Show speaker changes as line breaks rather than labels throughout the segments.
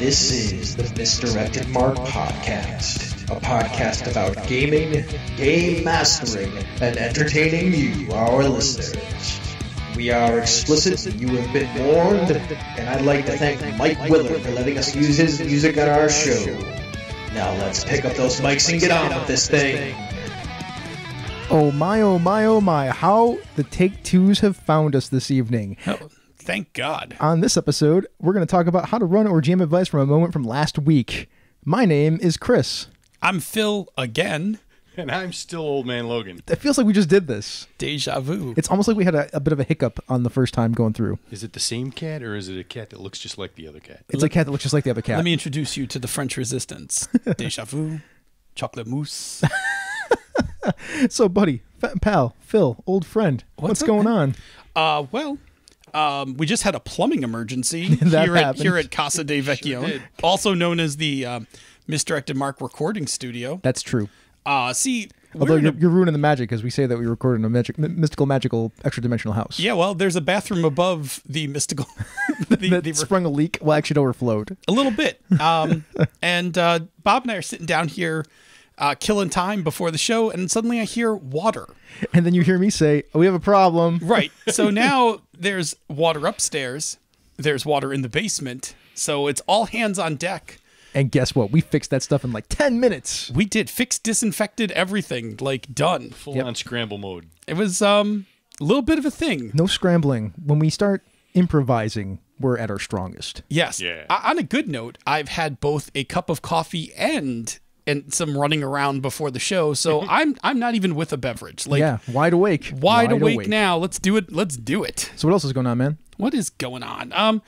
This is the Misdirected Mark Podcast, a podcast about gaming, game mastering, and entertaining you, our listeners. We are explicit, you have been warned, and I'd like to thank Mike Willard for letting us use his music on our show. Now let's pick up those mics and get on with this thing.
Oh my, oh my, oh my, how the Take-Twos have found us this evening.
Oh, thank God.
On this episode, we're going to talk about how to run or jam advice from a moment from last week. My name is Chris.
I'm Phil again.
And I'm still Old Man Logan.
It feels like we just did this.
Deja vu.
It's almost like we had a bit of a hiccup on the first time going through.
Is it the same cat or is it a cat that looks just like the other cat?
It's a cat that looks just like the other cat.
Let me introduce you to the French Resistance. Deja vu, chocolate mousse.
So, buddy, pal, Phil, old friend, what's
up,
going
man?
on?
We just had a plumbing emergency
Here
at Casa de Vecchione, also known as the Misdirected Mark Recording Studio.
That's true.
See,
Although you're ruining the magic because we say that we record in a magical, extra-dimensional house.
Yeah, well, there's a bathroom above the mystical...
that sprung a leak. Well, actually, it overflowed.
A little bit. And Bob and I are sitting down here killing time before the show, and suddenly I hear water.
And then you hear me say, oh, we have a problem.
Right. So now there's water upstairs. There's water in the basement. So it's all hands on deck.
And guess what? We fixed that stuff in like 10 minutes.
We did. Fixed, disinfected, everything. Like, done.
Full on scramble mode.
It was a little bit of a thing.
No scrambling. When we start improvising, we're at our strongest.
Yes.
Yeah.
On a good note, I've had both a cup of coffee and some running around before the show, so I'm not even with a beverage. Like,
yeah, wide awake.
Wide awake now. Let's do it. Let's do it.
So what else is going on, man?
What is going on?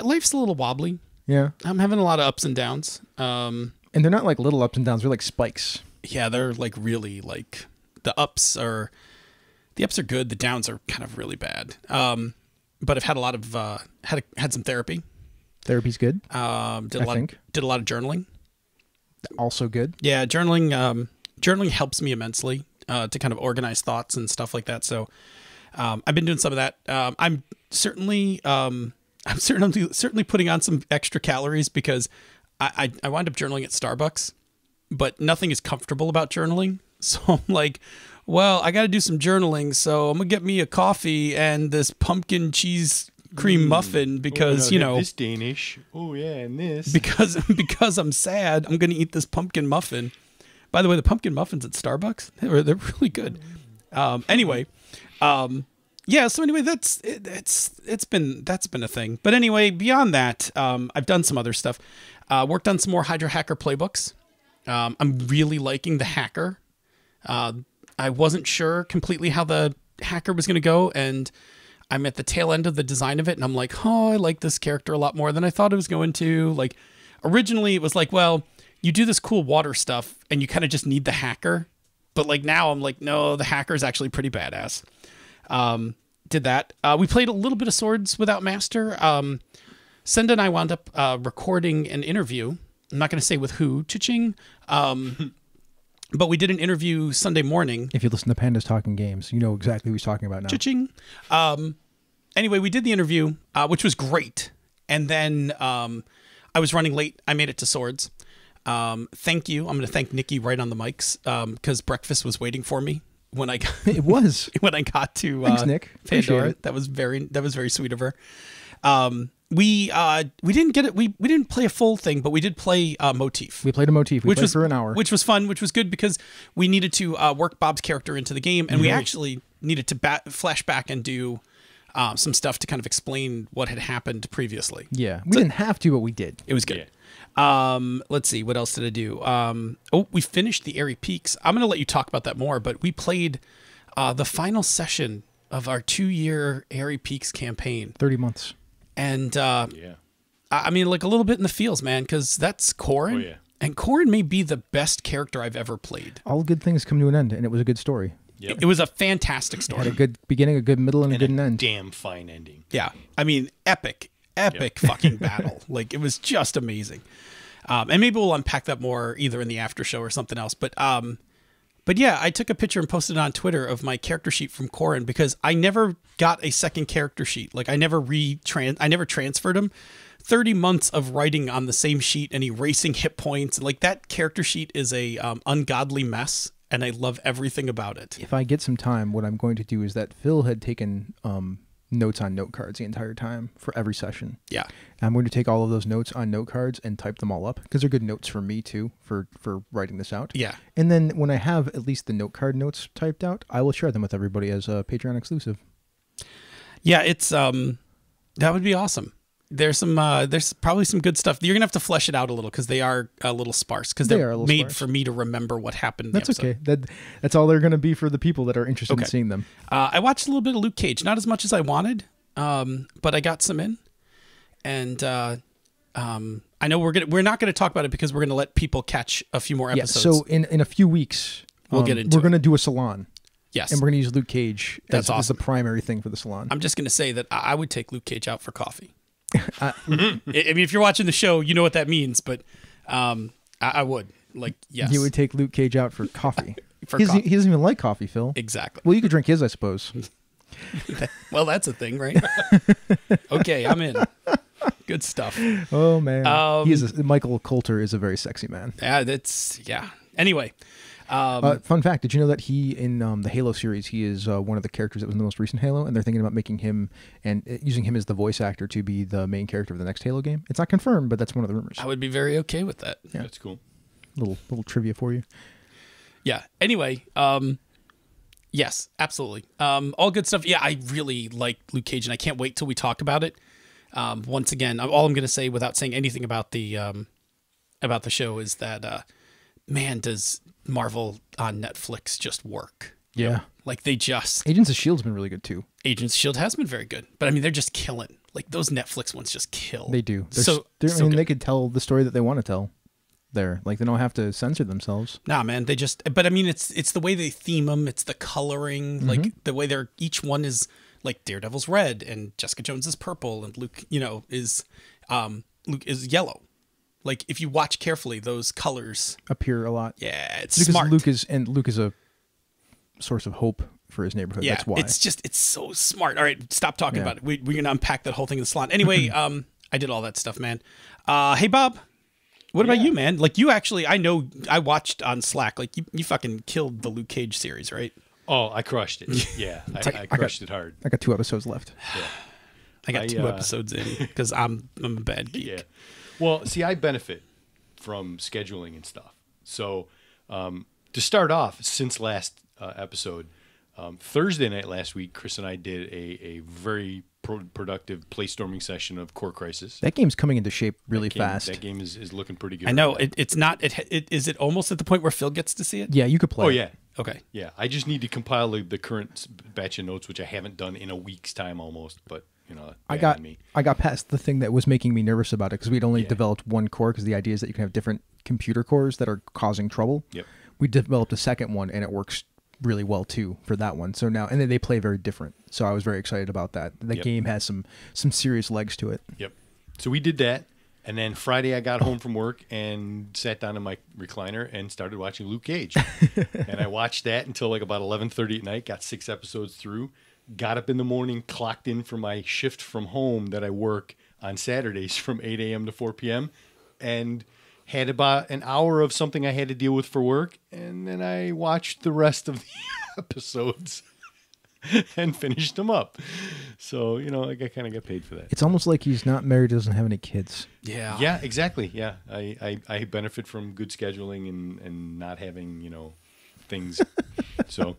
Life's a little wobbly.
Yeah.
I'm having a lot of ups and downs.
And they're not like little ups and downs, they're like spikes.
Yeah, they're like really like the ups are good, the downs are kind of really bad. But I've had a lot of had some therapy.
Therapy's good.
Did a lot of journaling.
Also good.
Yeah, journaling helps me immensely to kind of organize thoughts and stuff like that. So I've been doing some of that. I'm certainly putting on some extra calories because I wind up journaling at Starbucks, but nothing is comfortable about journaling. So I'm like, well, I got to do some journaling. So I'm going to get me a coffee and this pumpkin cheese cream muffin because,
this Danish. Oh yeah. And this
because I'm sad, I'm going to eat this pumpkin muffin. By the way, the pumpkin muffins at Starbucks, they're really good. Yeah, so anyway, that's been a thing. But anyway, beyond that, I've done some other stuff. Worked on some more Hydra Hacker playbooks. I'm really liking the Hacker. I wasn't sure completely how the Hacker was going to go, and I'm at the tail end of the design of it, and I'm like, oh, I like this character a lot more than I thought it was going to. Like, originally it was like, well, you do this cool water stuff, and you kind of just need the Hacker. But like now I'm like, no, the Hacker is actually pretty badass. Did that. We played a little bit of Swords Without Master. Senda and I wound up recording an interview. I'm not going to say with who, cha-ching. But we did an interview Sunday morning.
If you listen to Pandas Talking Games, you know exactly who he's talking about now.
Cha-ching. Anyway, we did the interview, which was great. And then I was running late. I made it to Swords. Thank you. I'm going to thank Nikki right on the mics because breakfast was waiting for me. When I got,
it was
when I got to
thanks, Nick.
Pandora. That was very sweet of her. We didn't get it. We didn't play a full thing, but we did play Motif.
We played a Motif. We played for an hour,
which was fun, which was good because we needed to work Bob's character into the game, and we actually needed to flash back and do some stuff to kind of explain what had happened previously.
Yeah, we didn't have to, but we did.
It was good. Yeah. Let's see, what else did I do? We finished the Airy Peaks. I'm going to let you talk about that more, but we played the final session of our 2-year Airy Peaks campaign.
30 months.
And I mean, like a little bit in the feels, man, because that's Corin.
Oh, yeah.
And Corin may be the best character I've ever played.
All good things come to an end, and it was a good story.
Yep.
It was a fantastic story.
It had a good beginning, a good middle, and a good end.
Damn fine ending.
Yeah. I mean, epic fucking battle. Like, it was just amazing. And maybe we'll unpack that more either in the after show or something else. But yeah, I took a picture and posted it on Twitter of my character sheet from Corin because I never got a second character sheet. Like, I never transferred him 30 months of writing on the same sheet and erasing hit points. Like, that character sheet is a ungodly mess, and I love everything about it.
If I get some time, what I'm going to do is that Phil had taken notes on note cards the entire time for every session.
Yeah.
I'm going to take all of those notes on note cards and type them all up because they're good notes for me too for writing this out.
Yeah.
And then when I have at least the note card notes typed out, I will share them with everybody as a Patreon exclusive.
Yeah, it's that would be awesome. There's probably some good stuff. You're gonna have to flesh it out a little because they are a little sparse because they're made for me to remember what happened. In the
That's
episode.
okay. That's all they're going to be for the people that are interested in
Okay.
seeing them.
I watched a little bit of Luke Cage, not as much as I wanted, but I got some in, and I know we're not gonna talk about it because we're gonna let people catch a few more episodes.
Yeah. So in a few weeks,
We'll get into
we're
it.
going to do a salon.
Yes,
And we're going to use Luke Cage
That's
as the
awesome.
primary thing for the salon.
I'm just gonna say that I would take Luke Cage out for coffee. I mean, if you're watching the show, you know what that means, but I would. Like, yes.
You would take Luke Cage out for coffee.
For
he doesn't
coffee.
even like coffee, Phil.
Exactly.
Well, you could drink his, I suppose.
Well, that's a thing, right? Okay, I'm in. Good stuff.
Oh man, Michael Coulter is a very sexy man.
Yeah. Anyway,
Fun fact: did you know that he in the Halo series he is one of the characters that was in the most recent Halo, and they're thinking about making him and using him as the voice actor to be the main character of the next Halo game. It's not confirmed, but that's one of the rumors.
I would be very okay with that.
Yeah.
That's cool.
Little trivia for you.
Yeah. Anyway, yes, absolutely. All good stuff. Yeah, I really like Luke Cage, and I can't wait till we talk about it. Once again, all I'm going to say without saying anything about the show is that, man, does Marvel on Netflix just work?
Yeah.
Like, they just...
Agents of S.H.I.E.L.D.'s been really good too.
Agents of S.H.I.E.L.D. has been very good, but I mean, they're just killing. Like, those Netflix ones just kill.
They do.
So
I mean,
good.
they could tell the story that they want to tell. There, like they don't have to censor themselves.
Nah, man, they just. But I mean, it's the way they theme them. It's the coloring, like the way they're. Each one is like Daredevil's red, and Jessica Jones is purple, and Luke, is yellow. Like, if you watch carefully, those colors
Appear a lot.
Yeah, it's
because
smart.
Luke is a source of hope for his neighborhood.
Yeah,
that's why.
it's so smart. All right, stop talking
Yeah.
about it. We're gonna unpack that whole thing in the salon. Anyway, I did all that stuff, man. Hey, Bob. What about you, man? Like, you actually, I know, I watched on Slack. Like, you fucking killed the Luke Cage series, right?
Oh, I crushed it. Yeah, I crushed it hard.
I got 2 episodes left.
I got 2 episodes in because I'm a bad geek.
Yeah. Well, see, I benefit from scheduling and stuff. So to start off, since last episode, Thursday night last week, Chris and I did a very productive play storming session of Core Crisis.
That game's coming into shape really fast.
That game is looking pretty good.
I know. It's not. Is it almost at the point where Phil gets to see it?
Yeah, you could play.
Oh,
it.
yeah.
Okay.
Yeah, I just need to compile the current batch of notes, which I haven't done in a week's time almost. But
I
bad on me.
got past the thing that was making me nervous about it because we'd only developed one core because the idea is that you can have different computer cores that are causing trouble.
Yep.
We developed a second one and it works really well too for that one. So now, and then they play very different. So I was very excited about that. The game has some serious legs to it.
Yep. So we did that. And then Friday I got home from work and sat down in my recliner and started watching Luke Cage. And I watched that until like about 11:30 at night, got 6 episodes through, got up in the morning, clocked in for my shift from home that I work on Saturdays from 8 a.m. to 4 p.m. and had about an hour of something I had to deal with for work. And then I watched the rest of the episodes and finished them up. So, I kind of got paid for that.
It's almost like he's not married, doesn't have any kids.
Yeah.
Yeah, exactly. Yeah, I benefit from good scheduling and not having things. So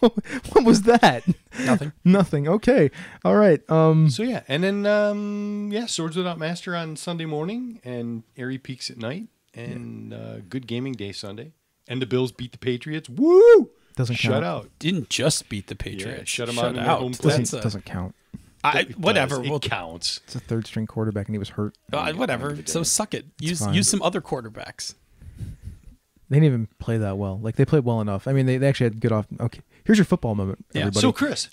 What was that?
Nothing.
Nothing. Okay. All right.
so yeah, and then Swords Without Master on Sunday morning and Airy Peaks at night and Good Gaming Day Sunday, and the Bills beat the Patriots. Woo!
Doesn't
Shut
count.
out.
Didn't just beat the Patriots.
Yeah, shut 'em out in their home
Doesn't count.
Whatever.
It
We'll,
counts.
It's a third string quarterback and he was hurt.
whatever. So suck it.
fine.
Use some other quarterbacks.
They didn't even play that well. Like they played well enough. I mean, they actually had good off. Okay, here's your football moment,
Yeah.
everybody.
So Chris,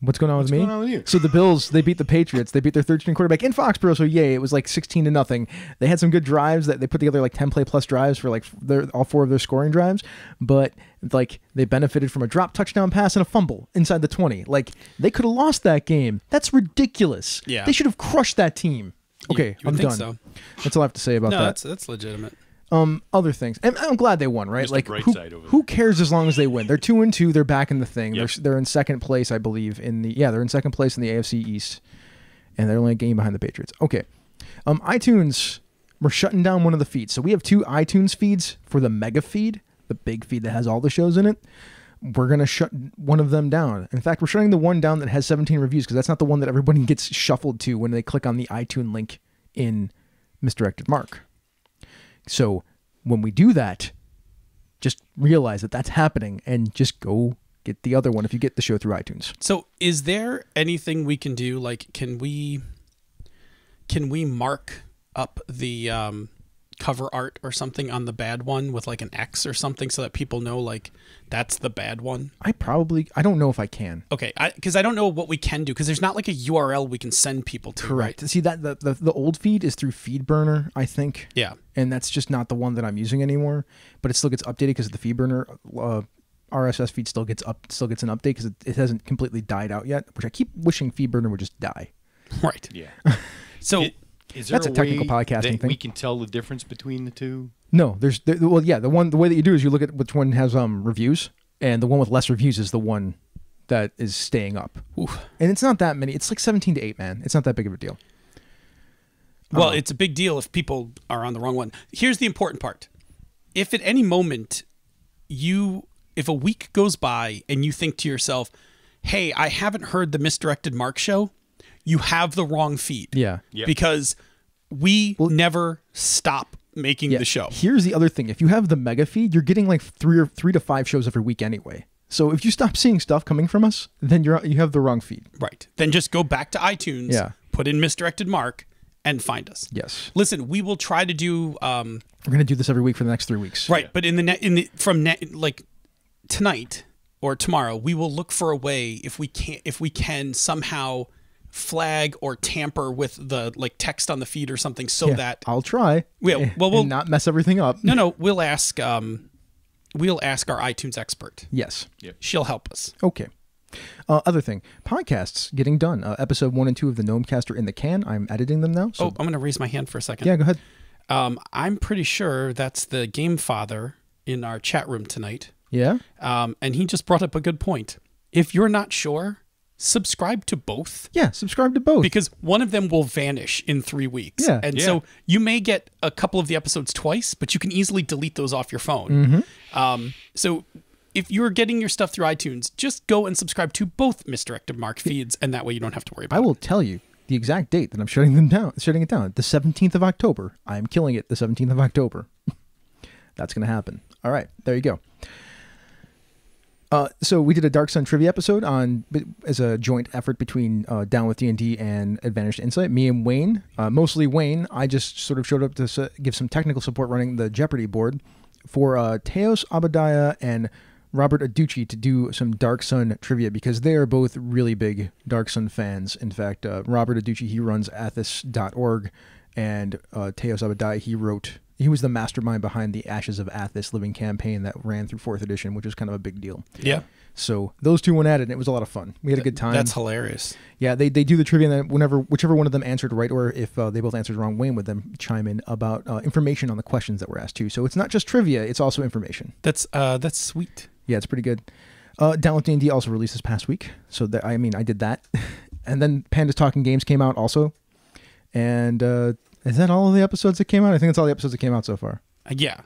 What's going on with me?
What's going on with you?
So the Bills, they beat the Patriots. They beat their third string quarterback in Foxborough. So yay, it was like 16-0. They had some good drives that they put together, like 10 play plus drives for like all 4 of their scoring drives. But like they benefited from a drop touchdown pass and a fumble inside the 20. Like they could have lost that game. That's ridiculous.
Yeah.
They should have crushed that team. Okay,
You would
I'm
think
done.
so.
That's all I have to say about
No,
that.
that's legitimate.
Other things, and I'm glad they won, right?
Mr.
Like,
Brightside over
who cares as long as they win? They're 2-2. They're back in the thing.
Yep.
They're in second place, I believe. They're in second place in the AFC East, and they're only a game behind the Patriots. Okay, iTunes, we're shutting down one of the feeds. So we have 2 iTunes feeds for the mega feed, the big feed that has all the shows in it. We're gonna shut one of them down. In fact, we're shutting the one down that has 17 reviews because that's not the one that everybody gets shuffled to when they click on the iTunes link in Misdirected Mark. So when we do that, just realize that that's happening and just go get the other one if you get the show through iTunes.
So is there anything we can do? Like, can we mark up the cover art or something on the bad one with like an X or something so that people know like that's the bad one?
I don't know if I can.
Okay, because I don't know what we can do because there's not like a URL we can send people to.
Correct.
Right?
See that the old feed is through FeedBurner, I think.
Yeah.
And that's just not the one that I'm using anymore. But it still gets updated because the FeedBurner RSS feed still gets an update because it hasn't completely died out yet. Which I keep wishing FeedBurner would just die.
Right.
Yeah.
So
Is there
That's a technical
way
podcasting
that
thing.
we can tell the difference between the two?
No, the way that you do is you look at which one has reviews, and the one with less reviews is the one that is staying up.
oof.
And it's not that many. It's like 17-8, man. It's not that big of a deal.
Well, it's a big deal if people are on the wrong one. Here's the important part. If at any moment if a week goes by and you think to yourself, hey, I haven't heard the Misdirected Mark show, you have the wrong feed.
Yeah.
Yep.
Because we never stop making the show.
Here's the other thing. If you have the mega feed, you're getting like 3 to 5 shows every week anyway. So if you stop seeing stuff coming from us, then you have the wrong feed.
Right. Then just go back to iTunes, put in Misdirected Mark, and find us.
Yes.
Listen, we will try to do
we're going to do this every week for the next 3 weeks.
right, but like tonight or tomorrow, we will look for a way if we can somehow flag or tamper with the like text on the feed or something so that
I'll try.
Well, we'll
and not mess everything up.
No, we'll ask our iTunes expert.
Yes.
She'll help us.
Okay. Other thing, podcasts getting done. Episode 1 and 2 of the Gnomecast are in the can. I'm editing them now. So
I'm going to raise my hand for a second.
yeah, go ahead.
I'm pretty sure that's the Game Father in our chat room tonight.
Yeah.
And he just brought up a good point. If you're not sure, subscribe to both.
Yeah, subscribe to both.
Because one of them will vanish in 3 weeks.
Yeah.
And so you may get a couple of the episodes twice, but you can easily delete those off your phone.
Mm-hmm.
So if you're getting your stuff through iTunes, just go and subscribe to both Misdirected Mark feeds, and that way you don't have to worry about it.
I will tell you the exact date that I'm shutting it down. The 17th of October. I'm killing it the 17th of October. That's going to happen. All right, there you go. So we did a Dark Sun trivia episode as a joint effort between Down with D&D and Advantage to Insight. Me and Wayne, mostly Wayne. I just sort of showed up to give some technical support running the Jeopardy board for Teos Abadiah and Robert Aducci to do some Dark Sun trivia because they are both really big Dark Sun fans. In fact, Robert Aducci, he runs athis.org, and Teos Abadiah, he was the mastermind behind the Ashes of Athis living campaign that ran through 4th edition, which was kind of a big deal.
Yeah.
So those two went at it, and it was a lot of fun. We had a good time.
That's hilarious.
Yeah, they do the trivia, and then whichever one of them answered right, or if they both answered wrong, Wayne would then chime in about information on the questions that were asked too. So it's not just trivia; it's also information.
That's sweet.
Yeah, it's pretty good. Down with D&D also released this past week, so I did that, and then Panda's Talking Games came out also, and is that all of the episodes that came out? I think that's all the episodes that came out so far.
Yeah.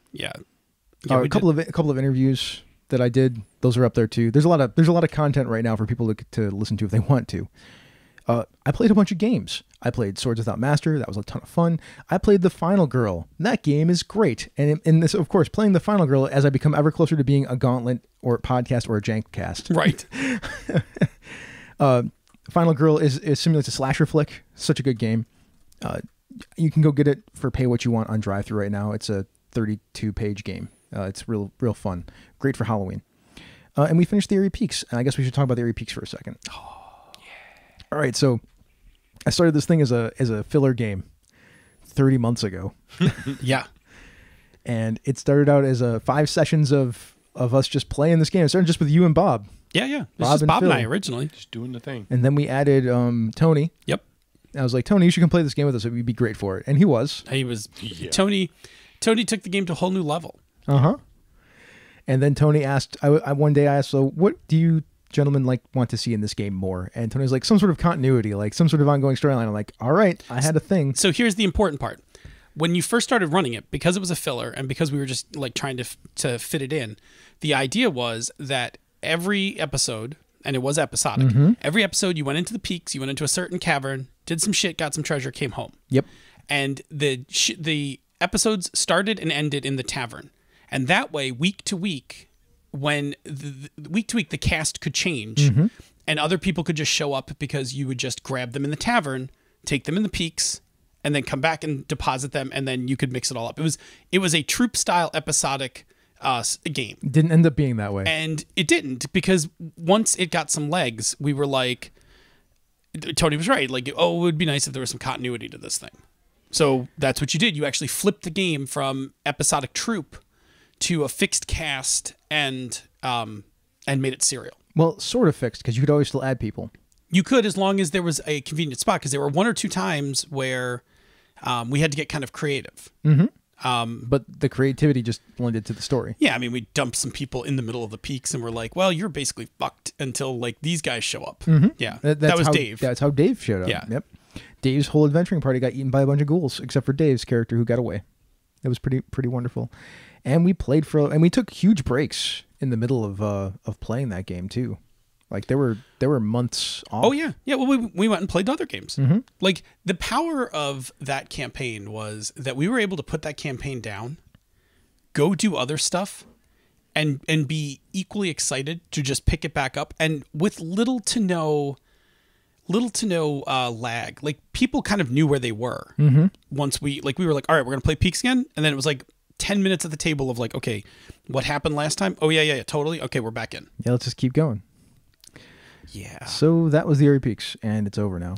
A couple of interviews that I did; those are up there too. There's a lot of content right now for people to listen to if they want to. I played a bunch of games. I played Swords Without Master. That was a ton of fun. I played The Final Girl. That game is great. And in this, of course, playing The Final Girl as I become ever closer to being a Gauntlet or podcast or a Jankcast.
Right.
Final Girl simulates a slasher flick. Such a good game. You can go get it for pay what you want on drive-thru right now. It's a 32-page game. It's real fun. Great for Halloween. And we finished the Eerie Peaks. And I guess we should talk about the Eerie Peaks for a second. All right, so I started this thing as a filler game 30 months ago.
Yeah.
And it started out as 5 sessions of us just playing this game. It started just with you and Bob.
Yeah, yeah. It was
Bob
just
and
Bob and
Phil.
I originally.
Just doing the thing.
And then we added Tony.
Yep.
I was like, Tony, you should come play this game with us. It would be great for it. And he was.
He was
Yeah.
Tony took the game to a whole new level.
Uh-huh. And then Tony asked, one day I asked, so what do you gentlemen want to see in this game more? And Tony was like, some sort of continuity, like some sort of ongoing storyline. I'm like, all right, I had a thing.
So here's the important part. When you first started running it, because it was a filler and because we were just trying to fit it in, the idea was that every episode, and it was episodic, every episode you went into the peaks, you went into a certain cavern, did some shit, got some treasure, came home.
Yep.
And the episodes started and ended in the tavern. And that way, week to week, when the cast could change and other people could just show up because you would just grab them in the tavern, take them in the peaks, and then come back and deposit them, and then you could mix it all up. It was a troop style episodic game.
It didn't end up being that way.
And it didn't, because once it got some legs, we were like, Tony was right. Like, oh, it would be nice if there was some continuity to this thing. So that's what you did. You actually flipped the game from episodic troop to a fixed cast and made it serial.
Well, sort of fixed, because you could always still add people.
You could, as long as there was a convenient spot, because there were 1 or 2 times where we had to get kind of creative.
But the creativity just blended to the story.
Yeah, I mean, we dumped some people in the middle of the peaks, and we're like, well, you're basically fucked until these guys show up. Yeah, that was Dave.
That's how Dave showed up.
Yeah.
Yep. Dave's whole adventuring party got eaten by a bunch of ghouls, except for Dave's character who got away. It was pretty wonderful. And we played and we took huge breaks in the middle of playing that game too. Like there were months off.
Oh yeah. Well, we went and played other games. Like the power of that campaign was that we were able to put that campaign down, go do other stuff, and be equally excited to just pick it back up, and with little to no lag. Like people kind of knew where they were once we were like, all right, we're gonna play Peaks again, and then it was like 10 minutes at the table of like, okay, what happened last time? Oh yeah, totally. Okay, we're back in.
Yeah, let's just keep going.
Yeah.
So that was the Airy Peaks, and it's over now.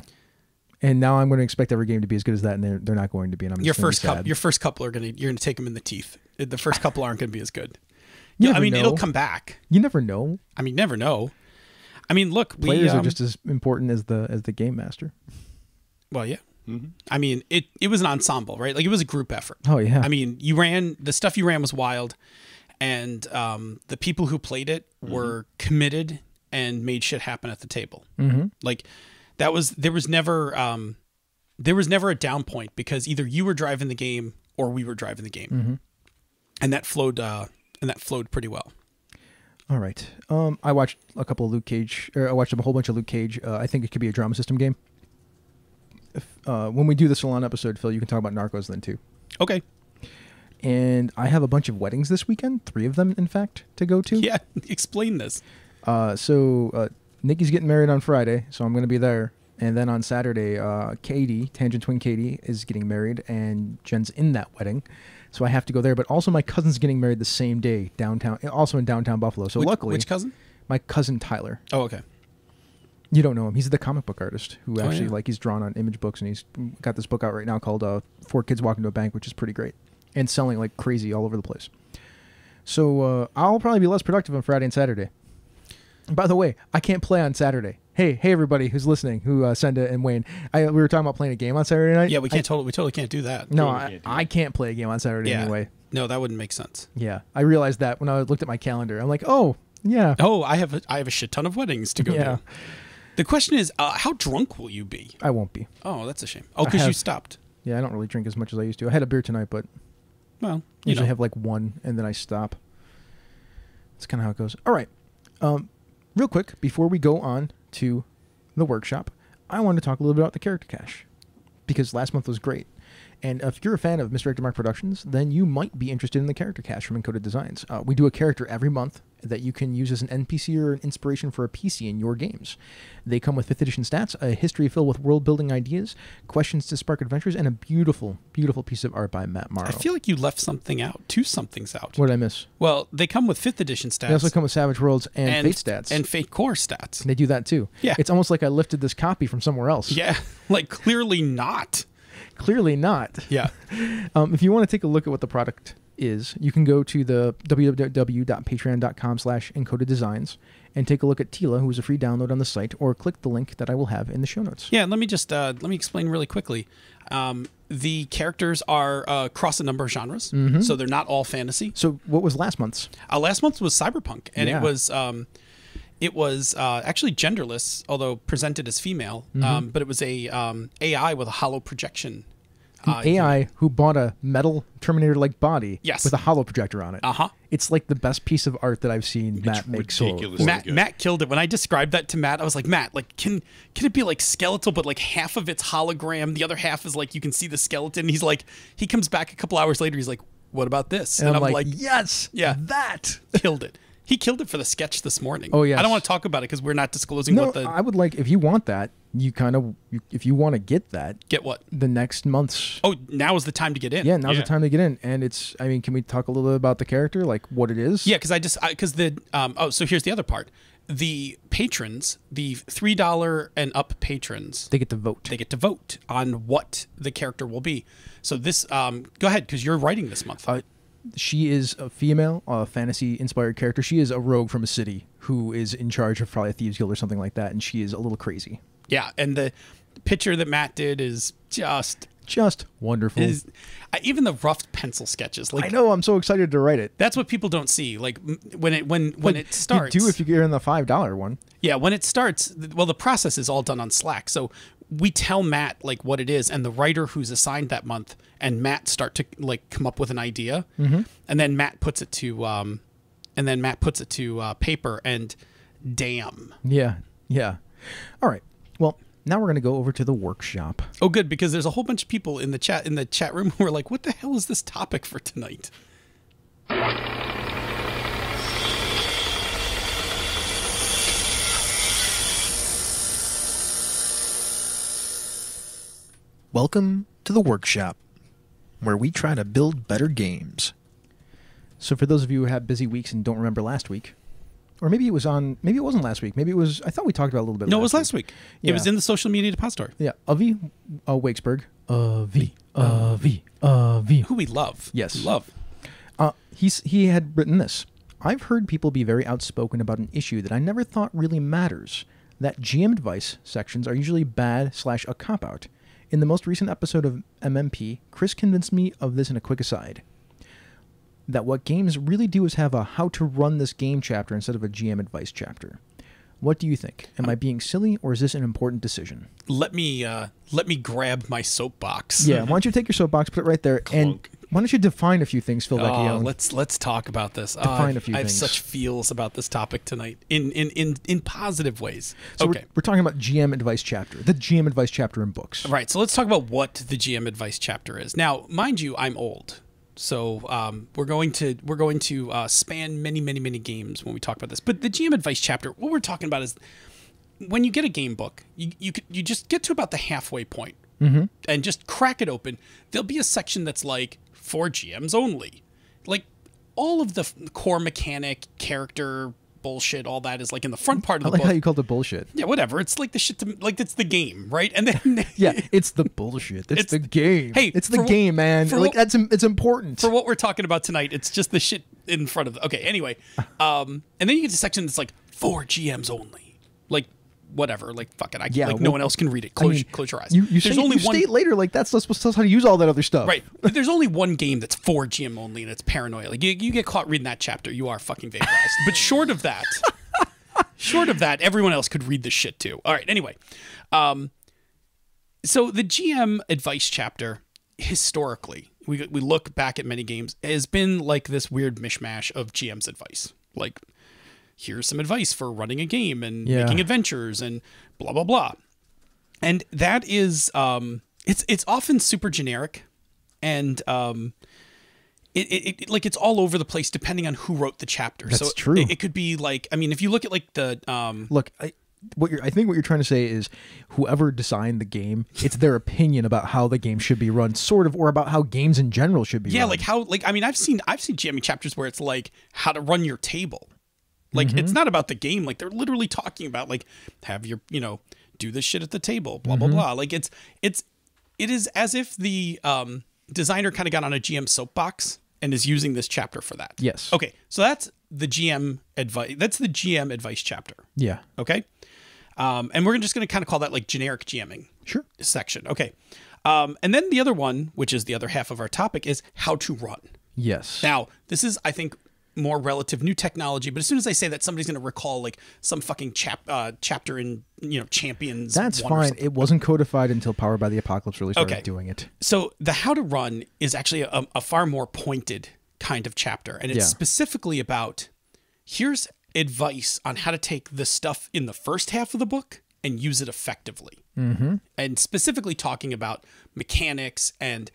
And now I'm going to expect every game to be as good as that, and they're not going to be. And I'm
your
just sad.
Your first couple you're gonna take them in the teeth. The first couple aren't gonna be as good.
You
Yeah,
never
I mean
know.
it'll come back.
You never know.
I mean, never know. I mean, look,
Players are just as important as the game master.
Well, yeah. I mean, it was an ensemble, right? Like it was a group effort.
Oh yeah.
I mean, the stuff you ran was wild, and the people who played it were committed and made shit happen at the table. Like there was never a down point, because either you were driving the game or we were driving the game, and that flowed pretty well.
All right. I watched a couple of Luke Cage. I watched a whole bunch of Luke Cage. I think it could be a drama system game. When we do the Salon episode, Phil, you can talk about Narcos then too.
Okay.
And I have a bunch of weddings this weekend, 3 of them, in fact, to go to.
Yeah. Explain this.
So Nikki's getting married on Friday, so I'm going to be there. And then on Saturday, Katie, Tangent Twin Katie, is getting married, and Jen's in that wedding. So I have to go there. But also my cousin's getting married the same day downtown, also in downtown Buffalo. So luckily...
Which cousin?
My cousin Tyler.
Oh, okay.
You don't know him. He's the comic book artist who actually,
yeah.
he's drawn on Image Books, and he's got this book out right now called 4 Kids Walk Into a Bank, which is pretty great, and selling like crazy all over the place. So I'll probably be less productive on Friday and Saturday. By the way, I can't play on Saturday. Hey everybody who's listening, who Senda and Wayne, we were talking about playing a game on Saturday night.
Yeah, we totally can't do that.
No,
Totally can't do that.
I can't play a game on Saturday anyway.
No, that wouldn't make sense.
Yeah, I realized that when I looked at my calendar. I'm like, oh yeah.
Oh, I have a shit ton of weddings to go
Yeah.
to. The question is, how drunk will you be?
I won't be.
Oh, that's a shame. Oh, because you stopped.
Yeah, I don't really drink as much as I used to. I had a beer tonight, but
Well,
usually have like one, and then I stop. That's kind of how it goes. All right. Real quick, before we go on to the workshop, I wanted to talk a little bit about the character cache, because last month was great. And if you're a fan of Misdirected Mark Productions, then you might be interested in the character cast from Encoded Designs. We do a character every month that you can use as an NPC or an inspiration for a PC in your games. They come with 5th edition stats, a history filled with world-building ideas, questions to spark adventures, and a beautiful, beautiful piece of art by Matt Morrow.
I feel like you left something out. 2 somethings out.
What did I miss?
Well, they come with 5th edition stats.
They also come with Savage Worlds and Fate stats.
And Fate Core stats.
They do that too.
Yeah.
It's almost like I lifted this copy from somewhere else.
Yeah, like clearly not.
Clearly not.
Yeah.
If you want to take a look at what the product is, you can go to the www.patreon.com/encodeddesigns and take a look at Tila, who is a free download on the site, or click the link that I will have in the show notes.
Yeah, let me just let me explain really quickly. The characters are across a number of genres, so they're not all fantasy.
So what was last month's?
Last month was cyberpunk, and
Yeah.
it was actually genderless, although presented as female. But it was a AI with a hollow projection.
AI who bought a metal Terminator-like body
Yes.
with a hollow projector on it.
Uh-huh.
It's like the best piece of art that I've seen Matt make solo.
ridiculous.
Matt killed it. When I described that to Matt, I was like, Matt, like, can it be like skeletal, but like half of it's hologram, the other half is like you can see the skeleton. He's like, he comes back a couple hours later. He's like, what about this?
And I'm like, yes,
yeah,
that.
killed it. He killed it for the sketch this morning.
Oh, yes.
I don't want to talk about it because we're not disclosing
No,
what the
I would like, if you want that, if you want to get that,
get what.
the next month's.
Oh, now is the time to get in.
Yeah, now's
Yeah.
the time to get in. And it's, I mean, can we talk a little bit about the character, like what it is?
Yeah, so here's the other part. The patrons, the $3 and up patrons,
They get to vote.
they get to vote on what the character will be. So this, go ahead, because you're writing this month.
She is a female, fantasy-inspired character. She is a rogue from a city who is in charge of probably a thieves guild or something like that, and she is a little crazy.
Yeah, and the picture that Matt did is just
wonderful.
Even the rough pencil sketches. Like
I know. I'm so excited to write it.
that's what people don't see. Like when it starts.
You do if you get in the $5 one.
Yeah, when it starts, well, the process is all done on Slack. So we tell Matt like what it is, and the writer who's assigned that month and Matt start to like come up with an idea, and then Matt puts it to paper, and damn.
Yeah. All right. Well, now we're going to go over to the workshop.
Oh, good, because there's a whole bunch of people in the chat room who are like, "What the hell is this topic for tonight?"
Welcome to the workshop, where we try to build better games. So for those of you who have busy weeks and don't remember last week, or maybe it wasn't last week. Maybe it was, I thought we talked about it a little bit.
No, it was last week.
Yeah.
It was in the social media depository.
Yeah. Avi Wakesberg. Avi.
Who we love.
Yes.
We love.
He had written this. I've heard people be very outspoken about an issue that I never thought really matters. That GM advice sections are usually bad / a cop-out. In the most recent episode of MMP, Chris convinced me of this in a quick aside. That what games really do is have a how to run this game chapter instead of a GM advice chapter. What do you think? Am I being silly, or is this an important decision?
Let me grab my soapbox.
Yeah, why don't you take your soapbox, put it right there, and why don't you define a few things, Phil Vecchione?
Let's talk about this.
Define a few
I have
things.
such feels about this topic tonight in positive ways.
So
okay.
we're talking about GM advice chapter, the GM advice chapter in books.
Right. So let's talk about what the GM advice chapter is. Now, mind you, I'm old. So we're going to span many games when we talk about this. But the GM advice chapter, what we're talking about is when you get a game book, you just get to about the halfway point and just crack it open. There'll be a section that's like for GMs only, like all of the core mechanic, character bullshit, all that is like in the front part of the
I like
book.
how you called it bullshit.
Yeah, whatever. It's like the shit like it's the game, right? And then
Yeah, it's the bullshit. It's the game.
Hey,
it's the game, man. Like it's important.
For what we're talking about tonight, it's just the shit in front of okay, anyway. And then you get to section that's like for GMs only. Like whatever, like fuck it. No one else can read it. Close your eyes.
You state later like that's supposed to tell us how to use all that other stuff.
Right. But there's only one game that's for GM only, and it's Paranoia. Like you get caught reading that chapter, you are fucking vaporized. But short of that, everyone else could read this shit too. All right. Anyway, so the GM advice chapter, historically, we look back at many games, has been like this weird mishmash of GM's advice. Like, here's some advice for running a game and making adventures and blah blah blah. And that is It's often super generic, and it it's all over the place depending on who wrote the chapter.
That's
so
true.
It could be like, I mean, if you look at like the
Look, I think what you're trying to say is whoever designed the game, it's their opinion about how the game should be run, sort of, or about how games in general should be run.
like how, like, I mean, I've seen jamming chapters where it's like how to run your table. Like, it's not about the game. Like, they're literally talking about, like, have your, do this shit at the table, blah, blah, blah. Like, it is as if the designer kind of got on a GM soapbox and is using this chapter for that.
Yes.
Okay. So that's the GM advice. That's the GM advice chapter.
Yeah.
Okay. And we're just going to kind of call that like generic GMing.
Sure.
Section. Okay. And then the other one, which is the other half of our topic, is how to run.
Yes.
Now, this is, I think, more relative new technology, but as soon as I say that, somebody's going to recall like some fucking chapter in Champions.
That's fine. It wasn't codified until Powered by the Apocalypse really started doing it.
So the how to run is actually a far more pointed kind of chapter, and it's specifically about, here's advice on how to take the stuff in the first half of the book and use it effectively, and specifically talking about mechanics and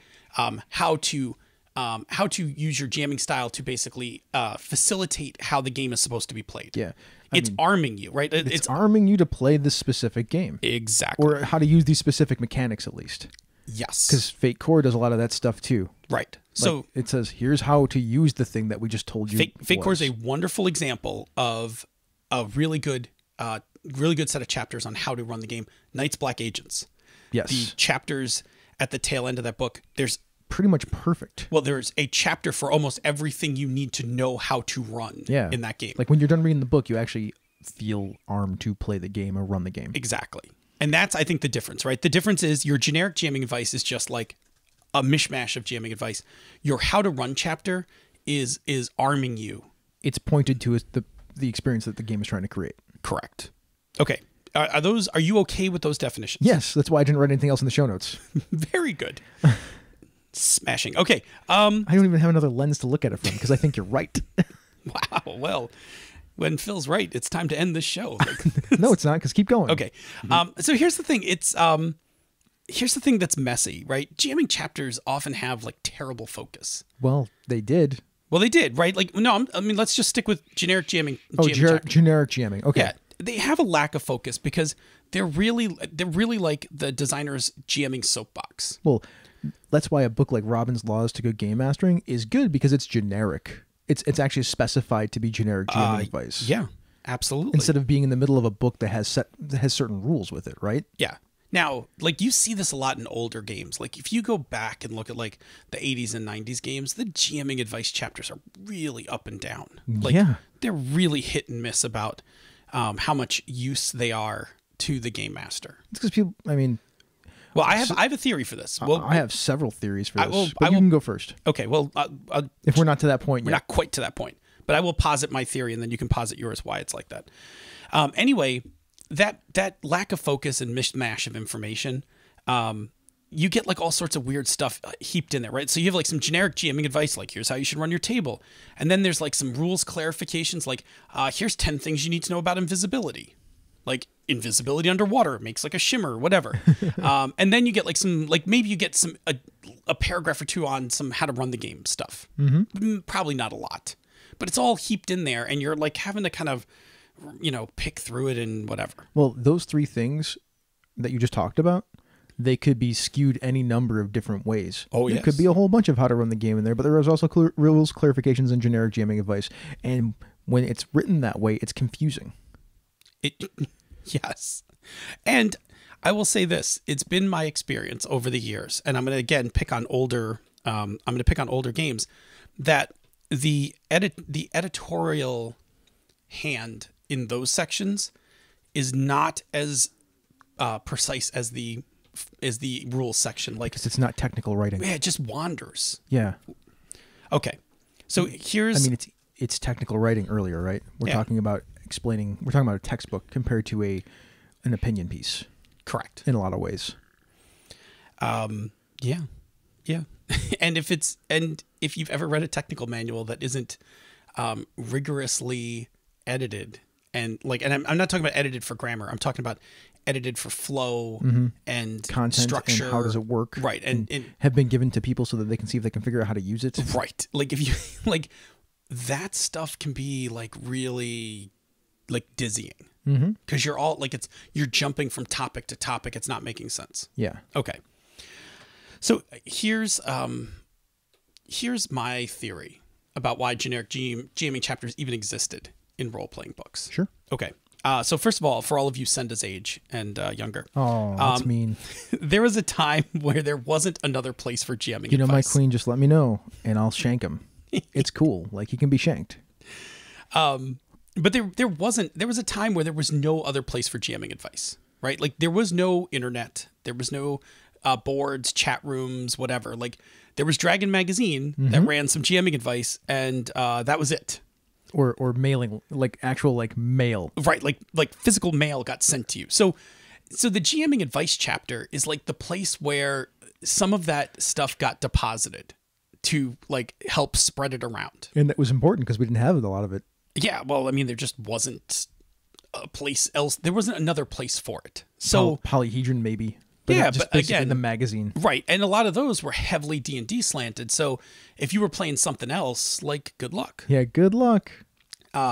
how to use your jamming style to basically facilitate how the game is supposed to be played.
Yeah.
It's arming you, right?
It's arming you to play this specific game.
Exactly.
Or how to use these specific mechanics, at least.
Yes.
Because Fate Core does a lot of that stuff, too.
Right.
So it says, here's how to use the thing that we just told you.
Fate Core is a wonderful example of a really good set of chapters on how to run the game. Knights Black Agents.
Yes.
The chapters at the tail end of that book, there's
pretty much perfect.
Well, there's a chapter for almost everything you need to know how to run in that game.
Like when you're done reading the book, you actually feel armed to play the game or run the game.
Exactly. And that's, I think, the difference, right? The difference is your generic jamming advice is just like a mishmash of jamming advice. Your how to run chapter is arming you.
It's pointed to the experience that the game is trying to create.
Correct. Okay. Are you okay with those definitions?
Yes. That's why I didn't write anything else in the show notes.
Very good. Smashing. Okay.
I don't even have another lens to look at it from because I think you're right.
Wow. Well, when Phil's right, it's time to end this show.
No, it's not, because keep going.
Okay. So here's the thing. Here's the thing that's messy, right? Jamming chapters often have like terrible focus.
Well, they did.
Well, they did, right? Like, no, I mean, let's just stick with generic jamming.
Generic jamming. Okay.
Yeah. They have a lack of focus because they're really like the designer's jamming soapbox.
Well, that's why a book like Robin's Laws to Good Game Mastering is good, because it's generic. It's actually specified to be generic jamming advice.
Yeah, absolutely.
Instead of being in the middle of a book that has certain rules with it, right?
Yeah. Now, like, you see this a lot in older games. Like, if you go back and look at like the 80s and 90s games, the jamming advice chapters are really up and down. Like, they're really hit and miss about how much use they are to the game master.
It's because people, I mean...
Well, I have a theory for this. Well,
I have several theories for this, but you can go first.
Okay, well...
if we're not to that point yet.
We're not quite to that point. But I will posit my theory, and then you can posit yours why it's like that. Anyway, that lack of focus and mishmash of information, you get like all sorts of weird stuff heaped in there, right? So you have like some generic GMing advice, like here's how you should run your table. And then there's like some rules clarifications, like here's 10 things you need to know about invisibility. Like invisibility underwater makes like a shimmer, whatever. And then you get like some, like maybe you get some a paragraph or two on some how to run the game stuff. Probably not a lot, but it's all heaped in there, and you're like having to kind of, pick through it and whatever.
Well, those three things that you just talked about, they could be skewed any number of different ways.
Oh, yes.
There could be a whole bunch of how to run the game in there, but there is also rules, clarifications, and generic jamming advice. And when it's written that way, it's confusing.
Yes. And I will say this, it's been my experience over the years, and I'm going to again pick on older games, that the editorial hand in those sections is not as precise as the rules section. Like,
because it's not technical writing.
Yeah, it just wanders.
Yeah.
Okay. So here's...
I mean, it's technical writing earlier, right? We're talking about a textbook compared to an opinion piece.
Correct.
In a lot of ways.
Yeah. And if you've ever read a technical manual that isn't rigorously edited and I'm not talking about edited for grammar. I'm talking about edited for flow and
Content
structure.
and how does it work?
Right. And
have been given to people so that they can see if they can figure out how to use it.
Right. Like if you like that stuff can be like really like dizzying because you're all like you're jumping from topic to topic. It's not making sense.
Yeah.
Okay. So here's my theory about why generic GMing chapters even existed in role-playing books.
Sure.
Okay. So first of all, for all of you Senda's age and younger.
Oh, that's mean.
There was a time where there wasn't another place for GMing
You know,
advice.
my queen, just let me know and I'll shank him. It's cool. Like, he can be shanked.
But there was a time where there was no other place for GMing advice, right? Like there was no internet. There was no boards, chat rooms, whatever. Like there was Dragon Magazine that ran some GMing advice and that was it.
Or mailing, like actual like mail.
Right, like physical mail got sent to you. So the GMing advice chapter is like the place where some of that stuff got deposited to like help spread it around.
And that was important because we didn't have a lot of it.
Yeah, well, I mean, there just wasn't a place else. There wasn't another place for it. So
Polyhedron maybe. But
yeah,
just
but
basically
again,
the magazine.
Right, and a lot of those were heavily D&D slanted. So if you were playing something else, like good luck.
Yeah, good luck.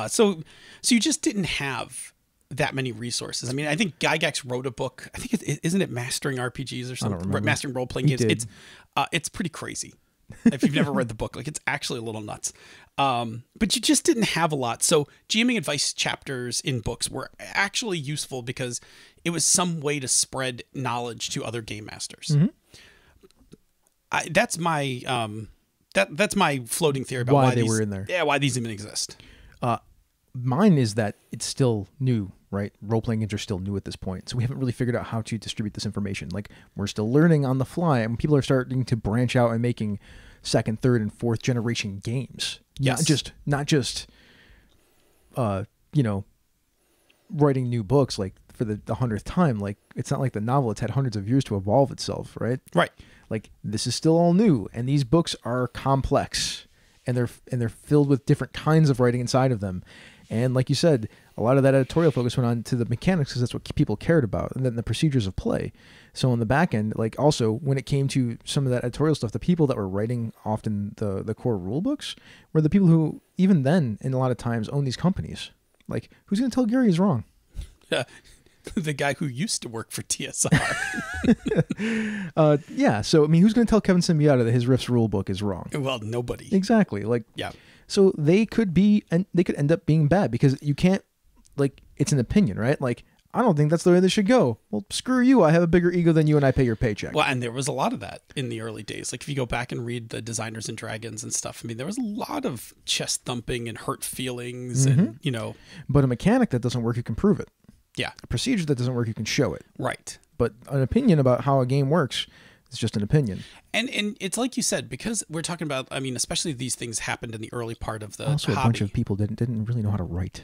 So you just didn't have that many resources. I mean, I think Gygax wrote a book. I think isn't it Mastering RPGs or something? Mastering role playing games.
did.
It's pretty crazy. If you've never read the book, like it's actually a little nuts. But you just didn't have a lot. So GMing advice chapters in books were actually useful because it was some way to spread knowledge to other game masters. That's my that's my floating theory about
Why they were in there.
Yeah, why these even exist.
Mine is that it's still new, right? Role-playing games are still new at this point. So we haven't really figured out how to distribute this information. Like, we're still learning on the fly, and people are starting to branch out and making second, third, and fourth generation games.
Yes.
Not just writing new books like for the 100th time. Like, it's not like the novel, it's had hundreds of years to evolve itself, right?
Right.
Like, this is still all new, and these books are complex, and they're filled with different kinds of writing inside of them. And like you said, a lot of that editorial focus went on to the mechanics because that's what people cared about, and then the procedures of play. So on the back end, like also when it came to some of that editorial stuff, the people that were writing often the core rule books were the people who even then, in a lot of times, own these companies. Like, who's going to tell Gary he's wrong?
The guy who used to work for TSR.
Yeah. So, I mean, who's going to tell Kevin Symbiota that his Riffs rule book is wrong?
Well, nobody.
Exactly. Like,
Yeah.
So they could end up being bad because you can't, like, it's an opinion, right? Like, I don't think that's the way this should go. Well, screw you. I have a bigger ego than you and I pay your paycheck.
Well, and there was a lot of that in the early days. Like if you go back and read the Designers and Dragons and stuff, I mean, there was a lot of chest thumping and hurt feelings and,
But a mechanic that doesn't work, you can prove it.
Yeah.
A procedure that doesn't work, you can show it.
Right.
But an opinion about how a game works is just an opinion.
And it's like you said, because we're talking about, I mean, especially these things happened in the early part of the
Also,
hobby.
a bunch of people didn't really know how to write.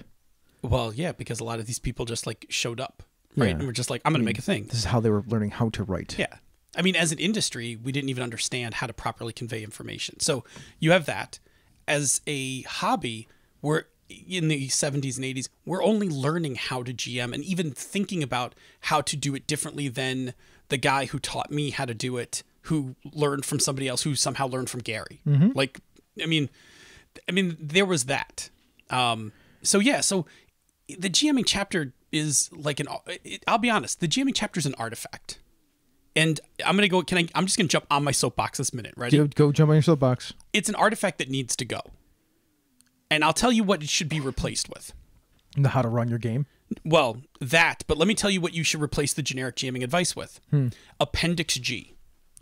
Well, yeah, because a lot of these people just like showed up, right?
Yeah.
And we're just like, I'm going to make a thing.
This is how they were learning how to write.
Yeah. I mean, as an industry, we didn't even understand how to properly convey information. So you have that. As a hobby, we're in the 70s and 80s, we're only learning how to GM and even thinking about how to do it differently than the guy who taught me how to do it, who learned from somebody else who somehow learned from Gary. Like, I mean, there was that. So the GMing chapter is like I'll be honest, the GMing chapter is an artifact. And I'm going to go, I'm just going to jump on my soapbox this minute, right?
Go jump on your soapbox.
It's an artifact that needs to go. And I'll tell you what it should be replaced with.
How to run your game.
Well, that, but let me tell you what you should replace the generic GMing advice with. Appendix G.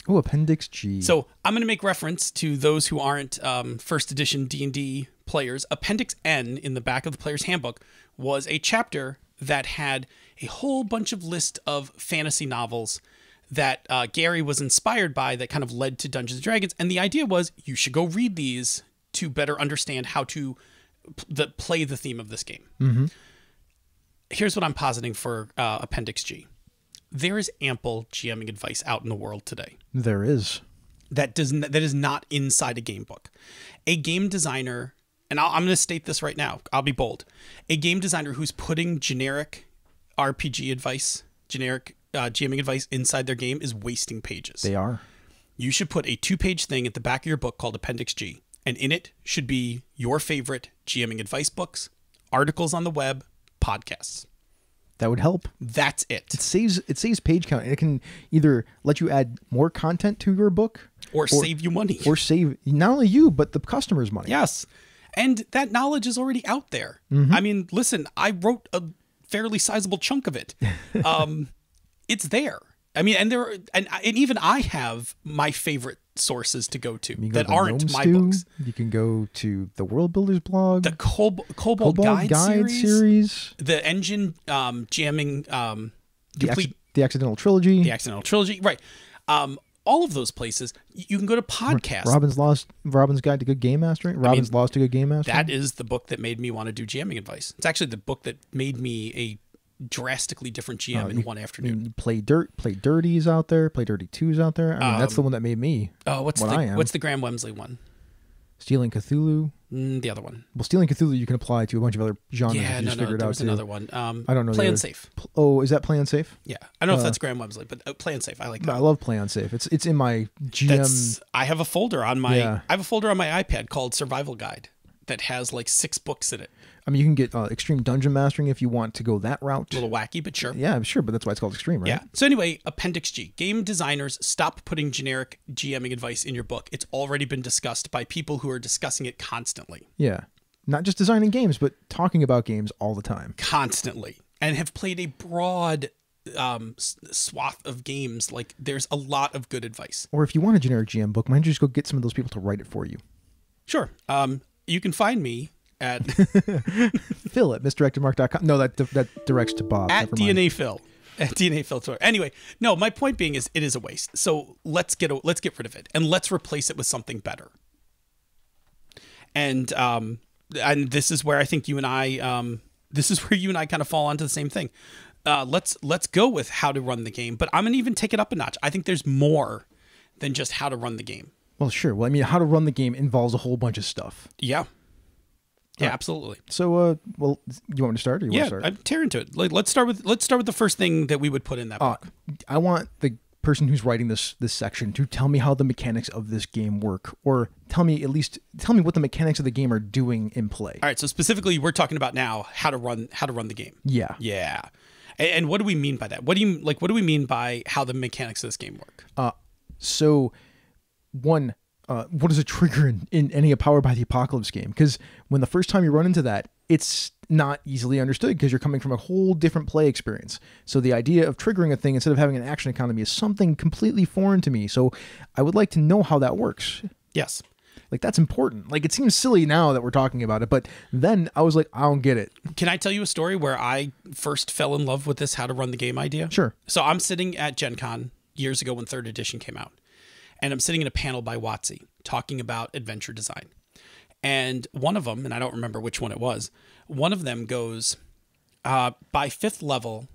Oh, Appendix G.
So I'm going to make reference to those who aren't first edition D&D players. Appendix N in the back of the player's handbook was a chapter that had a whole bunch of list of fantasy novels that Gary was inspired by that kind of led to Dungeons & Dragons. And the idea was you should go read these to better understand how to play the theme of this game. Here's what I'm positing for Appendix G. There is ample GMing advice out in the world today. There is. That is not inside a game book. A game designer and I'm going to state this right now. I'll be bold. A game designer who's putting generic RPG advice, generic GMing advice inside their game is wasting pages.
They are.
You should put a 2-page thing at the back of your book called Appendix G. And in it should be your favorite GMing advice books, articles on the web, podcasts.
That would help.
That's it.
It saves page count, and it can either let you add more content to your book
Or save you money.
Or save not only you, but the customer's money.
Yes. And that knowledge is already out there.
Mm-hmm.
I mean, listen, I wrote a fairly sizable chunk of it. It's there. I mean, and even I have my favorite sources to go to that aren't my books.
You can go to the World Builders blog,
the Cobalt Guide series, the engine jamming complete
the Accidental Trilogy,
right. All of those places, you can go to podcasts.
Robin's Guide to Good Game Mastering. Robin's Lost to Good Game Mastering.
That is the book that made me want to do jamming advice. It's actually the book that made me a drastically different GM in one afternoon.
You Play Dirty's out there. Play Dirty 2's out there. I mean, that's the one that made me.
What's the Graham Wemsley one?
Stealing Cthulhu.
The other one.
Well, Stealing Cthulhu you can apply to a bunch of other genres.
Yeah, there was another one.
I don't know.
Play Unsafe.
Is that Play Unsafe?
Yeah, I don't know if that's Graham Wemsley, but Play Unsafe. I like that.
I love Play Unsafe. It's in my GM.
I have a folder on my. Yeah. I have a folder on my iPad called Survival Guide that has like 6 books in it.
I mean, you can get Extreme Dungeon Mastering if you want to go that route.
A little wacky, but sure.
Yeah, sure, but that's why it's called Extreme, right?
Yeah. So anyway, Appendix G. Game designers, stop putting generic GMing advice in your book. It's already been discussed by people who are discussing it constantly.
Yeah. Not just designing games, but talking about games all the time.
Constantly. And have played a broad swath of games. Like, there's a lot of good advice.
Or if you want a generic GM book, why don't you just go get some of those people to write it for you? Sure.
You can find me at
Phil at misdirectedmark.com. No, that directs to Bob.
At DNA Phil. At DNA Phil. Anyway, no, my point being is it is a waste. So let's get rid of it and let's replace it with something better. And this is where I think you and I kind of fall onto the same thing. Let's go with how to run the game, but I'm gonna even take it up a notch. I think there's more than just how to run the game.
Well, sure. Well, I mean, how to run the game involves a whole bunch of stuff.
Yeah. Yeah, absolutely.
So, well, you want me to start, or you want to start?
I'm tearing into it. Let's start with the first thing that we would put in that book.
I want the person who's writing this section to tell me how the mechanics of this game work, or tell me what the mechanics of the game are doing in play.
All right. So specifically, we're talking about now how to run the game.
Yeah.
Yeah. And what do we mean by that? What do we mean by how the mechanics of this game work?
So, one. What is a trigger in any Powered by the Apocalypse game? Because when the first time you run into that, it's not easily understood because you're coming from a whole different play experience. So the idea of triggering a thing instead of having an action economy is something completely foreign to me. So I would like to know how that works.
Yes.
Like, that's important. Like, it seems silly now that we're talking about it, but then I was like, I don't get it.
Can I tell you a story where I first fell in love with this how to run the game idea?
Sure.
So I'm sitting at Gen Con years ago when 3rd edition came out. And I'm sitting in a panel by WotC talking about adventure design. And one of them, and I don't remember which one it was, one of them goes, by 5th level,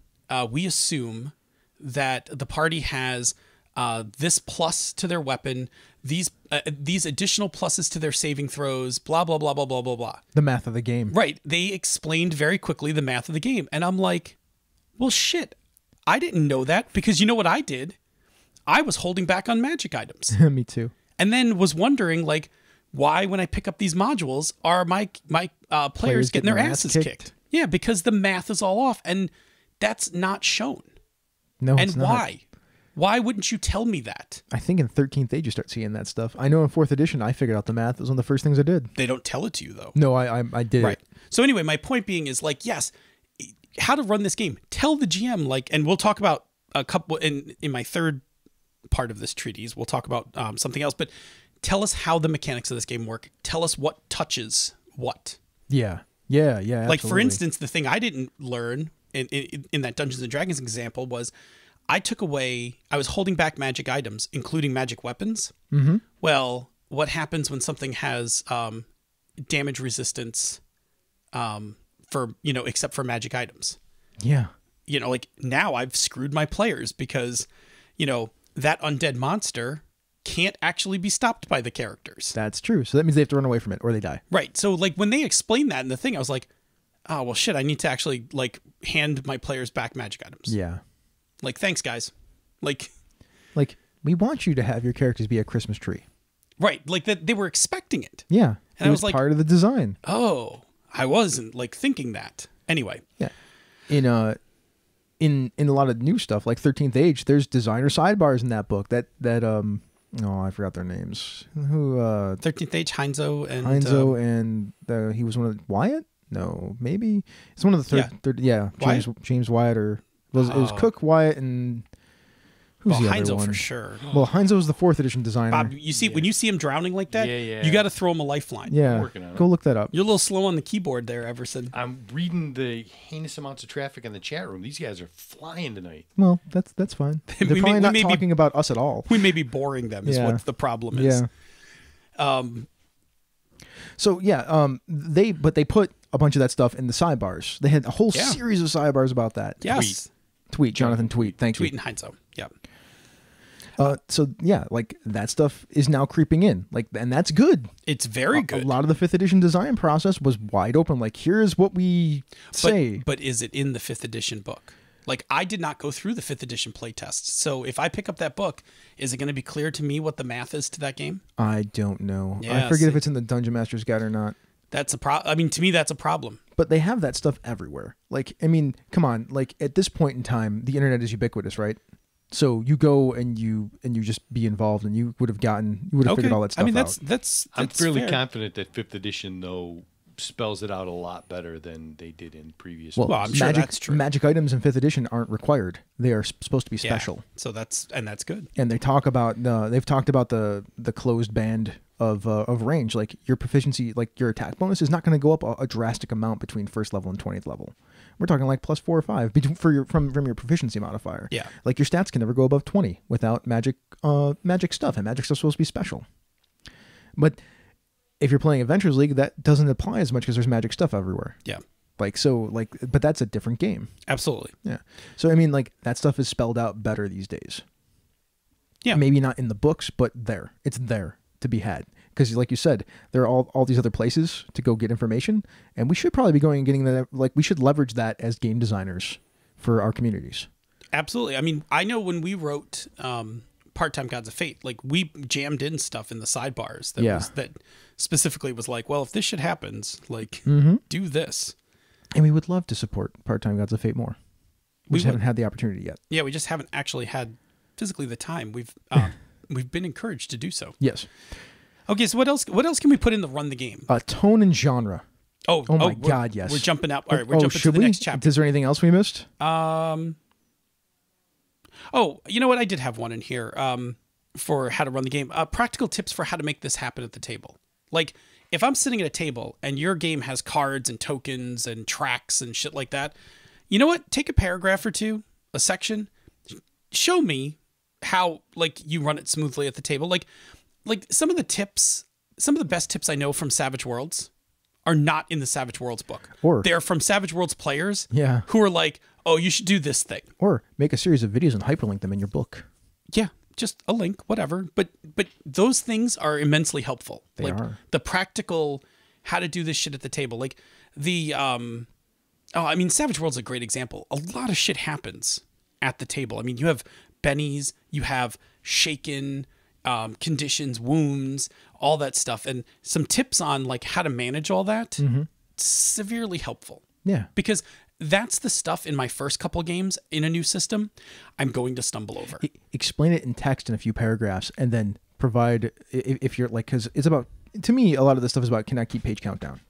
we assume that the party has this plus to their weapon, these additional pluses to their saving throws, blah, blah, blah, blah, blah, blah, blah.
The math of the game.
Right. They explained very quickly the math of the game. And I'm like, well, shit, I didn't know that, because you know what I did? I was holding back on magic items.
Me too.
And then was wondering, like, why when I pick up these modules are my players getting their asses kicked? Yeah, because the math is all off, and that's not shown.
No,
and
it's not.
Why? Why wouldn't you tell me that?
I think in 13th age you start seeing that stuff. I know in 4th edition I figured out the math. It was one of the first things I did.
They don't tell it to you, though.
No, I did.
Right. So anyway, my point being is, like, yes, how to run this game. Tell the GM, like, and we'll talk about a couple in my third part of this treatise. We'll talk about something else, but tell us how the mechanics of this game work. Tell us what touches what.
Yeah. Absolutely.
Like, for instance, the thing I didn't learn in that Dungeons and Dragons example was I was holding back magic items, including magic weapons.
Mm-hmm.
Well, what happens when something has damage resistance except for magic items?
Yeah.
Like, now I've screwed my players because, that undead monster can't actually be stopped by the characters.
That's true. So that means they have to run away from it or they die.
Right. So like when they explained that in the thing, I was like, oh, well, shit, I need to actually like hand my players back magic items.
Yeah.
Like, thanks, guys. Like,
we want you to have your characters be a Christmas tree.
right. Like that they were expecting it.
Yeah.
And
it
I
was
was like,
part of the design.
oh, I wasn't like thinking that. Anyway.
Yeah. In a lot of new stuff like 13th Age, there's designer sidebars in that book that oh, I forgot their names. Who
13th Age, Heinzo and
he was one of Wyatt? No, maybe it's one of the third. James Wyatt or it was Cook, Wyatt, and who's the other
Heinzo
one?
for sure.
Well, Heinzo was the 4th edition designer.
Bob, you see when you see him drowning like that, you got to throw him a lifeline.
Yeah,
working on it.
Go look that up.
You're a little slow on the keyboard there, Everson.
I'm reading the heinous amounts of traffic in the chat room. These guys are flying tonight.
Well, that's fine. They're probably not talking about us at all.
We may be boring them. Is what the problem is.
Yeah. So yeah, they put a bunch of that stuff in the sidebars. They had a whole series of sidebars about that.
Yes.
Tweet, Jonathan. Tweet. Thank you.
Tweet and Heinzo. Yeah.
So yeah, like that stuff is now creeping in, like, and that's good.
It's very good.
A lot of the 5th edition design process was wide open. Like, here's what we say.
But is it in the 5th edition book? Like, I did not go through the 5th edition playtests. So if I pick up that book, is it going to be clear to me what the math is to that game?
I don't know.
Yeah,
I forget if it's in the Dungeon Master's Guide or not.
That's a problem. I mean, to me, that's a problem.
But they have that stuff everywhere. Like, I mean, come on. Like, at this point in time, the internet is ubiquitous, right? So you go and you just be involved, and you would have figured all that stuff out.
I mean, that's
I'm fairly
fair.
confident that 5th edition, though, spells it out a lot better than they did in previous.
Well,
I'm sure that's true.
Magic items in 5th edition aren't required. They are supposed to be special.
So that's good.
And they talk about they've talked about the closed band of range. Like, your proficiency, like your attack bonus is not going to go up a drastic amount between 1st level and 20th level. We're talking like +4 or 5 from your proficiency modifier.
Yeah.
Like, your stats can never go above 20 without magic stuff, and magic stuff's supposed to be special. But if you're playing Adventures League, that doesn't apply as much because there's magic stuff everywhere.
Yeah.
But that's a different game.
Absolutely.
Yeah. So I mean, like, that stuff is spelled out better these days.
Yeah.
Maybe not in the books, but it's there to be had. Because, like you said, there are all these other places to go get information, and we should probably be going and getting that. Like, we should leverage that as game designers for our communities.
Absolutely. I mean, I know when we wrote Part-Time Gods of Fate, like, we jammed in stuff in the sidebars that specifically was like, well, if this shit happens, like, do this.
And we would love to support Part-Time Gods of Fate more. We just haven't had the opportunity yet.
Yeah, we just haven't actually had physically the time. We've been encouraged to do so.
Yes.
Okay, so what else can we put in the run the game?
Tone and genre.
Oh
my God, yes.
We're jumping out. All right, we're jumping to the next chapter.
Is there anything else we missed?
Oh, you know what? I did have one in here for how to run the game. Practical tips for how to make this happen at the table. Like, if I'm sitting at a table and your game has cards and tokens and tracks and shit like that, you know what? Take a paragraph or two, a section, show me how, like, you run it smoothly at the table. Like some of the best tips I know from Savage Worlds are not in the Savage Worlds book.
Or
they're from Savage Worlds players
who
are like, oh, you should do this thing.
Or make a series of videos and hyperlink them in your book.
Yeah, just a link, whatever. But those things are immensely helpful.
They are.
The practical how to do this shit at the table. Like the I mean, Savage World's a great example. A lot of shit happens at the table. I mean, you have bennies, you have shaken conditions, wounds, all that stuff, and some tips on like how to manage all that. Severely helpful.
Yeah,
because that's the stuff in my first couple games in a new system I'm going to stumble over.
Explain it in text in a few paragraphs, and then provide, if you're like, because it's about, to me, a lot of this stuff is about, can I keep page count down?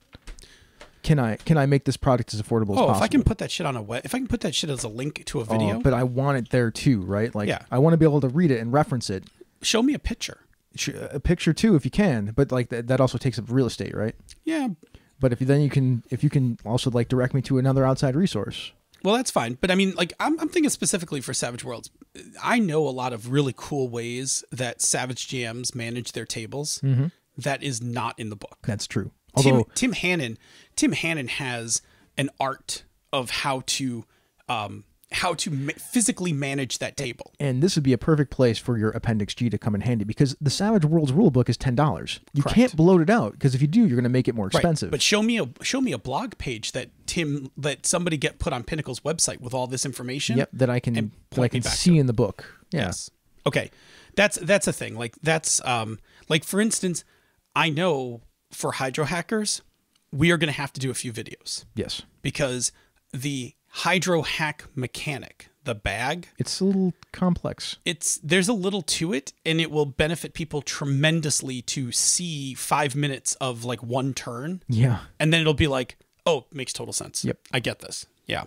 Can I make this product as affordable as possible?
If I can put that shit on if I can put that shit as a link to a video.
But I want it there too, right? Like,
yeah.
I want to be able to read it and reference it.
Show me a picture.
A picture too, if you can, but like that also takes up real estate, right?
Yeah.
But if you can also like direct me to another outside resource.
Well, that's fine. But I mean, like, I'm thinking specifically for Savage Worlds. I know a lot of really cool ways that Savage GMs manage their tables. That is not in the book.
That's true. Although
Tim Hannon has an art of how to physically manage that table.
And this would be a perfect place for your Appendix G to come in handy because the Savage Worlds rulebook is $10. You
Correct.
can't bloat it out because if you do, you're going to make it more expensive.
Right. But show me a blog page that somebody get put on Pinnacle's website with all this information.
Yep, that I can
point me back
see
to.
in the book. Yeah.
Yes. Okay. That's a thing. Like that's like for instance, I know for Hydro Hackers, we are going to have to do a few videos.
Yes.
Because the Hydro Hack mechanic, the bag,
it's a little complex.
There's a little to it, and it will benefit people tremendously to see 5 minutes of like one turn.
Yeah.
And then it'll be like, oh, makes total sense.
Yep.
I get this. Yeah.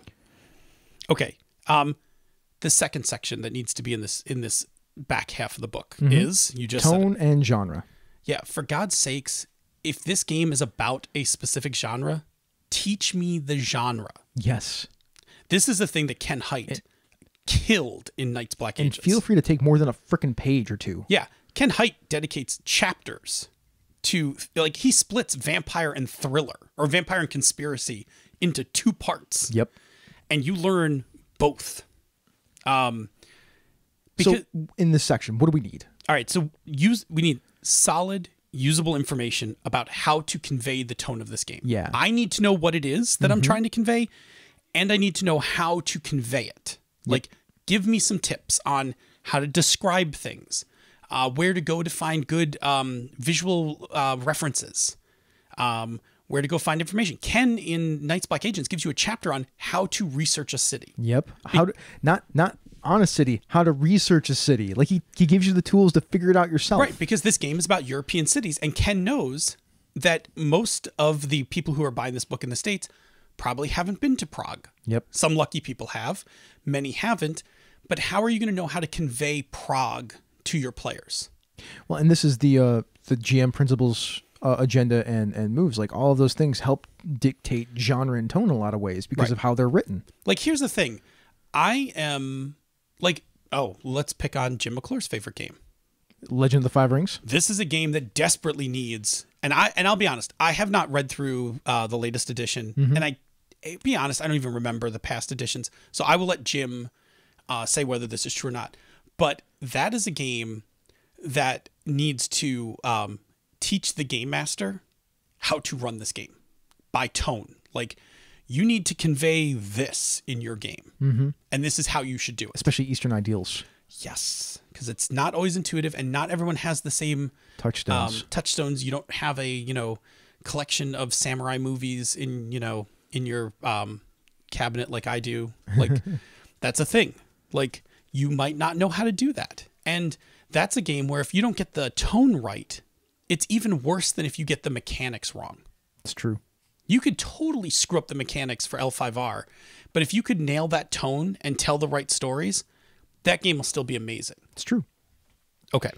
Okay. The second section that needs to be in this back half of the book is, you just
tone and genre.
Yeah. For God's sakes, if this game is about a specific genre, teach me the genre.
Yes.
This is the thing that Ken Hite killed in Knights Black
And
Agents.
feel free to take more than a frickin' page or two.
Yeah. Ken Hite dedicates chapters to, like, he splits vampire and thriller, or vampire and conspiracy, into 2 parts.
Yep.
And you learn both.
So in this section, what do we need?
All right. So we need solid, usable information about how to convey the tone of this game.
Yeah.
I need to know what it is that I'm trying to convey, and I need to know how to convey it. Like, give me some tips on how to describe things, where to go to find good visual references, where to go find information. Ken in Knights Black Agents gives you a chapter on how to research a city.
Yep. How to not on a city, how to research a city. Like he gives you the tools to figure it out yourself.
Right, because this game is about European cities, and Ken knows that most of the people who are buying this book in the States probably haven't been to Prague.
Yep.
Some lucky people have, many haven't. But how are you going to know how to convey Prague to your players?
Well, and this is the GM principles agenda and moves. Like all of those things help dictate genre and tone in a lot of ways because of how they're written.
Like, here's the thing. I am like, let's pick on Jim McClure's favorite game.
Legend of the Five Rings.
This is a game that desperately needs, and I'll be honest, I have not read through the latest edition, and be honest, I don't even remember the past editions. So I will let Jim say whether this is true or not. But that is a game that needs to teach the game master how to run this game by tone. Like, you need to convey this in your game, and this is how you should do it.
Especially Eastern ideals.
Yes, because it's not always intuitive, and not everyone has the same
touchstones.
You don't have a collection of samurai movies in your cabinet like I do. Like, that's a thing. Like, you might not know how to do that, and that's a game where if you don't get the tone right, it's even worse than if you get the mechanics wrong.
It's true.
You could totally screw up the mechanics for L5R, but if you could nail that tone and tell the right stories, that game will still be amazing.
It's true.
Okay.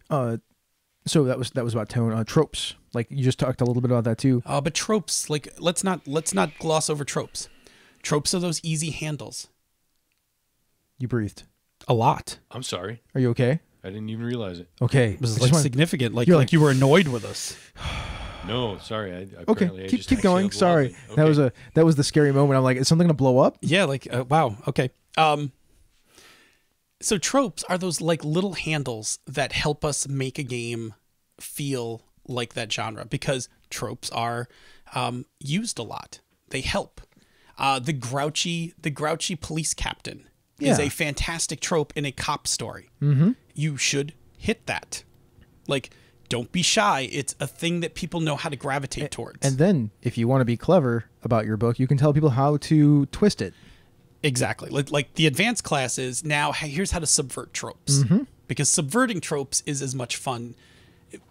So that was about tone. Tropes. Like you just talked a little bit about that too.
But tropes, like let's not gloss over tropes. Tropes are those easy handles.
You breathed.
A lot.
I'm sorry.
Are you okay?
I didn't even realize it.
Okay.
It was
I
like
just wanna-
significant. Like
You're
like you were annoyed with us.
No, sorry.
Okay,
Apparently I
keep
just
going.
exhaled
Sorry,
loudly.
that was the scary moment. I'm like, is something gonna blow up?
Yeah. Like wow. Okay. So tropes are those like little handles that help us make a game feel like that genre, because tropes are used a lot. They help. The grouchy police captain is
Yeah.
a fantastic trope in a cop story. You should hit that. Like, don't be shy. It's a thing that people know how to gravitate towards.
And then, if you want to be clever about your book, you can tell people how to twist it.
Exactly. Like the advanced class is now, hey, here's how to subvert tropes. Because subverting tropes is as much fun.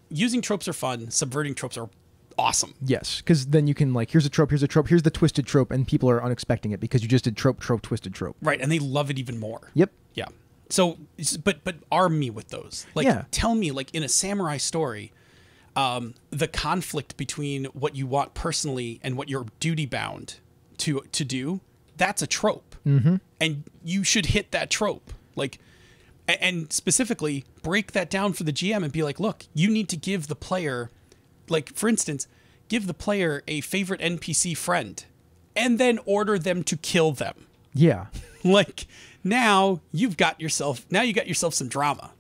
Using tropes are fun. Subverting tropes are awesome.
Yes, because then you can here's a trope, here's the twisted trope, and people are unexpecting it because you just did trope, twisted trope.
Right. And they love it even more.
Yep.
Yeah. So, but arm me with those. Like,
Yeah.
tell me, like in a samurai story, the conflict between what you want personally and what you're duty bound to do, that's a trope. And you should hit that trope. Like, and specifically break that down for the GM and be like, look, you need to give the player, like, for instance, give the player a favorite NPC friend and then order them to kill them.
Yeah.
Like now you got yourself some drama.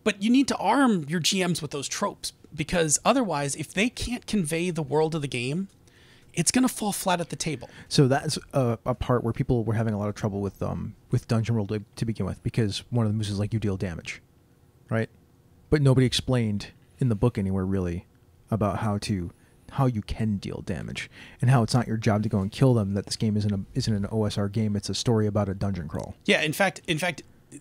But you need to arm your GMs with those tropes, because otherwise, if they can't convey the world of the game, it's going to fall flat at the table.
So that's a part where people were having a lot of trouble with Dungeon World to begin with, because one of the moves is like you deal damage, right? But nobody explained in the book anywhere really about how you can deal damage, and how it's not your job to go and kill them. That this game isn't an OSR game; it's a story about a dungeon crawl.
Yeah, in fact,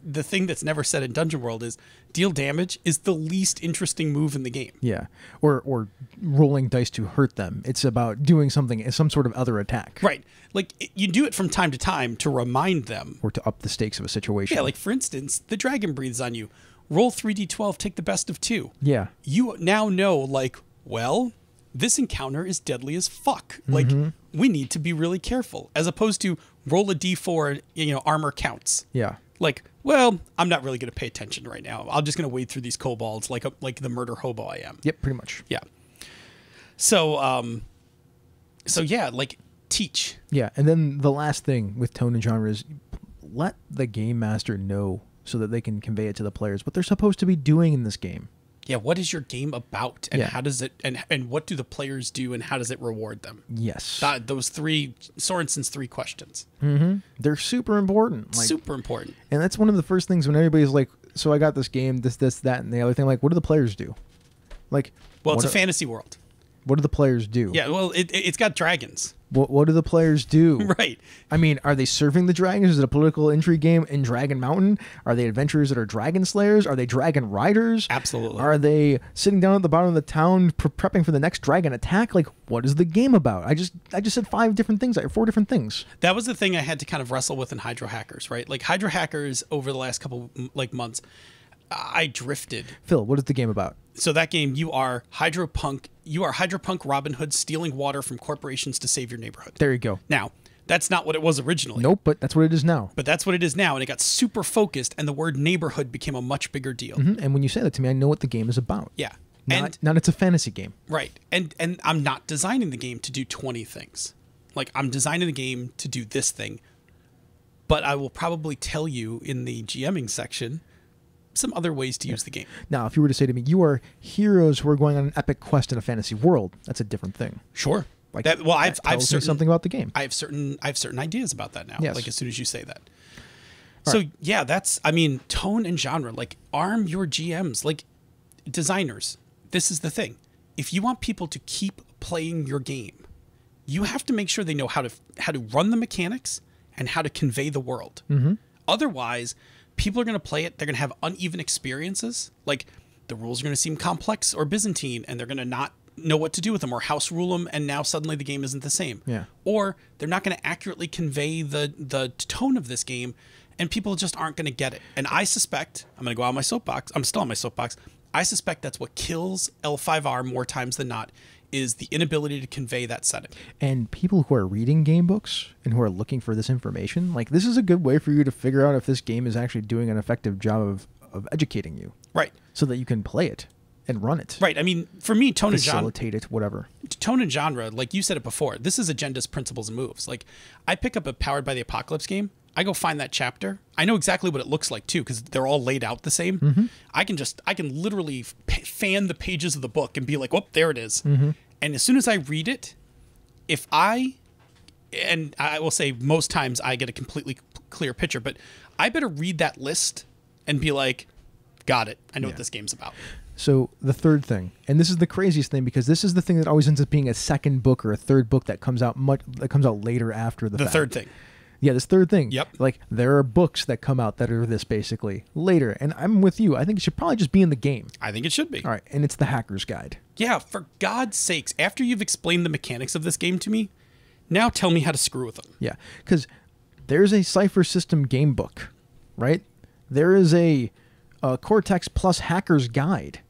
the thing that's never said in Dungeon World is deal damage is the least interesting move in the game.
Yeah, or rolling dice to hurt them. It's about doing something, some sort of other attack.
Right. Like, you do it from time to time to remind them.
Or to up the stakes of a situation.
Yeah, like, for instance, the dragon breathes on you. Roll 3d12, take the best of 2.
Yeah.
You now know, like, well, this encounter is deadly as fuck. Like, we need to be really careful. As opposed to roll a d4, armor counts.
Yeah.
Like, well, I'm not really going to pay attention right now. I'm just going to wade through these kobolds like the murder hobo I am.
Yep, pretty much.
Yeah. So yeah, like, teach.
Yeah, and then the last thing with tone and genre is let the game master know, so that they can convey it to the players, what they're supposed to be doing in this game.
Yeah, what is your game about, and
Yeah.
how does it, and what do the players do, and how does it reward them?
Yes.
Those three, Sorensen's 3 questions.
They're super important. Like,
Super important.
and that's one of the first things when everybody's like, so I got this game, this, that, and the other thing. Like, what do the players do? Like,
Well, it's
what
a fantasy world.
What do the players do?
Yeah, well, it's got dragons.
What do the players do?
Right.
I mean, are they serving the dragons? Is it a political intrigue game in Dragon Mountain? Are they adventurers that are dragon slayers? Are they dragon riders?
Absolutely.
Are they sitting down at the bottom of the town prepping for the next dragon attack? Like, what is the game about? I just said 4 different things.
That was the thing I had to kind of wrestle with in Hydro Hackers, right? Like, Hydro Hackers over the last couple months, I drifted.
Phil, what is the game about?
So that game, you are Hydropunk Robin Hood stealing water from corporations to save your neighborhood.
There you go.
Now, that's not what it was originally.
Nope, but that's what it is now.
But that's what it is now, and it got super focused, and the word neighborhood became a much bigger deal.
And when you say that to me, I know what the game is about.
Yeah.
Not it's a fantasy game.
Right. And I'm not designing the game to do 20 things. Like, I'm designing the game to do this thing. But I will probably tell you in the GMing section some other ways to use the game.
Now, if you were to say to me, you are heroes who are going on an epic quest in a fantasy world, that's a different thing.
Sure.
Like,
that, well, I've
tells me
certain
something about the game.
I have certain ideas about that now.
Yes.
Like, as soon as you say that.
All
So
right.
yeah, tone and genre. Like, arm your GMs, like designers. This is the thing. If you want people to keep playing your game, you have to make sure they know how to run the mechanics and how to convey the world. Otherwise, people are going to play it. They're going to have uneven experiences. Like, the rules are going to seem complex or Byzantine, and they're going to not know what to do with them, or house rule them, and now suddenly the game isn't the same.
Yeah.
Or they're not going to accurately convey the tone of this game, and people just aren't going to get it. And I suspect, I'm going to go on my soapbox. I'm still on my soapbox. I suspect that's what kills L5R more times than not, is the inability to convey that setting.
And people who are reading game books and who are looking for this information, like, this is a good way for you to figure out if this game is actually doing an effective job of educating you.
Right.
So that you can play it and run it.
Right. I mean, for me, tone and genre,
Facilitate it, whatever.
tone and genre, like you said it before, this is agendas, principles, and moves. Like, I pick up a Powered by the Apocalypse game, I go find that chapter. I know exactly what it looks like too, because they're all laid out the same. I can literally fan the pages of the book and be like, "Oh, there it is." And as soon as I read it, and I will say most times I get a completely clear picture, but I better read that list and be like, "Got it. I know what this game's about."
So the third thing, and this is the craziest thing, because this is the thing that always ends up being a second book or a third book that comes out later after the fact.
Third thing.
Yeah, this third thing.
Yep.
Like, there are books that come out that are this basically later, and I'm with you. I think it should probably just be in the game.
I think it should be.
All right, and it's the Hacker's Guide.
Yeah, for God's sakes, after you've explained the mechanics of this game to me, now tell me how to screw with them.
Yeah, because there's a Cypher System game book, right? There is a Cortex Plus Hacker's Guide.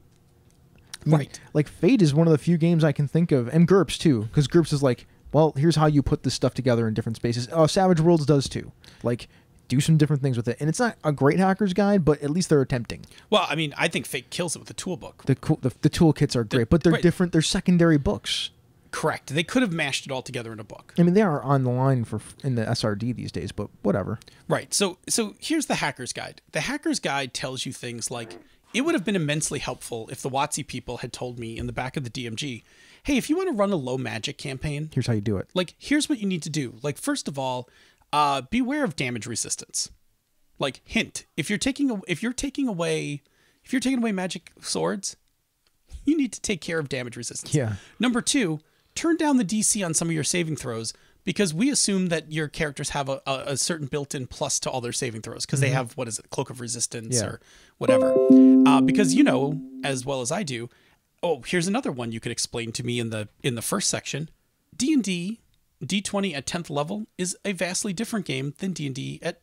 I mean,
Right.
Like, Fate is one of the few games I can think of, and GURPS too, because GURPS is like, well, here's how you put this stuff together in different spaces. Oh, Savage Worlds does too. Like, do some different things with it. And it's not a great Hacker's Guide, but at least they're attempting.
Well, I mean, I think Fate kills it with the toolbook.
The toolkits are great, but they're
right.
different. They're secondary books.
Correct. They could have mashed it all together in a book.
I mean, they are online in the SRD these days, but whatever.
Right. So here's the Hacker's Guide. The Hacker's Guide tells you things like, it would have been immensely helpful if the WotC people had told me in the back of the DMG, hey, if you want to run a low magic campaign,
Here's how you do it.
like, here's what you need to do. Like, first of all, beware of damage resistance. Like, hint, if you're taking away magic swords, you need to take care of damage resistance.
Yeah.
Number 2, turn down the DC on some of your saving throws, because we assume that your characters have a certain built-in plus to all their saving throws, because they have, Cloak of Resistance or whatever. Because you know, as well as I do, here's another one you could explain to me in the first section. D&D D20 at 10th level is a vastly different game than D&D at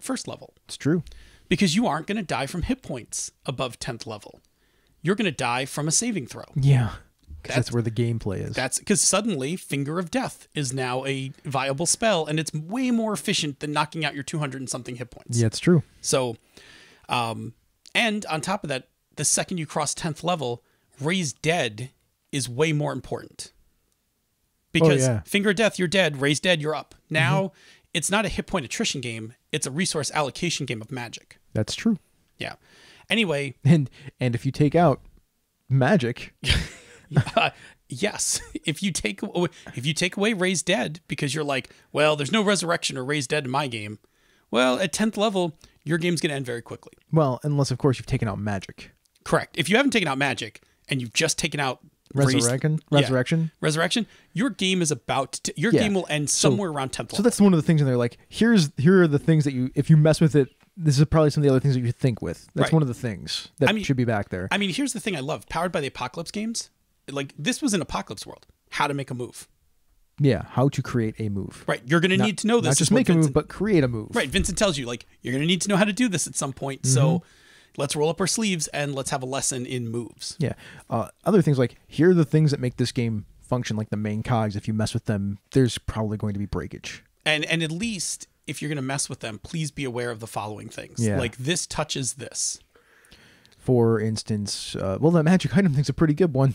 first level.
It's true.
Because you aren't going to die from hit points above 10th level. You're going to die from a saving throw.
Yeah. Because that's where the gameplay is.
That's because suddenly Finger of Death is now a viable spell, and it's way more efficient than knocking out your 200 and something hit points.
Yeah, it's true.
So, and on top of that, the second you cross 10th level, Raise Dead is way more important. Because Finger of Death, you're dead. Raise Dead, you're up. Now, it's not a hit point attrition game. It's a resource allocation game of Magic.
That's true.
Yeah. Anyway.
And if you take out magic...
Yes. If you take away Raise Dead because you're like, well, there's no resurrection or Raise Dead in my game. Well, at 10th level, your game's going to end very quickly.
Well, unless of course you've taken out magic.
Correct. If you haven't taken out magic and you've just taken out
resurrection,
your game is game will end somewhere around 10th level.
So that's one of the things, and they're like, here are the things that if you mess with it, this is probably some of the other things that you think with. That's one of the things that should be back there.
I mean, here's the thing I love. Powered by the Apocalypse games, like, this was an Apocalypse world. How to make a move.
Yeah, how to create a move.
Right. You're going to need to know this.
Not just make a move, but create a move.
Right. Vincent tells you, like, you're going to need to know how to do this at some point. So let's roll up our sleeves and let's have a lesson in moves.
Yeah. Other things like, here are the things that make this game function, like the main cogs. If you mess with them, there's probably going to be breakage.
And at least, if you're going to mess with them, please be aware of the following things.
Yeah.
Like, this touches this.
For instance, the magic item thing's a pretty good one.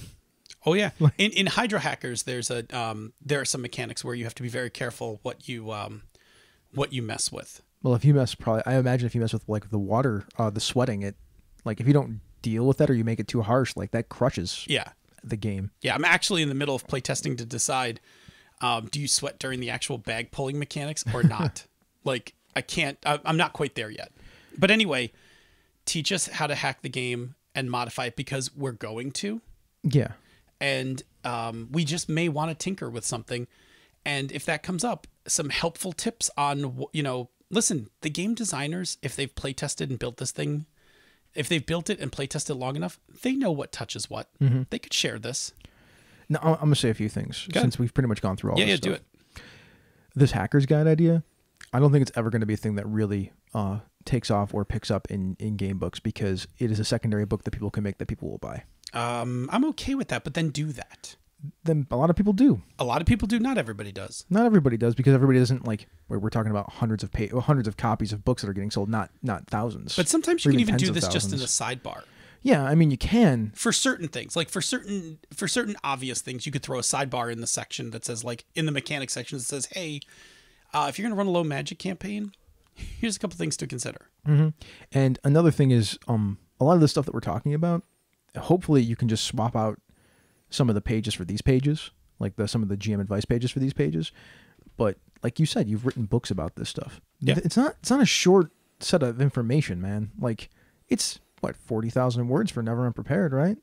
Oh yeah, in Hydro Hackers, there are some mechanics where you have to be very careful what you mess with.
Well, if you mess, I imagine if you mess with like the water, the sweating, it, like if you don't deal with that or you make it too harsh, like that crushes. The game. Yeah,
I'm actually in the middle of playtesting to decide, do you sweat during the actual bag pulling mechanics or not? Like, I'm not quite there yet. But anyway, teach us how to hack the game and modify it, because we're going to.
Yeah.
And we just may want to tinker with something. And if that comes up, some helpful tips on, listen, the game designers, if they've play tested and built this thing, if they've built it and play tested long enough, they know what touches what. They could share this.
Now, I'm going to say a few things since we've pretty much gone through all this stuff.
Yeah, do it.
This Hacker's Guide idea, I don't think it's ever going to be a thing that really takes off or picks up in game books, because it is a secondary book that people can make that people will buy.
I'm okay with that, but then do that.
Then a lot of people do.
A lot of people do. Not everybody does.
Not everybody does, because everybody doesn't, like, we're talking about hundreds of copies of books that are getting sold, not thousands.
But sometimes you can even do this just in the sidebar.
Yeah, I mean, you can.
For certain things, like for certain obvious things, you could throw a sidebar in the section that says, like, in the mechanics section that says, hey, if you're going to run a low magic campaign, here's a couple things to consider.
And another thing is, a lot of the stuff that we're talking about, hopefully you can just swap out some of the pages for these pages, like some of the GM advice pages for these pages. But like you said, you've written books about this stuff. Yeah. It's not a short set of information, man. Like, it's 40,000 words for Never Unprepared, right?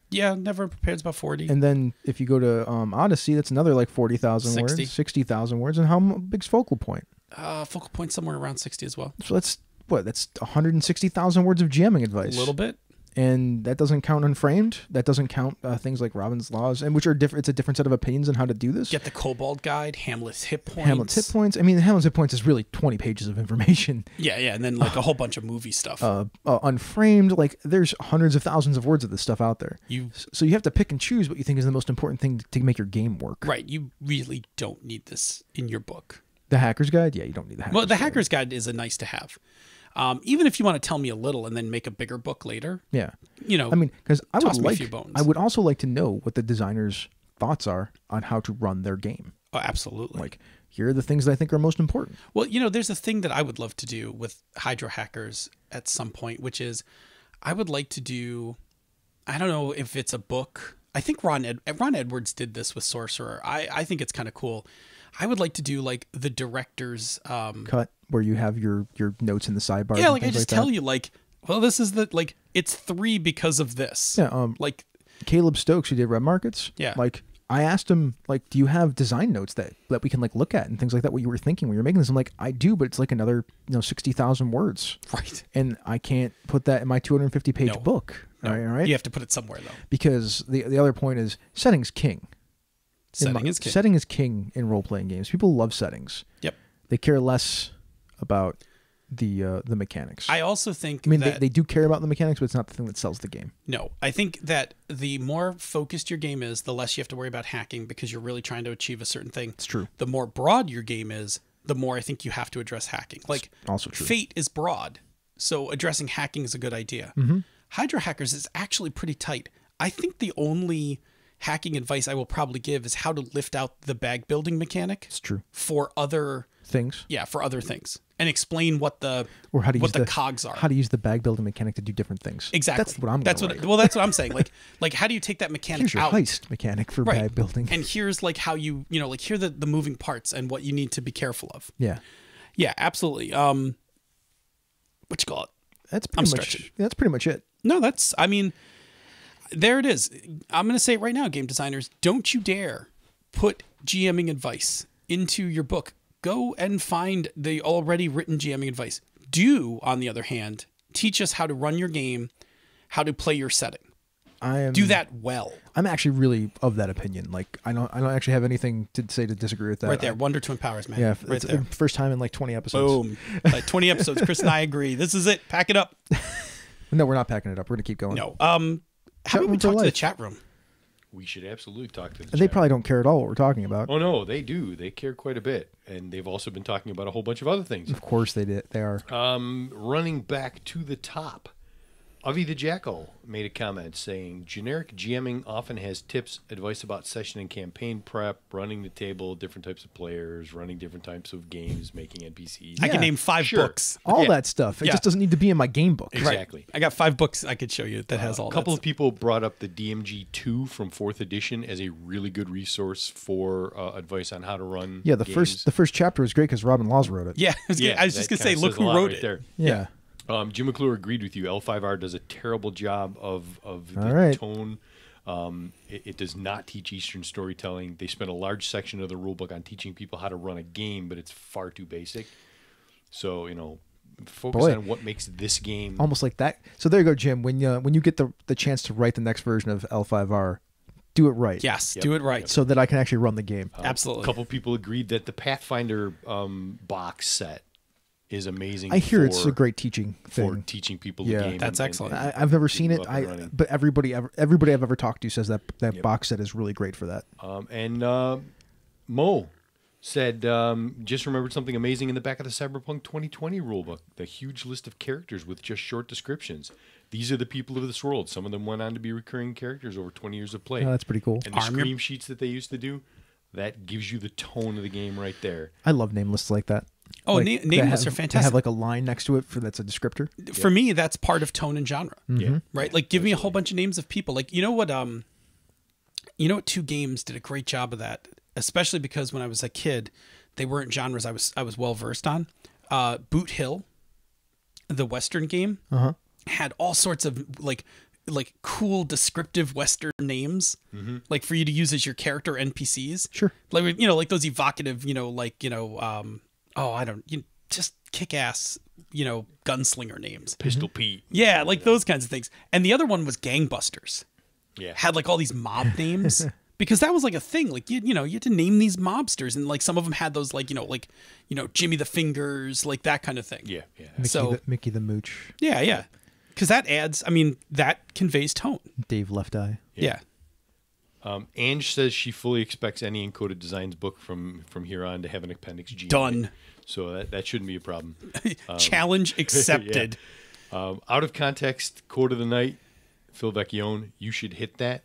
Yeah, Never Unprepared is about 40.
And then if you go to Odyssey, that's another like 40,000 words, 60,000 words. And how big's Focal Point?
Focal Point somewhere around 60 as well.
So that's 160,000 words of GMing advice.
A little bit.
And that doesn't count Unframed. That doesn't count things like Robin's Laws, and which are different. It's a different set of opinions on how to do this.
Get the Kobold Guide, Hamlet's Hit Points.
I mean, Hamlet's Hit Points is really 20 pages of information.
Yeah, and then like a whole bunch of movie stuff.
Unframed, like there's hundreds of thousands of words of this stuff out there. So you have to pick and choose what you think is the most important thing to make your game work.
Right. You really don't need this in your book.
The Hacker's Guide? Yeah, you don't need the Hacker's Guide.
Well, the Hacker's Guide is a nice to have. Even if you want to tell me a little and then make a bigger book later.
Yeah. I mean, because I would also like to know what the designers thoughts are on how to run their game.
Oh, absolutely.
Like, here are the things that I think are most important.
Well, there's a thing that I would love to do with Hydro Hackers at some point, which is I would like to do, I don't know if it's a book. I think Ron Edwards did this with Sorcerer. I think it's kind of cool. I would like to do like the director's
Cut, where you have your notes in the sidebar.
yeah,
and
like I
things
just
like
tell
that.
you like, well, this is like it's 3 because of this.
Yeah,
like
Caleb Stokes, who did Red Markets.
Yeah.
Like, I asked him, like, do you have design notes that we can like look at and things like that? What you were thinking when you're making this? I'm like, I do, but it's like another 60,000 words,
right.
and I can't put that in my 250 page
No.
book.
No,
All right.
You have to put it somewhere though.
Because the other point is setting's king.
Setting is king.
Setting is king in role playing games. People love settings.
Yep.
They care less about the mechanics.
I also think
I mean,
that,
they do care about the mechanics, but it's not the thing that sells the game.
No, I think that the more focused your game is, the less you have to worry about hacking because you're really trying to achieve a certain thing.
It's true.
The more broad your game is, the more I think you have to address hacking. Like,
also true.
Fate is broad, so addressing hacking is a good idea.
Mm-hmm.
Hydra Hackers is actually pretty tight. I think the only hacking advice I will probably give is how to lift out the bag building mechanic.
It's true.
For other
Things.
Yeah, for other things. And explain what the
Or how to use
the cogs are.
How to use the bag building mechanic to do different things.
Exactly.
That's what I'm
That's
gonna
what
write.
well that's what I'm saying. Like how do you take that mechanic
Here's your
out?
heist mechanic for
Right.
bag building.
And here's like how you like here are the moving parts and what you need to be careful of.
Yeah.
Yeah, absolutely. What you call it?
That's
I'm
pretty much
stretching.
that's pretty much it.
No, I mean, there it is. I'm going to say it right now, game designers, don't you dare put GMing advice into your book. Go and find the already written GMing advice. Do, on the other hand, teach us how to run your game, how to play your setting. Do that well.
I'm actually really of that opinion. Like, I don't actually have anything to say to disagree with that.
Right there. Wonder to empowers, man.
Yeah,
right
it's
there.
first time in like 20 episodes.
Boom. Like 20 episodes. Chris and I agree. This is it. Pack it up.
No, we're not packing it up. We're gonna keep going.
No. How about we
room for
talk to the
life.
chat room?
We should absolutely talk to them.
They probably don't care at all what we're talking about.
Oh no, they do. They care quite a bit, and they've also been talking about a whole bunch of other things.
Of course they did. They are.
Running back to the top, Avi the Jackal made a comment saying, generic GMing often has tips, advice about session and campaign prep, running the table, different types of players, running different types of games, making NPCs.
I can name 5
Sure.
books.
All
Yeah.
that stuff. It
Yeah.
just doesn't need to be in my game book.
Exactly.
I got 5 books I could show you that has all
A couple
that
of people brought up the DMG2 from 4th edition as a really good resource for advice on how to run
Yeah, the
games.
first chapter was great because Robin Laws wrote it.
Yeah, I was just
that
gonna say,
kinda
look
says a
who
lot
wrote
right
it.
there.
Yeah.
Jim McClure agreed with you. L5R does a terrible job of the
All right.
tone. It does not teach Eastern storytelling. They spend a large section of the rulebook on teaching people how to run a game, but it's far too basic. So, focus
Boy.
on what makes this game.
Almost like that. So there you go, Jim. When you get the chance to write the next version of L5R, do it right.
Yes,
Yep.
do it right.
So that I can actually run the game.
Absolutely.
A couple people agreed that the Pathfinder box set is amazing.
I hear
for,
it's a great teaching
for
thing.
teaching people
Yeah.
the game.
That's excellent.
I've never seen it.
up and running.
But everybody I've ever talked to says that
Yep.
box set is really great for that.
And Mo said, just remembered something amazing in the back of the Cyberpunk 2020 rulebook. The huge list of characters with just short descriptions. These are the people of this world. Some of them went on to be recurring characters over 20 years of play.
Oh, that's pretty cool.
And the scream sheets that they used to do, that gives you the tone of the game right there.
I love name lists like that.
Oh,
Like,
name
that
lists are
have-
fantastic.
That have like a line next to it that's a descriptor.
For me, that's part of tone and genre.
Yeah.
Right? Like, give me a whole bunch of names of people. Like, you know what 2 games did a great job of that, especially because when I was a kid, they weren't genres I was well versed on. Boot Hill, the Western game, had all sorts of like cool descriptive Western names, like for you to use as your character NPCs.
Sure.
Like, like those evocative, just kick ass, gunslinger names.
Pistol Pete.
Yeah, like those kinds of things. And the other one was Gangbusters.
Yeah.
Had like all these mob names because that was like a thing. Like you had to name these mobsters, and like some of them had those Jimmy the Fingers, like that kind of thing.
Yeah.
Mickey the Mooch,
Yeah. Because that adds, that conveys tone.
Dave Left Eye.
Yeah.
Ange says she fully expects any Encoded Designs book from here on to have an Appendix G. in
Done.
it. So that shouldn't be a problem.
Challenge accepted.
Out of context, quote of the night, Phil Vecchione, you should hit that.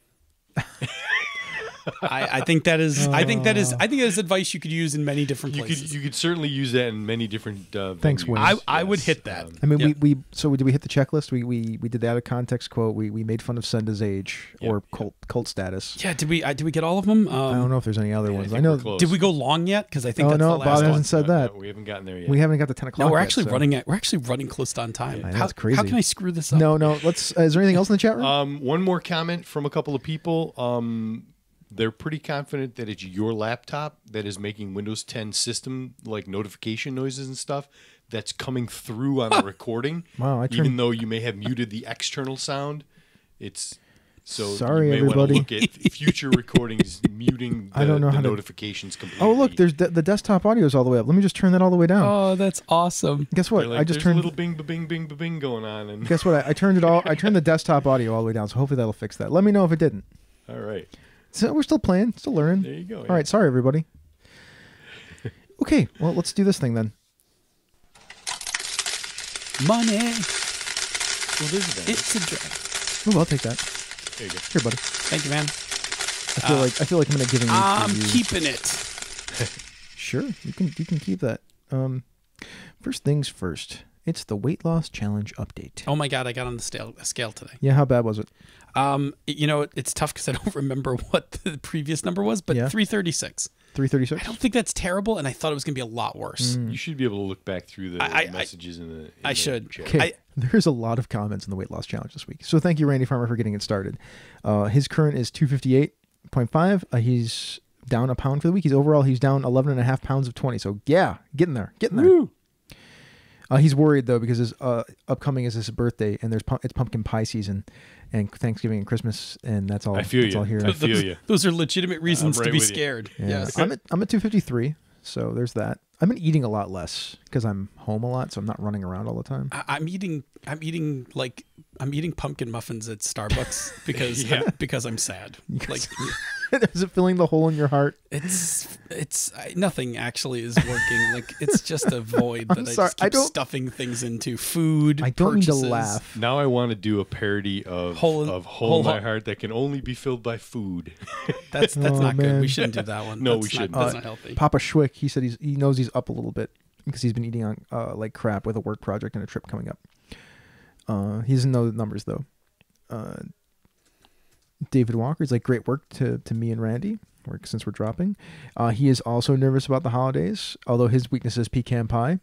I think that is. I think that is advice you could use in many different places.
You could certainly use that in many different
Thanks,
venues.
Wayne.
I would hit that.
I mean,
Yeah.
so did we hit the checklist? We did the out of context quote. We made fun of Senda's age or cult status.
Yeah, did we get all of them?
I don't know if there's any other
Yeah,
ones.
I
I
think
know.
we're close.
Did we go long yet? Because I think that's
no,
the last
Bob
one.
hasn't said that.
No, we haven't gotten there yet.
We haven't got the 10 o'clock.
No, we're
yet,
actually
so-
running close to on time.
I know, it's crazy.
How can I screw this up?
No. Let's. Is there anything else in the chat room?
One more comment from a couple of people. They're pretty confident that it's your laptop that is making Windows 10 system like notification noises and stuff that's coming through on the recording.
Wow,
even though you may have muted the external sound, it's so
Sorry,
you may
everybody.
want to look at future recordings muting
I don't know
the
how to-
notifications completely.
Oh, look, there's the desktop audio is all the way up. Let me just turn that all the way down.
Oh, that's awesome.
Guess what?
They're like,
I just
there's
turned.
a little bing, ba-bing, bing, ba-bing going on, and
Guess what? I turned it all. I turned the desktop audio all the way down. So hopefully that'll fix that. Let me know if it didn't.
all right,
So we're still playing, still learning.
there you go.
All right, sorry everybody. Okay, well let's do this thing then.
Money.
Well, there's that.
It's a drag.
Ooh, I'll take that.
There you go.
Here, buddy.
Thank you, man.
I feel like I'm gonna give
I'm
you.
keeping it.
Sure, you can keep that. First things first. It's the weight loss challenge update.
Oh my god, I got on the scale today.
Yeah, how bad was it?
It's tough because I don't remember what the previous number was, but
Yeah.
336.
336.
I don't think that's terrible, and I thought it was going to be a lot worse.
You should be able to look back through the
I-
messages in the.
I should.
Chat.
Okay,
I-
there's a lot of comments in the weight loss challenge this week. So thank you, Randy Farmer, for getting it started. His current is 258.5. He's down a pound for the week. He's down 11 and a half pounds of 20. So yeah, getting there.
Woo.
He's worried though because his upcoming is his birthday and it's pumpkin pie season and Thanksgiving and Christmas and that's all.
I feel
that's
you.
all here.
I feel you.
Those are legitimate reasons
I'm
to
right
be
with you.
scared.
Yeah.
Yes.
I'm at 253. So there's that. I've been eating a lot less because I'm home a lot, so I'm not running around all the time.
I'm eating pumpkin muffins at Starbucks because I'm sad. Like
Is it filling the hole in your heart?
nothing actually is working. Like it's just a void that
I'm
I
sorry,
just keep stuffing things into food.
I don't
purchases.
need to laugh.
Now I want to do a parody of
Hole
in My Heart that can only be filled by food.
That's
Oh,
not good.
man.
We shouldn't do that one.
No,
That's
we shouldn't.
That's not healthy.
Papa Schwick, he said he knows he's up a little bit because he's been eating on like crap with a work project and a trip coming up. He doesn't know the numbers though. David Walker's like great work to me and Randy. Since we're dropping, he is also nervous about the holidays. Although his weakness is pecan pie.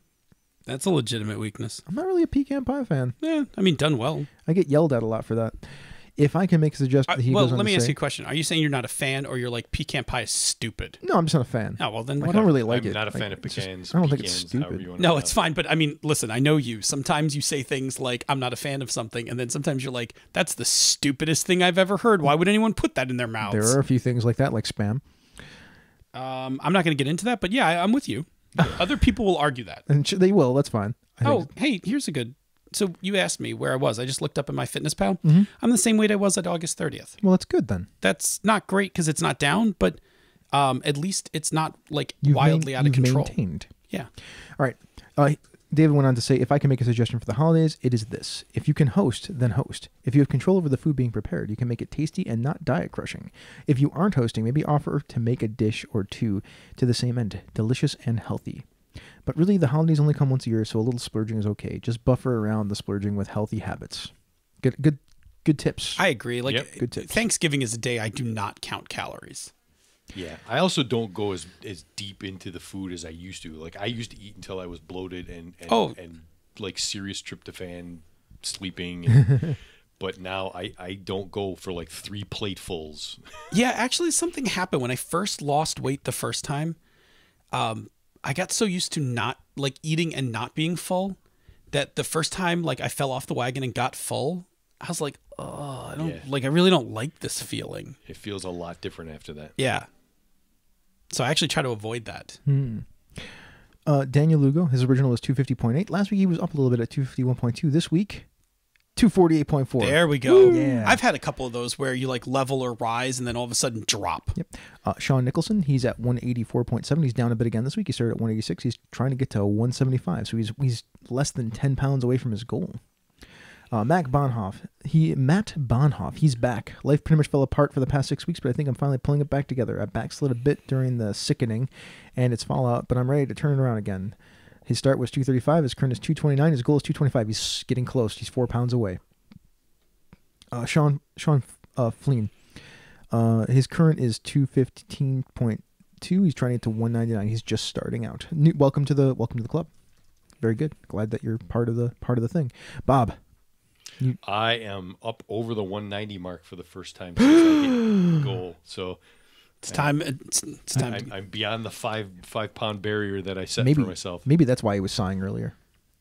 That's a legitimate weakness.
I'm not really a pecan pie fan.
Yeah, I mean, done well.
I get yelled at a lot for that. If I can make a suggestion, that he
well,
goes on
let
to
me ask
say-
you a question. Are you saying you're not a fan, or you're like pecan pie is stupid?
No, I'm just not a fan.
Oh well, then
Like, I
whatever.
don't really like
I'm
it.
not a
Like,
fan of
it's just-
pecans.
I don't think it's
pecans, however
stupid.
you wanna
No,
call
it's
it.
fine. But I mean, listen, I know you. Sometimes you say things like, I'm not a fan of something. And then sometimes you're like, that's the stupidest thing I've ever heard. Why would anyone put that in their mouths?
There are a few things like that, like spam.
I'm not going to get into that. But yeah, I'm with you. Other people will argue that.
And they will. That's fine. I
Oh,
think-
hey, here's a good. So you asked me where I was. I just looked up at my FitnessPal.
Mm-hmm.
I'm the same weight I was at August 30th.
well, that's good then.
That's not great because it's not down, but at least it's not like
You've
wildly out of
you've
control.
Maintained.
Yeah.
All right. David went on to say, if I can make a suggestion for the holidays, it is this. If you can host, then host. If you have control over the food being prepared, you can make it tasty and not diet crushing. If you aren't hosting, maybe offer to make a dish or two to the same end, delicious and healthy. But really, the holidays only come once a year, so a little splurging is okay. Just buffer around the splurging with healthy habits. Good tips.
I agree. Like
Yep.
Good tips.
Thanksgiving is a day I do not count calories.
Yeah, I also don't go as deep into the food as I used to. Like I used to eat until I was bloated and like serious tryptophan sleeping. And, but now I don't go for like 3 platefuls.
Yeah, actually, something happened when I first lost weight the first time. I got so used to not like eating and not being full that the first time like I fell off the wagon and got full, I was like, oh, I really don't like this feeling.
It feels a lot different after that.
Yeah. So I actually try to avoid that.
Daniel Lugo, his original was 250.8. Last week he was up a little bit at 251.2. This week, 248.4.
There we go.
Yeah.
I've had a couple of those where you like level or rise and then all of a sudden drop.
Yep. Sean Nicholson, he's at 184.7. He's down a bit again this week. He started at 186. He's trying to get to 175. So he's less than 10 pounds away from his goal. Matt Bonhoff, he's back. Life pretty much fell apart for the past 6 weeks, but I think I'm finally pulling it back together. I backslid a bit during the sickening and its fallout, but I'm ready to turn it around again. His start was 235. His current is 229. His goal is 225. He's getting close. He's 4 pounds away. Sean Fleen. His current is 215.2. He's trying to get to 199. He's just starting out. Welcome to the club. Very good. Glad that you're part of the thing. Bob.
I am up over the 190 mark for the first time since I hit the goal. So
it's time. It's time.
I'm beyond the five pound barrier that I set for myself.
Maybe that's why he was sighing earlier.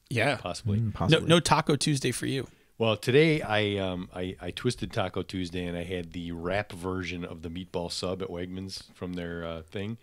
Yeah,
possibly.
Possibly.
No Taco Tuesday for you.
Well, today I twisted Taco Tuesday and I had the wrap version of the meatball sub at Wegmans from their thing.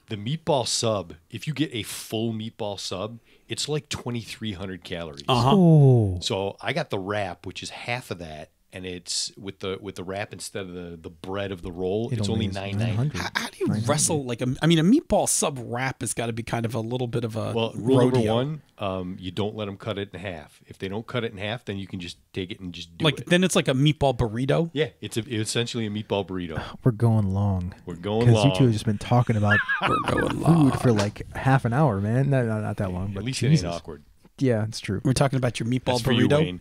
The meatball sub, if you get a full meatball sub, it's like 2,300 calories.
Oh.
So I got the wrap, which is half of that, and it's with the wrap instead of the bread of the roll. It's only $9.90.
How do you wrestle like a meatball sub wrap has got to be kind of a little bit of a
rule
rodeo.
number one, you don't let them cut it in half. If they don't cut it in half, then you can just take it and just do it.
Then it's like a meatball burrito.
Yeah, it's essentially a meatball burrito.
We're going long.
Because
you two have just been talking about food for like half an hour, man. Not that long, but
at least
Jesus.
it ain't awkward.
Yeah, it's true.
We're talking about your meatball
That's for
burrito.
you, Wayne.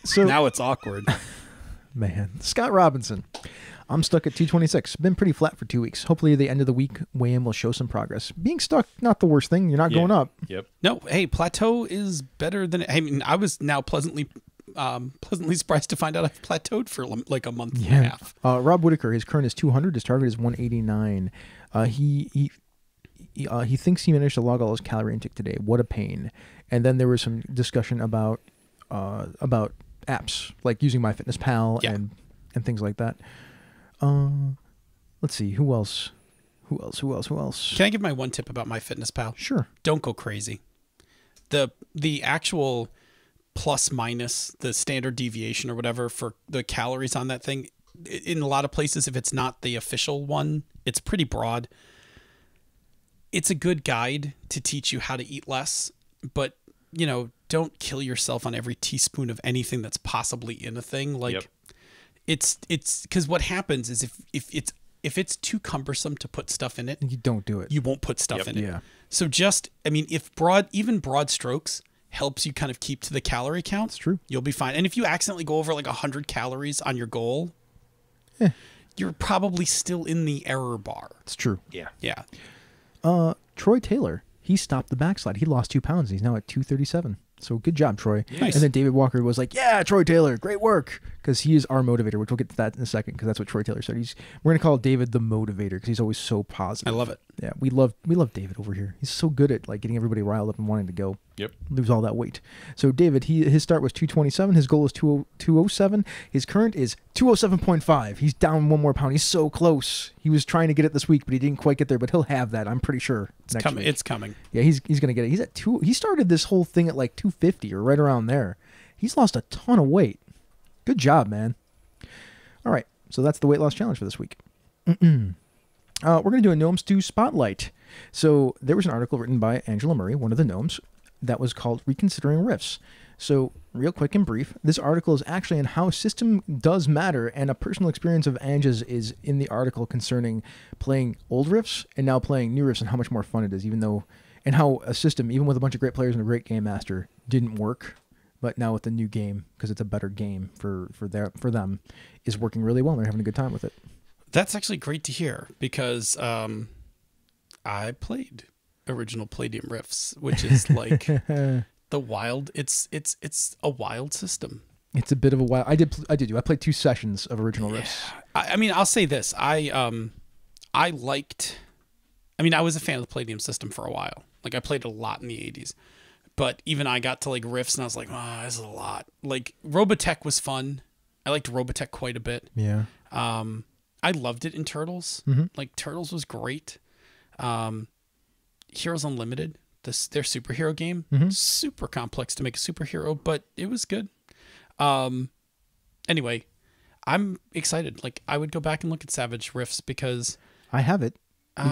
So
now it's awkward.
Man, Scott Robinson. I'm stuck at 226. Been pretty flat for 2 weeks. Hopefully, the end of the week, weigh-in will show some progress. Being stuck, not the worst thing. You're not going up.
Yep.
No, hey, plateau is better than. I mean, I was now pleasantly surprised to find out I've plateaued for like a month and a half.
Rob Whitaker, his current is 200. His target is 189. He thinks he managed to log all his calorie intake today. What a pain. And then there was some discussion about apps like using MyFitnessPal and things like that. Let's see, who else?
Can I give my one tip about MyFitnessPal?
Sure.
Don't go crazy. The actual plus minus, the standard deviation or whatever for the calories on that thing, in a lot of places, if it's not the official one, it's pretty broad. It's a good guide to teach you how to eat less, but don't kill yourself on every teaspoon of anything that's possibly in a thing. Like it's because what happens is if it's too cumbersome to put stuff in it,
you don't do it.
You won't put stuff in it.
Yeah.
So if broad strokes helps you kind of keep to the calorie count,
it's true.
You'll be fine. And if you accidentally go over like 100 calories on your goal, you're probably still in the error bar.
It's true.
Yeah.
Troy Taylor, he stopped the backslide. He lost 2 pounds. He's now at 237. So good job, Troy.
Nice.
And then David Walker was like, yeah, Troy Taylor, great work. Because he is our motivator, which we'll get to that in a second, because that's what Troy Taylor said. We're going to call David the motivator because he's always so positive.
I love it.
Yeah, we love David over here. He's so good at like getting everybody riled up and wanting to go.
Yep.
Lose all that weight. So David, his start was 227. His goal is 207. His current is 207.5. He's down 1 more pound. He's so close. He was trying to get it this week, but he didn't quite get there. But he'll have that, I'm pretty sure.
It's coming.
Yeah, he's going to get it. He's at 2. He started this whole thing at like 250 or right around there. He's lost a ton of weight. Good job, man. All right, so that's the weight loss challenge for this week. We're going to do a Gnome Stew Spotlight. So there was an article written by Angela Murray, one of the gnomes, that was called Reconsidering Riffs. So real quick and brief, this article is actually on how system does matter, and a personal experience of Angela's is in the article concerning playing old riffs and now playing new riffs and how much more fun it is, and how a system, even with a bunch of great players and a great game master, didn't work. But now with the new game, because it's a better game for them, is working really well. They're having a good time with it.
That's actually great to hear because I played original Palladium Riffs, which is like the wild. It's a wild system. It's
a bit of a wild. I played 2 sessions of original riffs.
I mean, I'll say this. I was a fan of the Palladium system for a while. Like I played a lot in the 80s. But even I got to like riffs and I was like, oh, this is a lot. Like Robotech was fun. I liked Robotech quite a bit.
Yeah.
I loved it in Turtles.
Mm-hmm.
Like Turtles was great. Heroes Unlimited, their superhero game, super complex to make a superhero, but it was good. Anyway, I'm excited. Like I would go back and look at Savage Riffs because
I have it.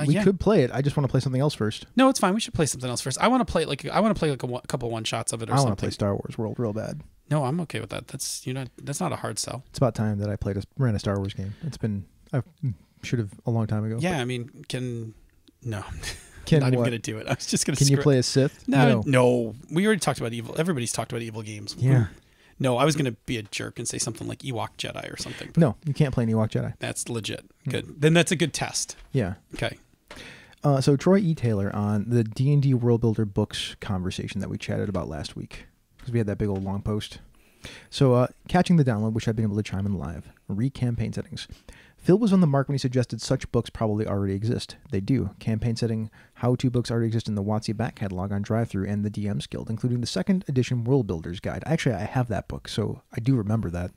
We could play it. I just want to play something else first.
No, it's fine. We should play something else first. I want to play like a couple one shots of it or something.
I want to play Star Wars World real bad.
No, I'm okay with that. That's not a hard sell.
It's about time that I ran a Star Wars game. I should have a long time ago.
Yeah, I mean, no.
Can
not even
what?
going to do it. I was just going to
Can you play a Sith?
No. We already talked about evil. Everybody's talked about evil games.
Yeah.
No, I was going to be a jerk and say something like Ewok Jedi or something.
No, you can't play an Ewok Jedi.
That's legit. Good. Then that's a good test.
Yeah.
Okay.
So Troy E. Taylor on the D&D World Builder books conversation that we chatted about last week, because we had that big old long post. So catching the download, which I've been able to chime in live, campaign settings. Phil was on the mark when he suggested such books probably already exist. They do. Campaign setting how-to books already exist in the WotC back catalog on DriveThru and the DM's Guild, including the 2nd edition World Builder's Guide. Actually, I have that book, so I do remember that,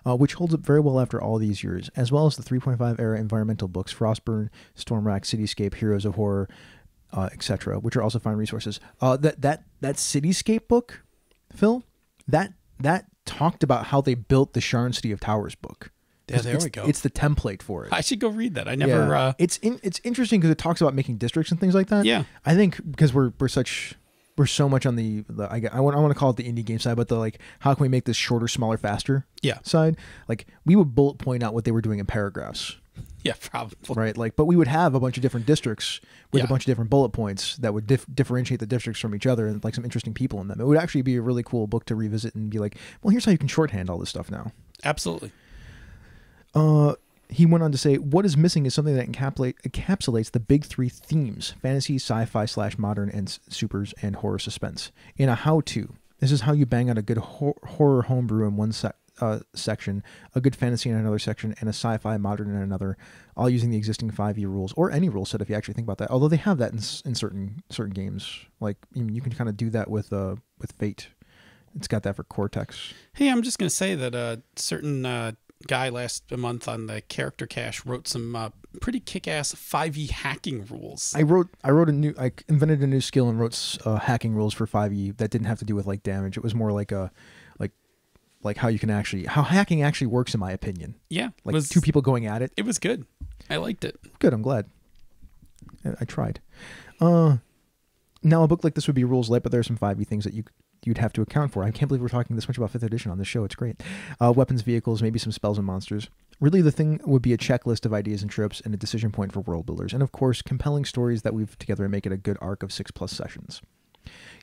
which holds up very well after all these years, as well as the 3.5 era environmental books, Frostburn, Stormwrack, Cityscape, Heroes of Horror, etc., which are also fine resources. That Cityscape book, Phil, that talked about how they built the Sharn City of Towers book.
Yeah, there we go.
It's the template for it.
I should go read that. I never.
Yeah. It's interesting because it talks about making districts and things like that.
Yeah.
I think because we're so much on the I want to call it the indie game side, but the how can we make this shorter, smaller, faster?
Yeah.
Side. We would bullet point out what they were doing in paragraphs.
Yeah, probably.
Right. But we would have a bunch of different districts with a bunch of different bullet points that would differentiate the districts from each other and some interesting people in them. It would actually be a really cool book to revisit and be like, well, here's how you can shorthand all this stuff now.
Absolutely.
He went on to say, what is missing is something that encapsulates the big 3 themes: fantasy, sci-fi / modern, and supers, and horror suspense in a how-to. This is how you bang out a good horror homebrew in one section, a good fantasy in another section, and a sci-fi modern in another, all using the existing 5e rules, or any rule set if you actually think about that. Although they have that in certain games. You can kind of do that with Fate. It's got that for Cortex.
Hey, I'm just going to say that a certain guy last month on the Character Cache wrote some pretty kick-ass 5e hacking rules.
I invented a new skill and wrote hacking rules for 5e that didn't have to do with damage. It was more like how hacking actually works, in my opinion.
Yeah,
two people going at it.
It was good. I liked it.
Good. I'm glad. I tried. Now a book like this would be rules light, but there are some 5e things that you'd have to account for. I can't believe we're talking this much about 5th edition on this show. It's great. Weapons, vehicles, maybe some spells and monsters. Really, the thing would be a checklist of ideas and tropes and a decision point for world builders. And of course, compelling stories that weave together and make it a good arc of 6+ sessions.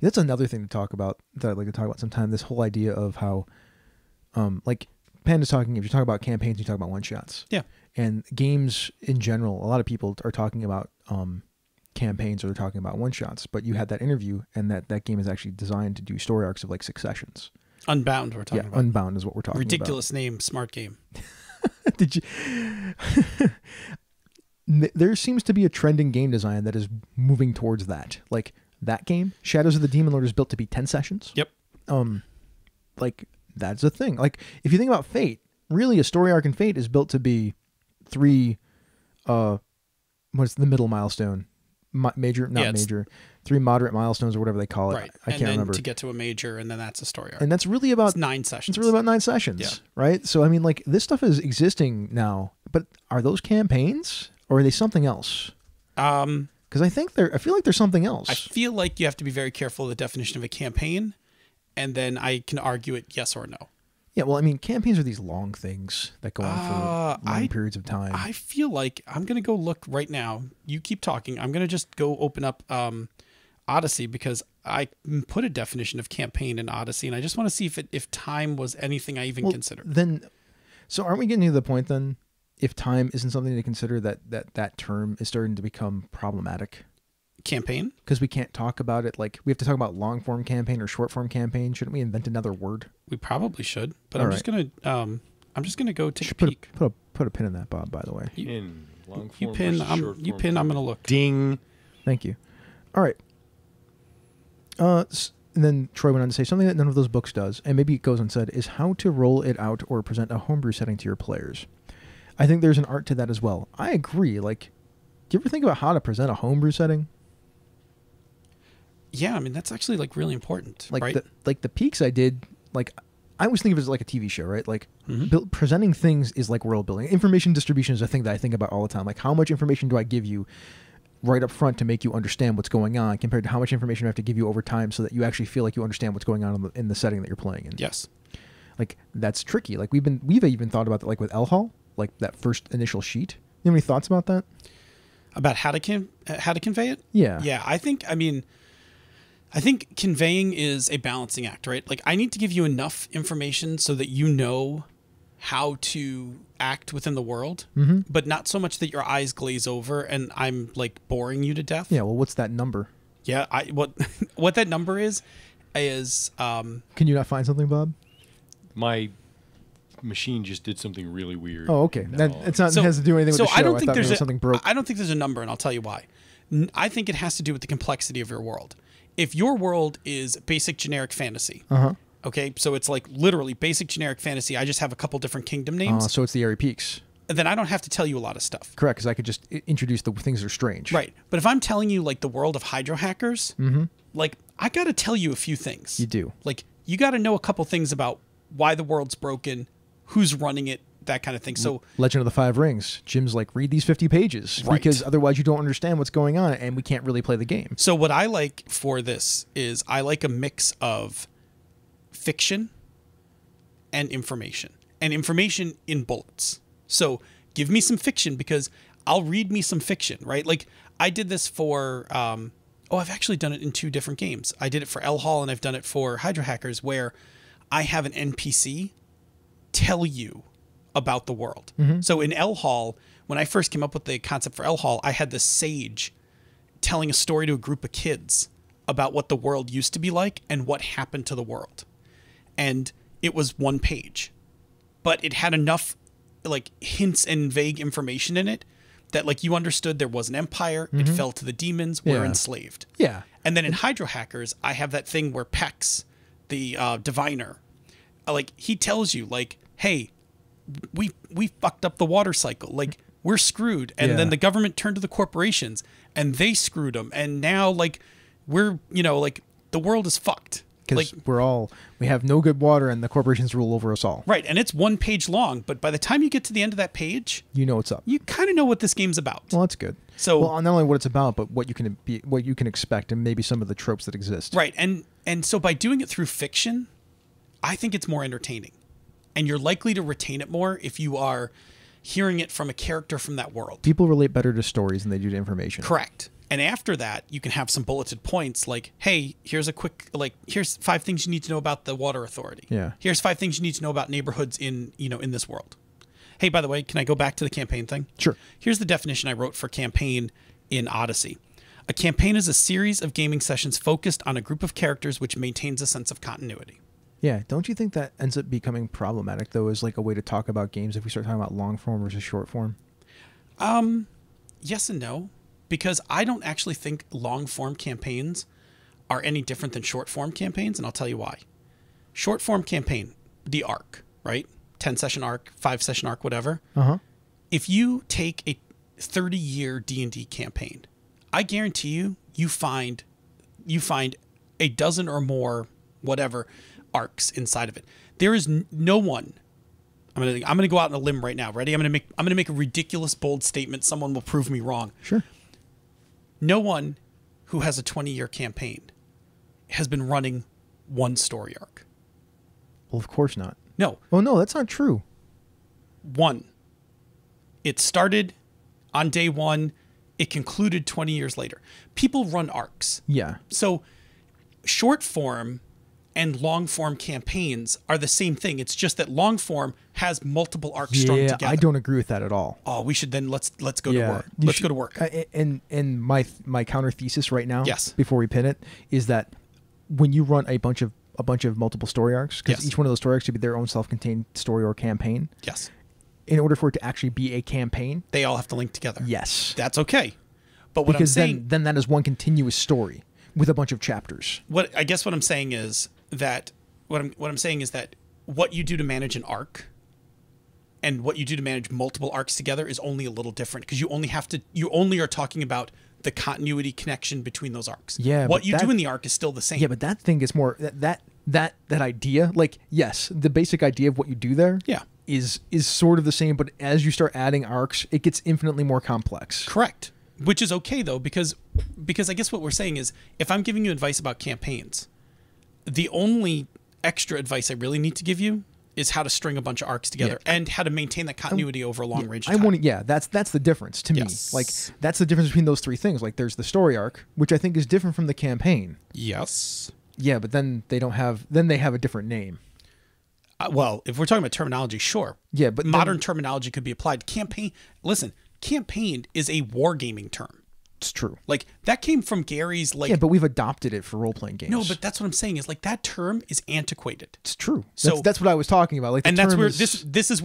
That's another thing to talk about that I'd like to talk about sometime. This whole idea of how, Panda's talking, if you talk about campaigns, you talk about one-shots.
Yeah.
And games in general, a lot of people are talking about campaigns, or they're talking about one-shots, but you had that interview, and that game is actually designed to do story arcs of 6 sessions.
Unbound, we're talking about.
Unbound is what we're talking
Ridiculous name, smart game.
Did you? There seems to be a trend in game design that is moving towards that. That game, Shadows of the Demon Lord, is built to be 10 sessions.
Yep.
That's a thing. If you think about Fate, really a story arc in Fate is built to be 3, what's the middle milestone? Major, major. 3 moderate milestones or whatever they call it.
Right.
I can't remember.
To get to a major, and then that's a story arc.
And that's really about
9 sessions.
It's really about 9 sessions, right? So this stuff is existing now, but are those campaigns or are they something else? Because I feel like there's something else.
I feel like you have to be very careful of the definition of a campaign, and then I can argue it yes or no.
Yeah, well, campaigns are these long things that go on for long periods of time.
I feel like I'm going to go look right now. You keep talking. I'm going to just go open up Odyssey, because I put a definition of campaign in Odyssey, and I just want to see if time was anything I even considered.
So aren't we getting to the point then, if time isn't something to consider, that term is starting to become problematic?
Campaign?
Because we can't talk about it we have to talk about long form campaign or short form campaign. Shouldn't we invent another word?
We probably should, but
I'm
just gonna go take a peek.
Put a pin in that, Bob, by the way.
In long form,
you pin. I'm gonna look.
Ding.
Thank you. All right. And then Troy went on to say something that none of those books does, and maybe it goes unsaid, is how to roll it out or present a homebrew setting to your players. I think there's an art to that as well. I agree. Do you ever think about how to present a homebrew setting?
Yeah, that's actually really important, right?
The peaks I did, I always think of it as a TV show, right? Presenting things is like world building. Information distribution is a thing that I think about all the time. How much information do I give you right up front to make you understand what's going on, compared to how much information I have to give you over time so that you actually feel like you understand what's going on in the setting that you're playing in.
Yes.
Like that's tricky. Like we've even thought about that, like with El Hall, like that first initial sheet. You have any thoughts about that?
About how to convey it?
Yeah.
Yeah, I think conveying is a balancing act, right? Like I need to give you enough information so that you know how to act within the world, but not so much that your eyes glaze over and I'm like boring you to death.
Yeah. Well, what's that number?
Yeah. What that number is.
Can you not find something, Bob?
My machine just did something really weird.
Oh, okay.
No.
That it's not it has to do anything with the show.
I don't think there's
something broke.
I don't think there's a number, and I'll tell you why. I think it has to do with the complexity of your world. If your world is basic generic fantasy, okay, so it's like literally basic generic fantasy. I just have a couple different kingdom names.
So it's the Airy Peaks.
Then I don't have to tell you a lot of stuff.
Correct, because I could just introduce the things that are strange.
Right. But if I'm telling you like the world of hydro hackers, like I got to tell you a few things.
You do.
Like you got to know a couple things about why the world's broken, who's running it, that kind of thing. So
Legend of the Five Rings. Jim's like, read these 50 pages because otherwise you don't understand what's going on and we can't really play the game.
So what I like for this is I like a mix of fiction and information in bullets. So give me some fiction because I'll read me some fiction, right? Like I did this for, I've actually done it in 2 different games. I did it for El Hall and I've done it for Hydro Hackers where I have an NPC tell you about the world. So in El Hall, when I first came up with the concept for El Hall, I had this sage telling a story to a group of kids about what the world used to be like and what happened to the world. And it was 1 page, but it had enough like hints and vague information in it that like you understood there was an empire, it fell to the demons, we're enslaved.
Yeah.
And then in Hydro Hackers, I have that thing where Pex, the diviner, like he tells you like, hey, we fucked up the water cycle. Like we're screwed. And then the government turned to the corporations and they screwed them. And now like we're, like the world is fucked.
Because
like,
we have no good water and the corporations rule over us all.
Right. And it's 1 page long. But by the time you get to the end of that page,
you know what's up.
You kind of know what this game's about.
Well, that's good.
So,
well, not only what it's about, but what you can expect and maybe some of the tropes that exist.
Right. And so by doing it through fiction, I think it's more entertaining. And you're likely to retain it more if you are hearing it from a character from that world.
People relate better to stories than they do to information.
Correct. And after that, you can have some bulleted points like, hey, here's 5 things you need to know about the water authority.
Yeah.
Here's 5 things you need to know about neighborhoods in this world. Hey, by the way, can I go back to the campaign thing?
Sure.
Here's the definition I wrote for campaign in Odyssey. A campaign is a series of gaming sessions focused on a group of characters which maintains a sense of continuity.
Yeah, don't you think that ends up becoming problematic, though, as like a way to talk about games if we start talking about long form versus short form?
Yes and no, because I don't actually think long form campaigns are any different than short form campaigns, and I'll tell you why. Short form campaign, the arc, right? 10-session arc, 5-session arc, whatever. If you take a 30-year D&D campaign, I guarantee you find a dozen or more, whatever, arcs inside of it. There is no one. I'm gonna go out on a limb right now. Ready? I'm gonna make a ridiculous bold statement. Someone will prove me wrong.
Sure.
No one who has a 20-year campaign has been running 1 story arc.
Well, of course not.
No.
Oh no, that's not true.
1. It started on day 1. It concluded 20 years later. People run arcs.
Yeah.
So short form and long form campaigns are the same thing. It's just that long form has multiple arcs strung together.
I don't agree with that at all.
Oh, we should then let's go to work. Go to work.
And my counter thesis right now,
yes,
before we pin it, is that when you run a bunch of multiple story arcs, because each one of those story arcs should be their own self-contained story or campaign.
Yes.
In order for it to actually be a campaign,
they all have to link together.
Yes.
That's okay. But what I'm saying,
then that is one continuous story with a bunch of chapters.
What I'm saying is that what you do to manage an arc and what you do to manage multiple arcs together is only a little different because you only are talking about the continuity connection between those arcs.
Yeah.
What you do in the arc is still the same.
Yeah, but that thing is more that idea, like, yes, the basic idea of what you do there is sort of the same, but as you start adding arcs, it gets infinitely more complex.
Correct. Which is okay though, because I guess what we're saying is if I'm giving you advice about campaigns, the only extra advice I really need to give you is how to string a bunch of arcs together and how to maintain that continuity over a long range of
I
time.
want to, that's the difference to
Yes.
me. Like, that's the difference between those three things. Like, there's the story arc, which I think is different from the campaign.
Yes.
Yeah, but then they have a different name.
Well, if we're talking about terminology, sure.
Yeah, but
modern terminology could be applied. Campaign is a wargaming term.
It's true.
Like, that came from Gary's, like...
Yeah, but we've adopted it for role-playing games.
No, but that's what I'm saying, is like that term is antiquated.
It's true.
So
that's what I was talking about. Like,
and that's where this is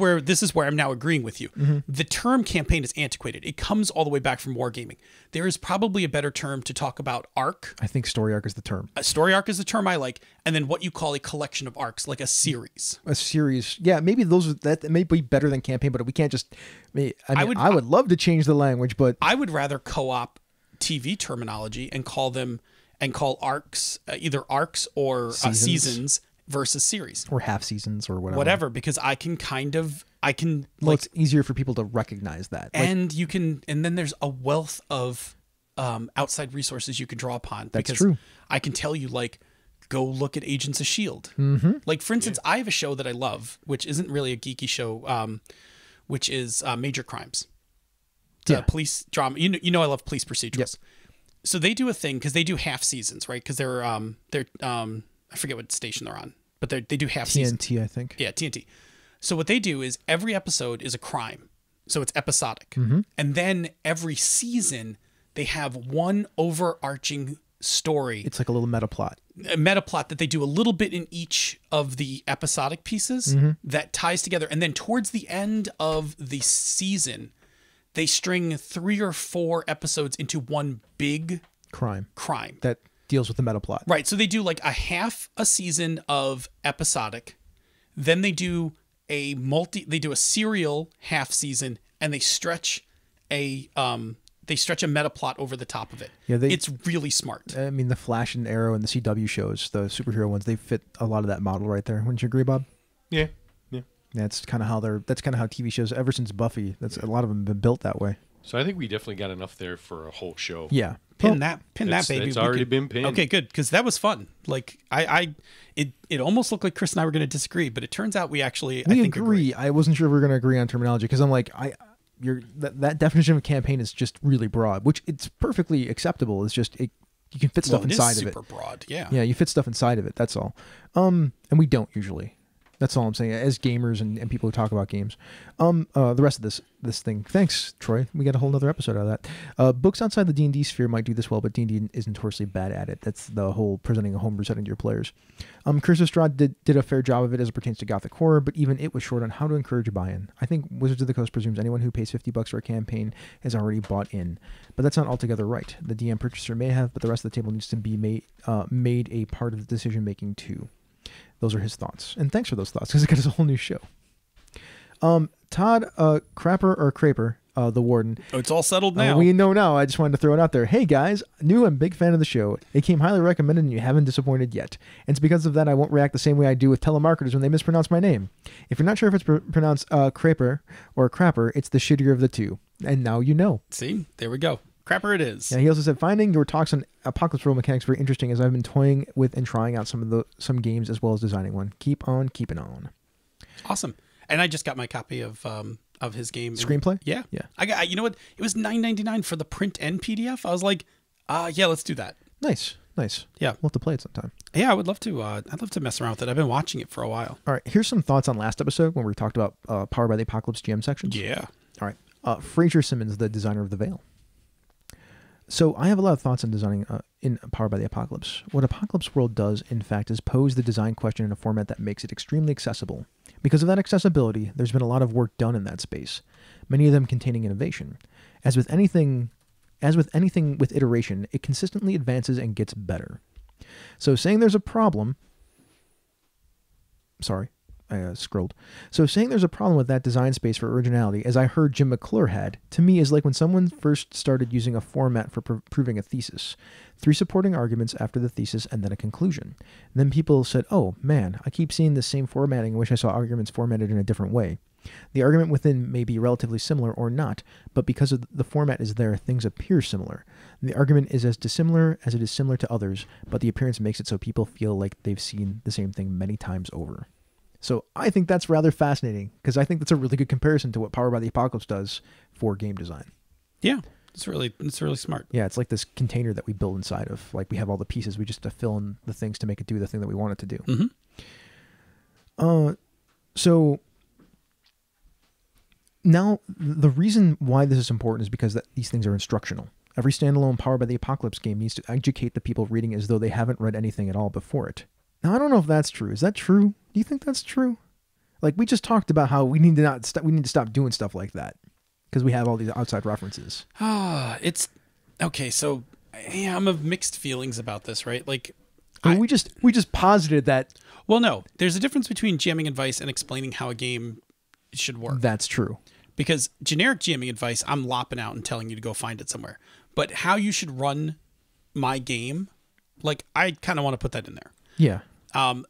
where I'm now agreeing with you. The term campaign is antiquated. It comes all the way back from wargaming. There is probably a better term to talk about arc.
I think story arc is the term.
A story arc is the term I like, and then what you call a collection of arcs, like a series.
A series. Yeah, maybe that may be better than campaign, but we can't just. I would love to change the language, but
I would rather co-op TV terminology and call arcs either arcs or seasons versus series
or half seasons or
whatever, because I can
it's easier for people to recognize that,
and then there's a wealth of outside resources you can draw upon.
That's
because
true.
I can tell you, like, go look at Agents of S.H.I.E.L.D. Like, for instance, I have a show that I love, which isn't really a geeky show, which is Major Crimes. Police drama. You know I love police procedurals.
Yep.
So they do a thing, because they do half seasons, right? Because they're I forget what station they're on, but they do half seasons.
TNT, I think.
Yeah, TNT. So what they do is every episode is a crime. So it's episodic. And then every season they have one overarching story.
It's like a little meta plot.
A meta plot that they do a little bit in each of the episodic pieces that ties together. And then towards the end of the season, they string 3 or 4 episodes into one big
crime
that
deals with the meta plot.
Right. So they do like a season of episodic, then they do a serial half season, and they stretch a meta plot over the top of it. Yeah, it's really smart.
I mean, the Flash and Arrow and the CW shows, the superhero ones, they fit a lot of that model right there. Wouldn't you agree, Bob?
Yeah.
That's kind of how TV shows ever since Buffy. A lot of them have been built that way.
So I think we definitely got enough there for a whole show.
Yeah,
pin that baby.
It's already been pinned.
Okay, good, because that was fun. Like it almost looked like Chris and I were going to disagree, but it turns out we think agree.
I wasn't sure if we were going to agree on terminology, because I'm like that definition of campaign is just really broad, which it's perfectly acceptable. It's just you can fit stuff inside of it.
Super broad, yeah.
Yeah, you fit stuff inside of it. That's all. And we don't usually. That's all I'm saying. As gamers and people who talk about games, the rest of this thing. Thanks, Troy. We got a whole other episode out of that. Books outside the D&D sphere might do this well, but D&D is notoriously bad at it. That's the whole presenting a homebrew setting to your players. Curse of Strahd did a fair job of it as it pertains to Gothic horror, but even it was short on how to encourage buy-in. I think Wizards of the Coast presumes anyone who pays $50 for a campaign has already bought in, but that's not altogether right. The DM purchaser may have, but the rest of the table needs to be made a part of the decision making too. Those are his thoughts. And thanks for those thoughts, because it got us a whole new show. Todd Crapper or Craper, the warden.
Oh, it's all settled now.
We know now. I just wanted to throw it out there. Hey, guys. New and big fan of the show. It came highly recommended, and you haven't disappointed yet. And it's because of that I won't react the same way I do with telemarketers when they mispronounce my name. If you're not sure if it's pronounced Craper or Crapper, it's the shittier of the two. And now you know.
See? There we go. Crapper it is.
Yeah, he also said, finding your talks on apocalypse role mechanics very interesting, as I've been toying with and trying out some games as well as designing one. Keep on keeping on.
Awesome. And I just got my copy of his game.
Screenplay?
Yeah. I got, you know what? It was $9.99 for the print and PDF. I was like, yeah, let's do that.
Nice. Yeah. We'll have to play it sometime.
Yeah, I would love to. I'd love to mess around with it. I've been watching it for a while.
All right. Here's some thoughts on last episode when we talked about Powered by the Apocalypse GM sections.
Yeah.
All right. Fraser Simmons, the designer of the Veil. So I have a lot of thoughts on designing in Powered by the Apocalypse. What Apocalypse World does, in fact, is pose the design question in a format that makes it extremely accessible. Because of that accessibility, there's been a lot of work done in that space, many of them containing innovation. As with anything with iteration, it consistently advances and gets better. So saying there's a problem... Sorry. I scrolled. So saying there's a problem with that design space for originality, as I heard Jim McClure had, to me is like when someone first started using a format for proving a thesis. 3 supporting arguments after the thesis and then a conclusion. And then people said, oh man, I keep seeing the same formatting and wish I saw arguments formatted in a different way. The argument within may be relatively similar or not, but because of the format is there, things appear similar. And the argument is as dissimilar as it is similar to others, but the appearance makes it so people feel like they've seen the same thing many times over. So I think that's rather fascinating because I think that's a really good comparison to what Powered by the Apocalypse does for game design.
Yeah, it's really smart.
Yeah, it's like this container that we build inside of. Like we have all the pieces, we just have to fill in the things to make it do the thing that we want it to do.
Mm-hmm.
So now the reason why this is important is because these things are instructional. Every standalone Powered by the Apocalypse game needs to educate the people reading as though they haven't read anything at all before it. Now, I don't know if that's true. Is that true? Do you think that's true? Like we just talked about how we need to stop doing stuff like that because we have all these outside references.
It's okay. So yeah, I'm of mixed feelings about this, right? Like
we just posited that.
Well, no, there's a difference between GMing advice and explaining how a game should work.
That's true.
Because generic GMing advice, I'm lopping out and telling you to go find it somewhere. But how you should run my game, like I kind of want to put that in there.
Yeah.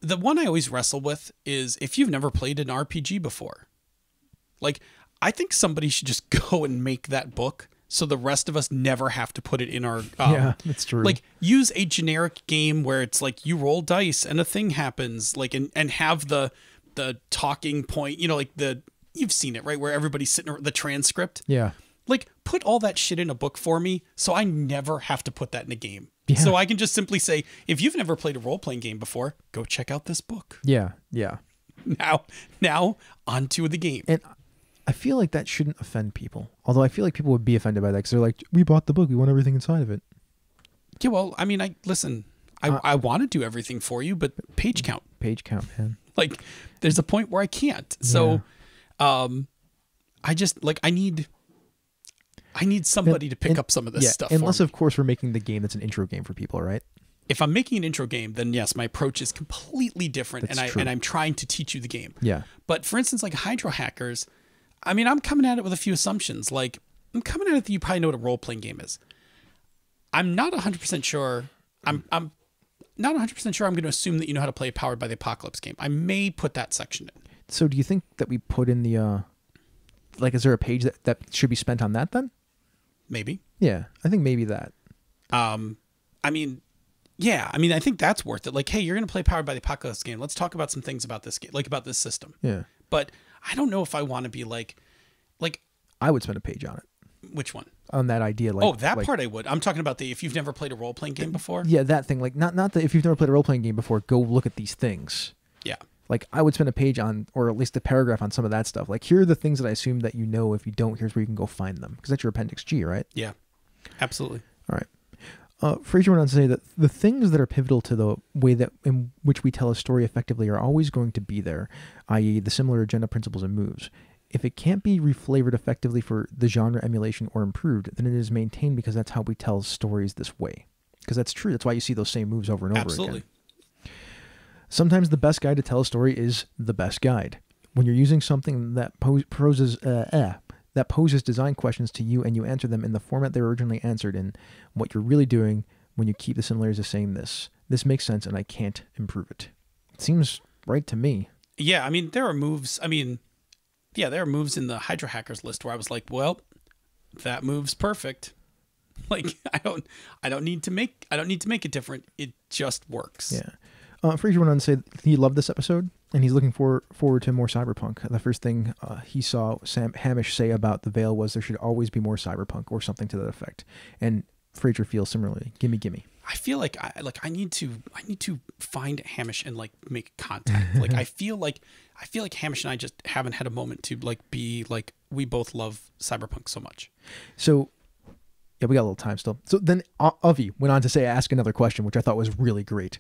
The one I always wrestle with is if you've never played an RPG before, like I think somebody should just go and make that book so the rest of us never have to put it in our
yeah, that's true.
Like use a generic game where it's like you roll dice and a thing happens, like and have the talking point, you know, like you've seen it, right, where everybody's sitting the transcript.
Yeah.
Like put all that shit in a book for me so I never have to put that in a game.
Yeah.
So I can just simply say, if you've never played a role-playing game before, go check out this book.
Yeah. Yeah.
Now onto the game.
And I feel like that shouldn't offend people. Although I feel like people would be offended by that because they're like, we bought the book. We want everything inside of it.
Yeah, well, I mean, I want to do everything for you, but page count.
Page count, man.
Like, there's a point where I can't. So, I just, like, I need somebody to pick up some of this stuff.
Unless, of course, we're making the game that's an intro game for people, right?
If I'm making an intro game, then yes, my approach is completely different,
That's true.
and I'm trying to teach you the game.
Yeah.
But for instance, like Hydro Hackers, I mean, I'm coming at it with a few assumptions. Like, I'm coming at it that you probably know what a role-playing game is. I'm not 100% sure. I'm not 100% sure I'm going to assume that you know how to play a Powered by the Apocalypse game. I may put that section in.
So do you think that we put in the, like, is there a page that should be spent on that then?
Maybe.
Yeah, I think maybe that.
I mean, yeah, I mean, I think that's worth it. Like, hey, you're going to play Powered by the Apocalypse game. Let's talk about some things about this game, like about this system.
Yeah.
But I don't know if I want to be like,
I would spend a page on it.
Which one?
On that idea. Like,
that part I would. I'm talking about if you've never played a role-playing game before.
Yeah, that thing. Like, not that if you've never played a role-playing game before, go look at these things.
Yeah.
Like, I would spend a page on, or at least a paragraph on some of that stuff. Like, here are the things that I assume that you know. If you don't, here's where you can go find them. Because that's your Appendix G, right?
Yeah. Absolutely.
All right. Fraser went on to say that the things that are pivotal to the way that in which we tell a story effectively are always going to be there, i.e. the similar agenda principles and moves. If it can't be reflavored effectively for the genre emulation or improved, then it is maintained because that's how we tell stories this way. Because that's true. That's why you see those same moves over and over
Absolutely.
again. Sometimes the best guide to tell a story is the best guide. When you're using something that poses design questions to you and you answer them in the format they were originally answered in, what you're really doing when you keep the similarities of saying this makes sense and I can't improve it. It seems right to me.
Yeah, I mean, there are moves. I mean, yeah, there are moves in the Hydra Hackers list where I was like, well, that move's perfect. Like, I don't need to make it different. It just works.
Yeah. Fraser went on to say he loved this episode and he's looking forward to more cyberpunk. The first thing he saw Sam Hamish say about the Veil was there should always be more cyberpunk or something to that effect. And Fraser feels similarly. Gimme.
I feel like I need to find Hamish and like make contact. Like I feel like Hamish and I just haven't had a moment to like be like we both love cyberpunk so much.
So yeah, we got a little time still. So then Avi went on to ask another question, which I thought was really great.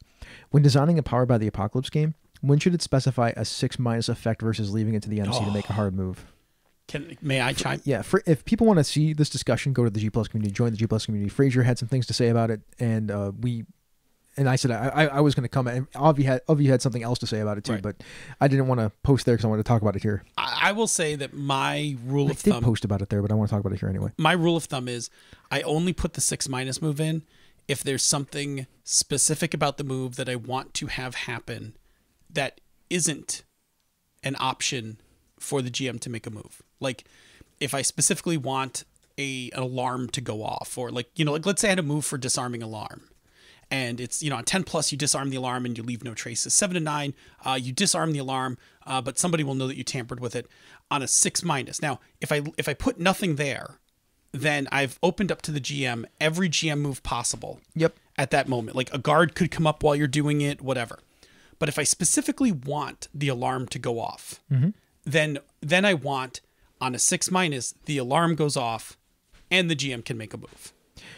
When designing a Powered by the Apocalypse game, when should it specify a 6- effect versus leaving it to the MC to make a hard move?
May I chime?
Yeah, if people want to see this discussion, go to the G Plus community, join the G Plus community. Fraser had some things to say about it, and I said I was going to come, and Avi had something else to say about it too, right. But I didn't want to post there because I wanted to talk about it here.
I will say that my rule of thumb.
I did post about it there, but I want to talk about it here anyway.
My rule of thumb is I only put the 6- move in if there's something specific about the move that I want to have happen that isn't an option for the GM to make a move. Like if I specifically want an alarm to go off, or like let's say I had a move for disarming alarm and it's, on 10 plus, you disarm the alarm and you leave no traces. 7 to 9, you disarm the alarm, but somebody will know that you tampered with it. On a 6 minus. Now, if I put nothing there, then I've opened up to the GM every GM move possible.
Yep.
At that moment, like a guard could come up while you're doing it, whatever. But if I specifically want the alarm to go off, then I want on a 6 minus, the alarm goes off and the GM can make a move,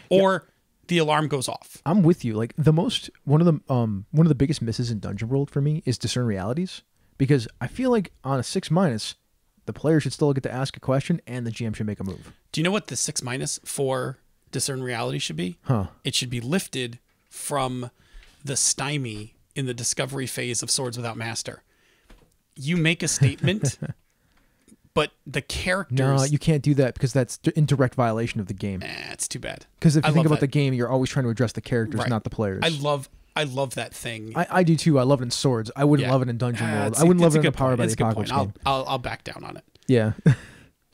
or the alarm goes off.
I'm with you. Like one of the biggest misses in Dungeon World for me is discern realities, because I feel like on a 6 minus, the player should still get to ask a question and the GM should make a move.
Do you know what the 6 minus for discern reality should be? It should be lifted from the stymie in the discovery phase of Swords Without Master. You make a statement, but the characters...
No, you can't do that because that's in direct violation of the game.
It's too bad.
Because if you think about the game, you're always trying to address the characters,
Right.
not the players.
I love that thing.
I do too. I love it in Swords. I wouldn't love it in Dungeon World. I wouldn't love it in the Power by the Apocalypse game.
I'll back down on it.
Yeah.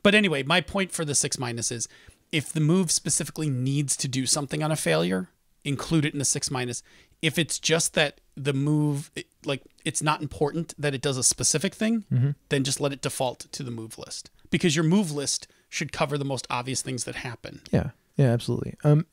But anyway, my point for the 6 minus is if the move specifically needs to do something on a failure, include it in the 6 minus. If it's just that the move, like it's not important that it does a specific thing, then just let it default to the move list, because your move list should cover the most obvious things that happen.
Yeah, absolutely. And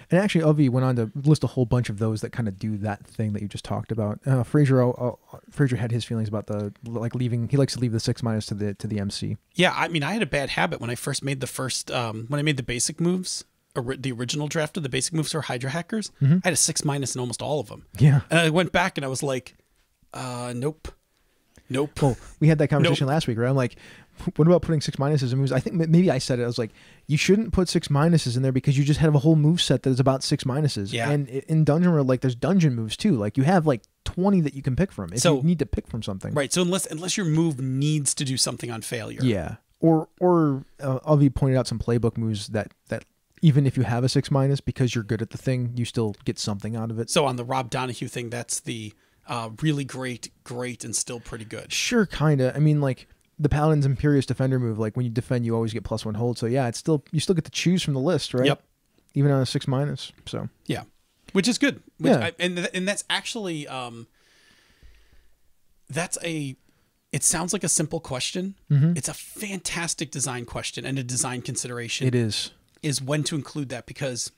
actually, Avi went on to list a whole bunch of those that kind of do that thing that you just talked about. Fraser had his feelings about leaving. He likes to leave the 6 minus to the MC.
Yeah, I mean, I had a bad habit when I first made when I made the basic moves. The original draft of the basic moves for Hydra Hackers, I had a 6 minus in almost all of them.
Yeah.
And I went back and I was like, nope.
Well, we had that conversation last week, right? I'm like, what about putting 6 minuses in moves? I think maybe I said it. I was like, you shouldn't put 6 minuses in there because you just have a whole move set that is about 6 minuses.
Yeah.
And in Dungeon World, like there's dungeon moves too. Like you have like 20 that you can pick from if you need to pick from something.
Right. So unless your move needs to do something on failure.
Yeah. Or Avi pointed out some playbook moves that even if you have a 6 minus, because you're good at the thing, you still get something out of it.
So on the Rob Donahue thing, that's the really great, and still pretty good.
Sure, kind of. I mean, like the Paladin's Imperious Defender move, like when you defend, you always get +1 hold. So yeah, you still get to choose from the list, right?
Yep.
Even on a 6 minus. So
yeah, which is good. And that's actually it sounds like a simple question. It's a fantastic design question and a design consideration.
It is
when to include that, because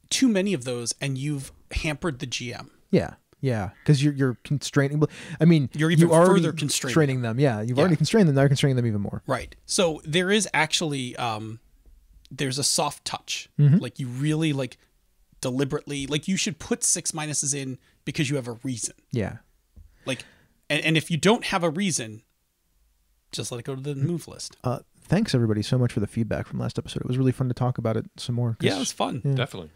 too many of those and you've hampered the GM.
Yeah, because you're constraining. I mean,
you're even further
constraining them. Yeah, you've already constrained them. Now you're constraining them even more.
Right. So there is actually there's a soft touch. Like you really like deliberately, like you should put 6 minuses in because you have a reason.
Yeah.
Like, and if you don't have a reason, just let it go to the move list.
Thanks everybody so much for the feedback from last episode. It was really fun to talk about it some more.
Yeah, it was fun.
Yeah.
Definitely.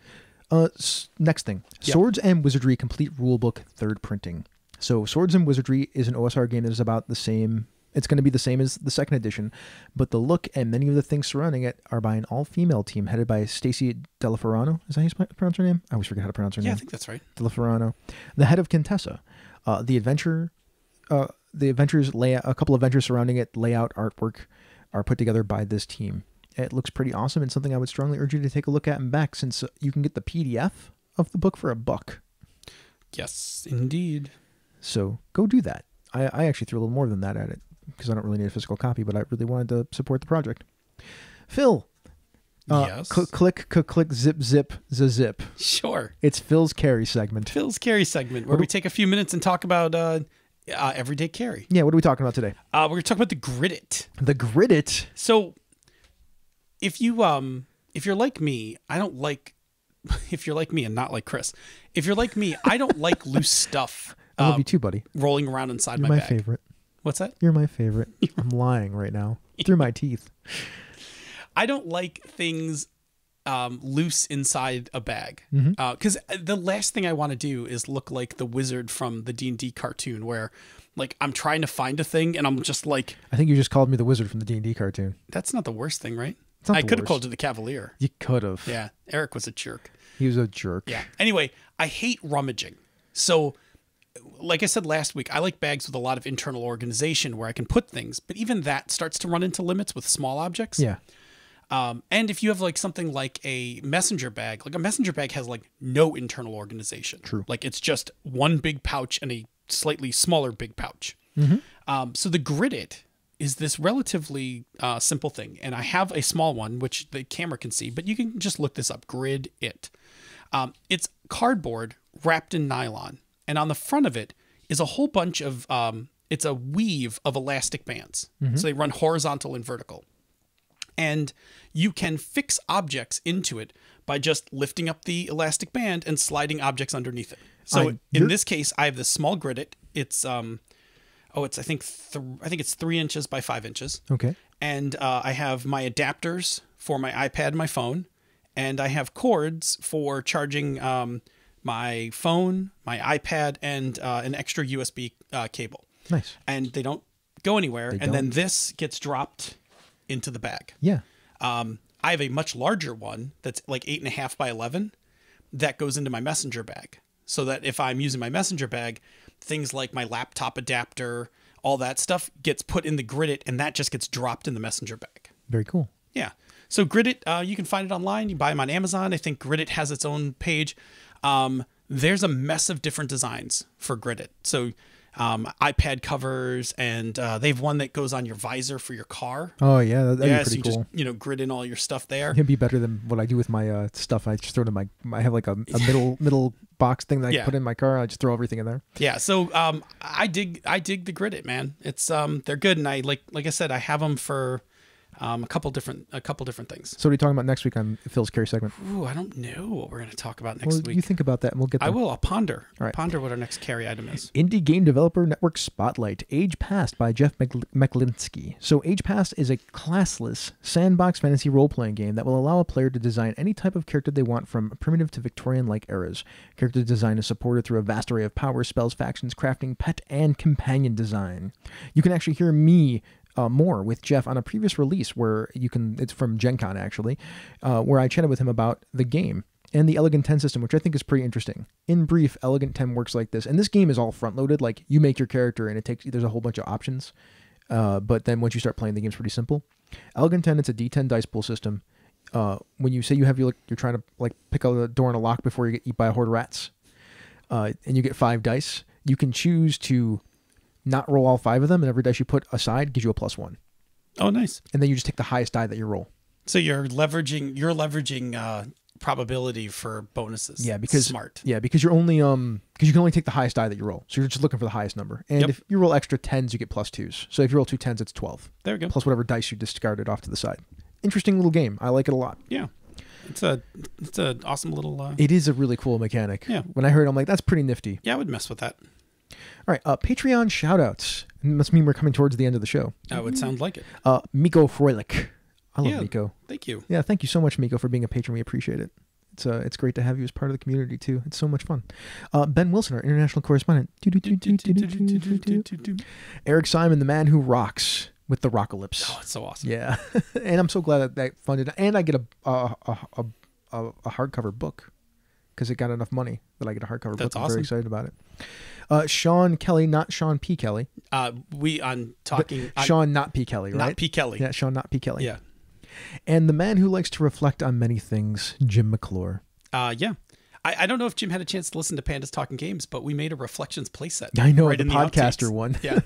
Next thing, Swords and Wizardry Complete Rulebook 3rd printing. So Swords and Wizardry is an OSR game that is about the same. It's going to be the same as the 2nd edition, but the look and many of the things surrounding it are by an all-female team headed by Stacy Delaferrano. Is that how you pronounce her name? I always forget how to pronounce her name.
Yeah, I think that's right.
Delaferrano, the head of Contessa. The adventures layout, a couple of adventures surrounding it, layout, artwork are put together by this team. It looks pretty awesome and something I would strongly urge you to take a look at and back, since you can get the PDF of the book for $1.
Yes, indeed.
So go do that. I actually threw a little more than that at it because I don't really need a physical copy, but I really wanted to support the project. Phil.
Yes.
Click, zip, zip.
Sure.
It's Phil's carry segment.
Phil's carry segment, where we take a few minutes and talk about everyday carry.
Yeah, what are we talking about today?
We're going to talk about the Grid-It.
The Grid-It?
So, if you're like me, I don't like... If you're like me and not like Chris. If you're like me, I don't like loose stuff.
I love you too, buddy.
Rolling around inside
You're
my
my
bag.
favorite.
What's that?
You're my favorite. I'm lying right now through my teeth.
I don't like things loose inside a bag, because the last thing I want to do is look like the wizard from the D&D cartoon, where like I'm trying to find a thing and I'm just like,
I think you just called me the wizard from the D&D cartoon.
That's not the worst thing, right?
I
could have called you the Cavalier.
You could have.
Yeah, Eric was a jerk.
He was a jerk.
Yeah. Anyway, I hate rummaging. So, like I said last week, I like bags with a lot of internal organization where I can put things, but even that starts to run into limits with small objects.
Yeah.
And if you have like something like a messenger bag, like a messenger bag has like no internal organization.
True.
Like it's just one big pouch and a slightly smaller big pouch. So the Grid It is this relatively simple thing. And I have a small one, which the camera can see, but you can just look this up, Grid It. It's cardboard wrapped in nylon. And on the front of it is a whole bunch of, it's a weave of elastic bands. So they run horizontal and vertical. And you can fix objects into it by just lifting up the elastic band and sliding objects underneath it. So in this case, I have this small Grid It. It's I think it's 3 inches by 5 inches.
Okay.
And I have my adapters for my iPad and my phone, and I have cords for charging my phone, my iPad, and an extra USB cable.
Nice.
And they don't go anywhere. Then this gets dropped into the bag.
Yeah.
I have a much larger one that's like 8.5 by 11 that goes into my messenger bag. So that if I'm using my messenger bag, things like my laptop adapter, all that stuff gets put in the Grid It, and that just gets dropped in the messenger bag.
Very cool.
Yeah. So Grid It, you can find it online. You buy them on Amazon. I think Grid It has its own page. There's a mess of different designs for Grid It. So iPad covers, and they have one that goes on your visor for your car.
Oh yeah, that'd be pretty
so you
cool.
just grid in all your stuff there.
It'd be better than what I do with my stuff. I just throw it in my. I have like a middle box thing that I put in my car. I just throw everything in there.
Yeah. So I dig the Grid It, man. It's they're good, and I like I said, I have them for a couple different things.
So what are you talking about next week on Phil's Carry segment?
Ooh, I don't know what we're going to talk about next week.
You think about that, and we'll get there.
I will. I'll ponder.
All right.
Ponder what our next carry item is.
Indie Game Developer Network Spotlight, Age Past by Jeff Meklinski. So Age Past is a classless sandbox fantasy role-playing game that will allow a player to design any type of character they want from primitive to Victorian-like eras. Character design is supported through a vast array of powers, spells, factions, crafting, pet, and companion design. You can actually hear me more with Jeff on a previous release where it's from Gen Con actually, where I chatted with him about the game and the Elegant 10 system, which I think is pretty interesting. In brief, Elegant 10 works like this, and this game is all front loaded. Like you make your character and there's a whole bunch of options. But then once you start playing, the game's pretty simple. Elegant 10, it's a D10 dice pool system. When you say you're trying to like pick a door in a lock before you get eaten by a horde of rats, and you get 5 dice, you can choose to not roll all 5 of them, and every dice you put aside gives you a +1.
Oh, nice.
And then you just take the highest die that you roll.
So you're leveraging probability for bonuses.
Yeah, because
smart.
Yeah, because you're only because you can only take the highest die that you roll. So you're just looking for the highest number. And if you roll extra 10s, you get +2s. So if you roll 2 10s, it's 12.
There we go.
Plus whatever dice you discarded off to the side. Interesting little game. I like it a lot.
Yeah. It's an awesome little
It is a really cool mechanic.
Yeah.
When I heard it, I'm like, that's pretty nifty.
Yeah, I would mess with that.
All right, Patreon shoutouts. It must mean we're coming towards the end of the show.
That would sound like it.
Miko Froelich. I love Miko.
Thank you.
Yeah, thank you so much, Miko, for being a patron. We appreciate it. It's great to have you as part of the community, too. It's so much fun. Ben Wilson, our international correspondent. Eric Simon, the man who rocks with the Rockalypse.
Oh, it's so awesome.
Yeah. And I'm so glad that funded. And I get a hardcover book because it got enough money that I get a hardcover book.
That's awesome.
I'm very excited about it. Sean Kelly, not Sean P. Kelly. Sean not P. Kelly, right?
Not P. Kelly.
Yeah, Sean not P. Kelly.
Yeah.
And the man who likes to reflect on many things, Jim McClure.
Yeah. I don't know if Jim had a chance to listen to Pandas Talking Games, but we made a Reflections playset.
I know,
right
the podcaster one.
Yeah.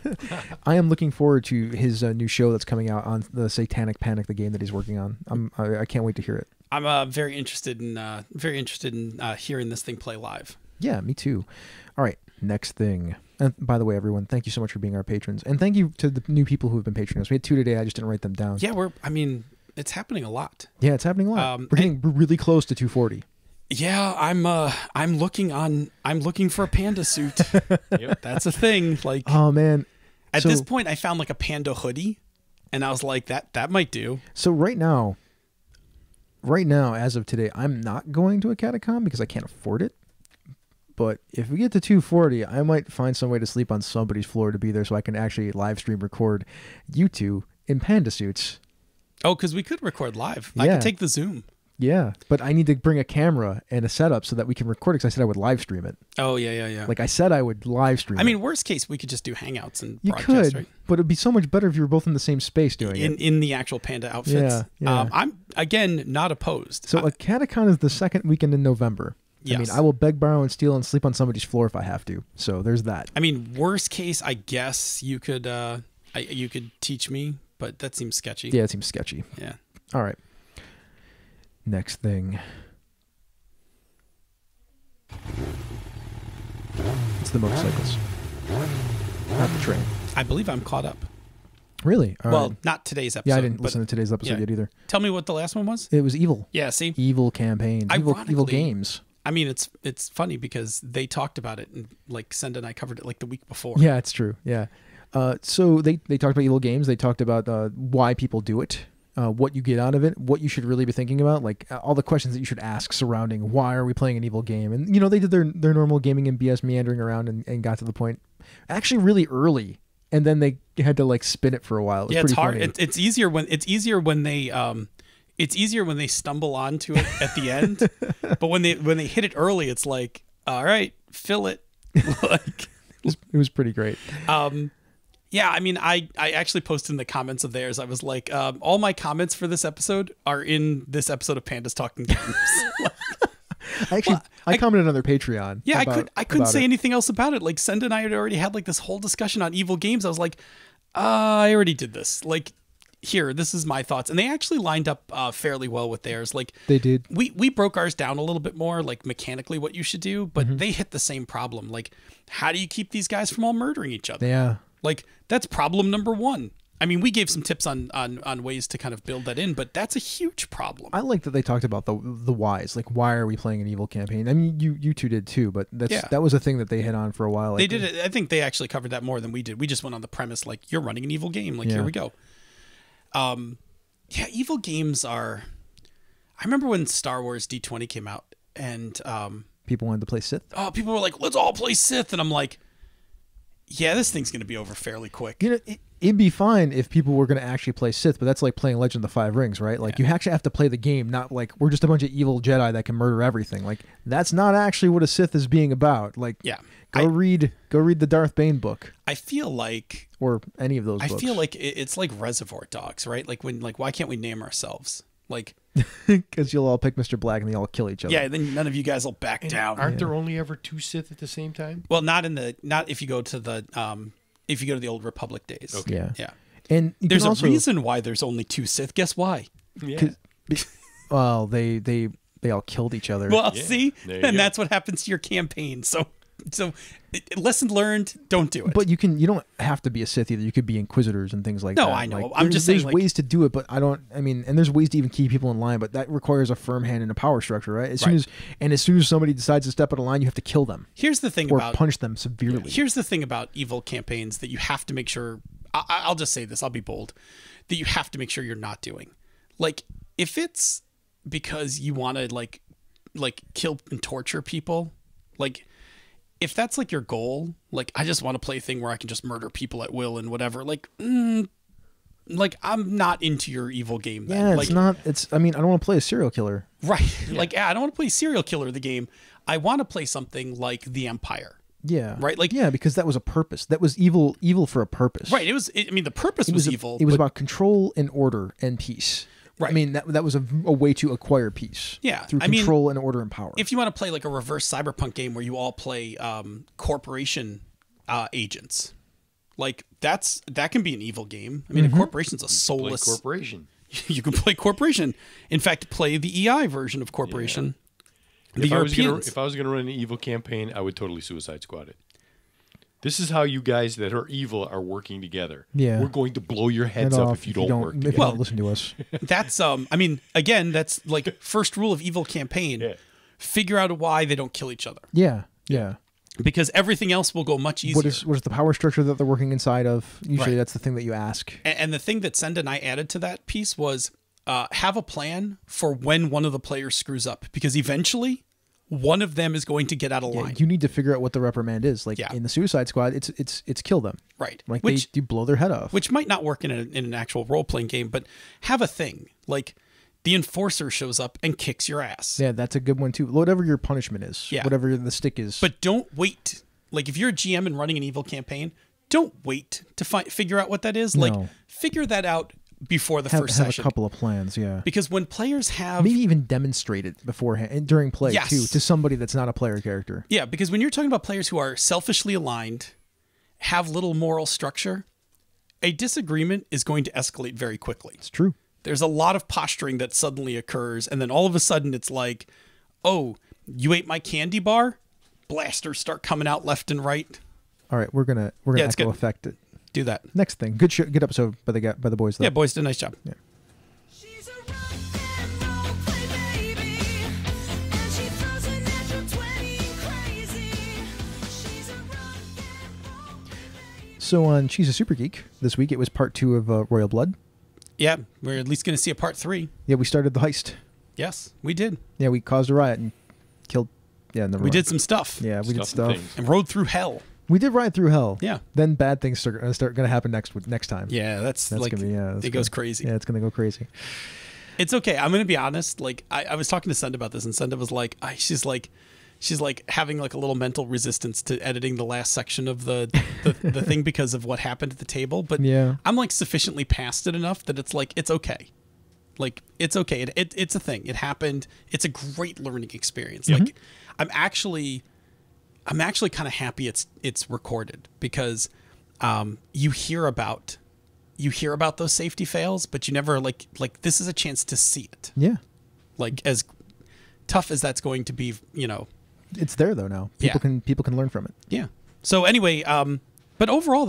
I am looking forward to his new show that's coming out on the Satanic Panic, the game that he's working on. I can't wait to hear it.
I'm very interested in hearing this thing play live.
Yeah, me too. All right, next thing. And by the way, everyone, thank you so much for being our patrons, and thank you to the new people who have been patroning us. We had 2 today. I just didn't write them down.
Yeah, it's happening a lot.
Yeah, it's happening a lot. We're getting really close to 240.
Yeah, I'm looking for a panda suit. Yep. That's a thing. Like,
oh man.
At this point I found like a panda hoodie and I was like that might do.
So right now as of today, I'm not going to a catacomb because I can't afford it. But if we get to 240, I might find some way to sleep on somebody's floor to be there so I can actually live stream record you two in panda suits.
Oh, because we could record live.
Yeah.
I could take the Zoom.
Yeah, but I need to bring a camera and a setup so that we can record it, because I said I would live stream it.
Oh, yeah.
Like I said I would live stream
I
it.
mean, worst case, we could just do Hangouts and
You
broadcast,
could,
right?
but it'd be so much better if you were both in the same space doing it.
In the actual Panda outfits.
Yeah.
I'm, again, not opposed.
So a Catacon is the second weekend in November.
Yes.
I mean, I will beg, borrow, and steal and sleep on somebody's floor if I have to. So there's that.
I mean, worst case, I guess you could you could teach me, but that seems sketchy.
Yeah, it seems sketchy.
Yeah.
All right. Next thing. It's the motorcycles. Not the train.
I believe I'm caught up.
Really? All
Well,
right.
not today's episode.
Yeah, I didn't
but
listen to today's episode
yeah.
yet either.
Tell me what the last one was.
It was Evil.
Yeah, see?
Evil campaign. Evil
Ironically-
games.
I mean, it's funny because they talked about it, and like Senda and I covered it like the week before.
Yeah, it's true. Yeah. So they talked about evil games. They talked about why people do it, what you get out of it, what you should really be thinking about, like all the questions that you should ask surrounding why are we playing an evil game. And, they did their normal gaming and BS meandering around and got to the point actually really early. And then they had to like spin it for a while. It was
Yeah, it's
pretty
hard.
funny.
It's easier when they stumble onto it at the end. But when they hit it early, it's like, all right, fill it. Like,
It was pretty great.
yeah, I mean, I actually posted in the comments of theirs. I was like, all my comments for this episode are in this episode of Pandas Talking Games.
I commented on their Patreon.
Yeah, I couldn't say
it.
anything else about it. Like Senda and I had already had like this whole discussion on evil games. I was like, I already did this. Like, here, this is my thoughts. And they actually lined up fairly well with theirs. Like
They did.
We broke ours down a little bit more, like mechanically what you should do, but they hit the same problem. Like, how do you keep these guys from all murdering each other?
Yeah.
Like, that's problem number one. I mean, we gave some tips on ways to kind of build that in, but that's a huge problem.
I like that they talked about the whys, like why are we playing an evil campaign? I mean, you two did too, but that was a thing that they hit on for a while.
They did it. I think they actually covered that more than we did. We just went on the premise like, you're running an evil game. Like, here we go. Yeah, evil games are. I remember when Star Wars D20 came out, and
people wanted to play Sith.
oh, people were like, let's all play Sith, and I'm like, yeah, this thing's gonna be over fairly quick.
It'd be fine if people were going to actually play Sith, but that's like playing Legend of the Five Rings, right? Like you actually have to play the game, not like we're just a bunch of evil Jedi that can murder everything. Like that's not actually what a Sith is being about. Like, go read the Darth Bane book.
I feel like,
or any of those.
I
books.
feel like it's like Reservoir Dogs, right? Like why can't we name ourselves? Like,
because you'll all pick Mr. Black and they all kill each other.
yeah, then none of you guys will back down.
Aren't there only ever two Sith at the same time?
Well, not if you go to the Old Republic days.
Okay.
Yeah.
And
There's a reason why there's only two Sith. Guess why?
Yeah.
Well, they all killed each other.
Well,
Yeah,
see,
there you
and
go.
that's what happens to your campaign. So lesson learned: don't do it.
But you don't have to be a Sith either. You could be Inquisitors and things like that.
No, I know.
Like,
I'm just saying,
there's
like-
ways to do it, but and there's ways to even keep people in line, but that requires a firm hand and a power structure, right? As soon as somebody decides to step out of line, you have to kill them
Here's the thing
or
about
punch them severely.
Here's the thing about evil campaigns that you have to make sure. I'll just say this. I'll be bold. That you have to make sure you're not doing. Like, if it's because you want to like kill and torture people, like if that's like your goal, like I just want to play a thing where I can just murder people at will and whatever. Like, like I'm not into your evil game. Then.
Yeah,
like,
it's not. I don't want to play a serial killer.
right. Like, I don't want to play serial killer the game. I want to play something like The Empire.
Yeah.
Right, like-
yeah, because that was a purpose. That was evil for a purpose.
Right. I mean, the purpose was evil.
It was
but-
about control and order and peace.
Right.
I mean, that was a way to acquire peace.
Yeah,
Through
I mean,
control and order and power.
if you want to play like a reverse cyberpunk game where you all play corporation agents, like that can be an evil game. I mean, a corporation's a
Like
soulless.
corporation.
You can play corporation. In fact, play the EI version of corporation. The
If
Europeans.
I was gonna run an evil campaign, I would totally Suicide Squad it. This is how you guys that are evil are working together.
Yeah.
We're going to blow your heads
Head
up
off
if you don't work
if
together.
you don't listen to us.
That's I mean, again, that's like first rule of evil campaign.
Yeah.
Figure out why they don't kill each other,
Yeah. Yeah.
because everything else will go much easier.
What is the power structure that they're working inside of? Usually
Right.
that's the thing that you ask.
And the thing that Senda and I added to that piece was have a plan for when one of the players screws up, because eventually one of them is going to get out of
Yeah,
line.
you need to figure out what the reprimand is. Like
Yeah.
in the Suicide Squad, it's kill them.
Right.
Like
Which
you blow their head off.
which might not work in an actual role playing game, but have a thing like the enforcer shows up and kicks your ass.
Yeah, that's a good one too. Whatever your punishment is,
Yeah.
whatever the stick is.
But don't wait. Like, if you're a GM and running an evil campaign, don't wait to figure out what that is. Like,
No.
figure that out before the
have,
first
have
session.
a couple of plans, yeah.
Because when players have...
Maybe even demonstrate it beforehand and during play
Yes.
too to somebody that's not a player character.
Yeah, because when you're talking about players who are selfishly aligned, have little moral structure, a disagreement is going to escalate very quickly.
It's true.
There's a lot of posturing that suddenly occurs, and then all of a sudden it's like, oh, you ate my candy bar? Blasters start coming out left and right.
All right, we're gonna
Yeah, it's
echo
good.
effect it.
Do that.
Next thing, good episode by the boys though.
Yeah, boys did a nice job.
Yeah.
She's a rock and roll play baby, and she throws a natural 20 crazy. She's a rock and roll play baby.
So on She's a Super Geek this week, it was part 2 of Royal Blood.
Yeah, we're at least going to see a part 3.
Yeah, we started the heist.
Yes, we did.
Yeah, we caused a riot and killed. Yeah, never
We
mind.
did some stuff.
Yeah, we did
Stuff and
stuff.
things.
And rode through hell.
We did ride through hell.
Yeah.
Then bad things start going to happen next time.
Yeah, that's
That's
like,
gonna be that's
it goes
gonna-
crazy.
Yeah, it's gonna go crazy.
It's okay. I'm going to be honest. Like, I was talking to Senda about this, and Senda was like, she's like having like a little mental resistance to editing the last section of the thing because of what happened at the table. But
Yeah.
I'm like sufficiently past it enough that it's like, it's okay. Like, it's okay. It's a thing. It happened. It's a great learning experience. Like, I'm actually kind of happy it's recorded because you hear about those safety fails, but you never like this is a chance to see it.
Yeah,
Like, as tough as that's going to be,
it's there though now.
Yeah.
People can learn from it.
Yeah. So anyway, but overall,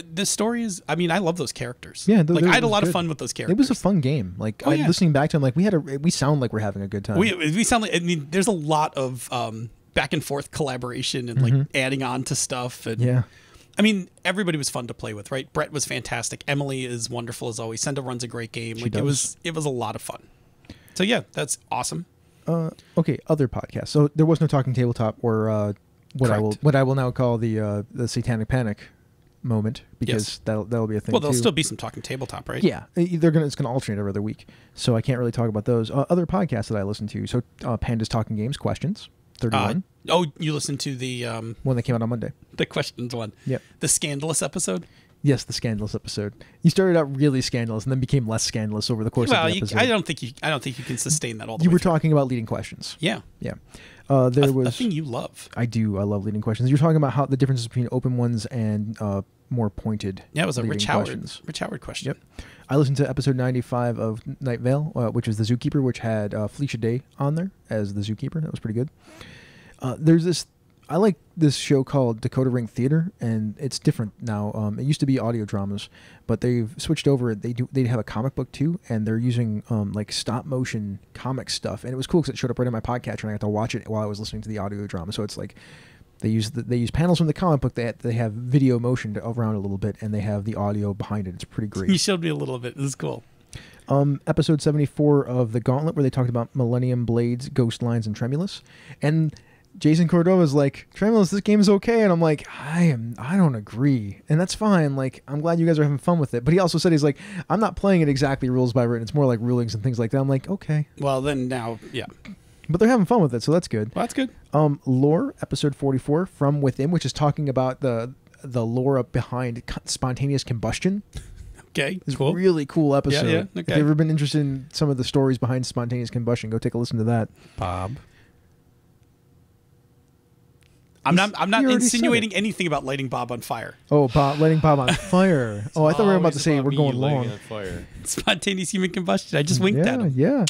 this story is. I love those characters.
Yeah,
like I had a
was
lot of
good.
fun with those characters.
It was a fun game. Like
Oh, yeah.
listening back to them, like we sound like we're having a good time.
We sound like. There's a lot of back and forth collaboration and like adding on to stuff. And
yeah.
everybody was fun to play with, right? Brett was fantastic. Emily is wonderful as always. Senda runs a great game. Like
does.
it was a lot of fun. So yeah, that's awesome.
Okay, other podcasts. So there was no Talking Tabletop or
Correct.
what I will now call the Satanic Panic moment because
Yes.
that'll be a thing.
Well, there'll
too.
still be some talking tabletop, right?
Yeah, it's gonna alternate every other week, so I can't really talk about those. Other podcasts that I listen to. So Panda's Talking Games Questions 31,
You listened to the
one that came out on Monday.
questions one.
Yep.
The scandalous episode.
Yes, the scandalous episode. You started out really scandalous and then became less scandalous over the course
Well,
of the episode.
I don't think you can sustain that all the
You
way
were
through.
talking about leading questions.
Yeah.
Yeah. There
A
was.
thing you love.
I do. I love leading questions. You're talking about how the differences between open ones and more pointed.
Yeah, it was a
leading
Rich Howard.
questions.
Rich Howard question.
Yep. I listened to episode 95 of Night Vale, which is the Zookeeper, which had Felicia Day on there as the Zookeeper. That was pretty good. There's this. I like this show called Dakota Ring Theater, and it's different now. It used to be audio dramas, but they've switched over. They have a comic book too, and they're using like stop motion comic stuff, and it was cool because it showed up right in my podcatcher, and I got to watch it while I was listening to the audio drama. So it's like they use panels from the comic book. They have video motion around a little bit, and they have the audio behind it. It's pretty great.
You showed me a little bit. This is cool.
Episode 74 of The Gauntlet, where they talked about Millennium Blades, Ghost Lines, and Tremulous. And Jason Cordova's like, Tremulous, this game is okay. And I'm like, I don't agree. And that's fine. Like, I'm glad you guys are having fun with it. But he also said, he's like, I'm not playing it exactly rules by written. It's more like rulings and things like that. I'm like, okay.
Well, then now, yeah.
But they're having fun with it, so that's good.
Well, that's good.
Lore, episode 44, From Within, which is talking about the lore up behind spontaneous combustion.
Okay,
It's
cool.
a really cool episode.
Yeah,
If
okay.
you've ever been interested in some of the stories behind spontaneous combustion, go take a listen to that.
Bob. I'm not
You already said
insinuating
it.
anything about lighting Bob on fire.
Oh, letting Bob on fire. Oh, I thought we were about to say we're going long.
Fire.
Spontaneous human combustion. I just winked at him.
Yeah.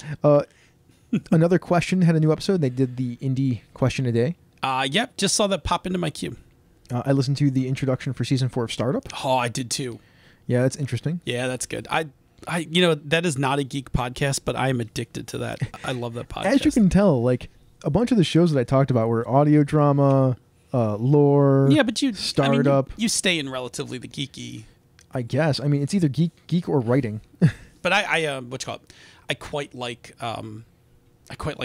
Another question had a new episode. They did the indie question a day.
Yep, just saw that pop into my queue.
I listened to the introduction for season 4 of Startup.
Oh, I did too.
Yeah, that's interesting.
Yeah, that's good. I that is not a geek podcast, but I am addicted to that. I love that podcast.
As you can tell, like a bunch of the shows that I talked about were audio drama, lore.
yeah, but
Startup.
you stay in relatively the geeky.
I guess. I mean, it's either geek or writing.
But I what you call it? I quite like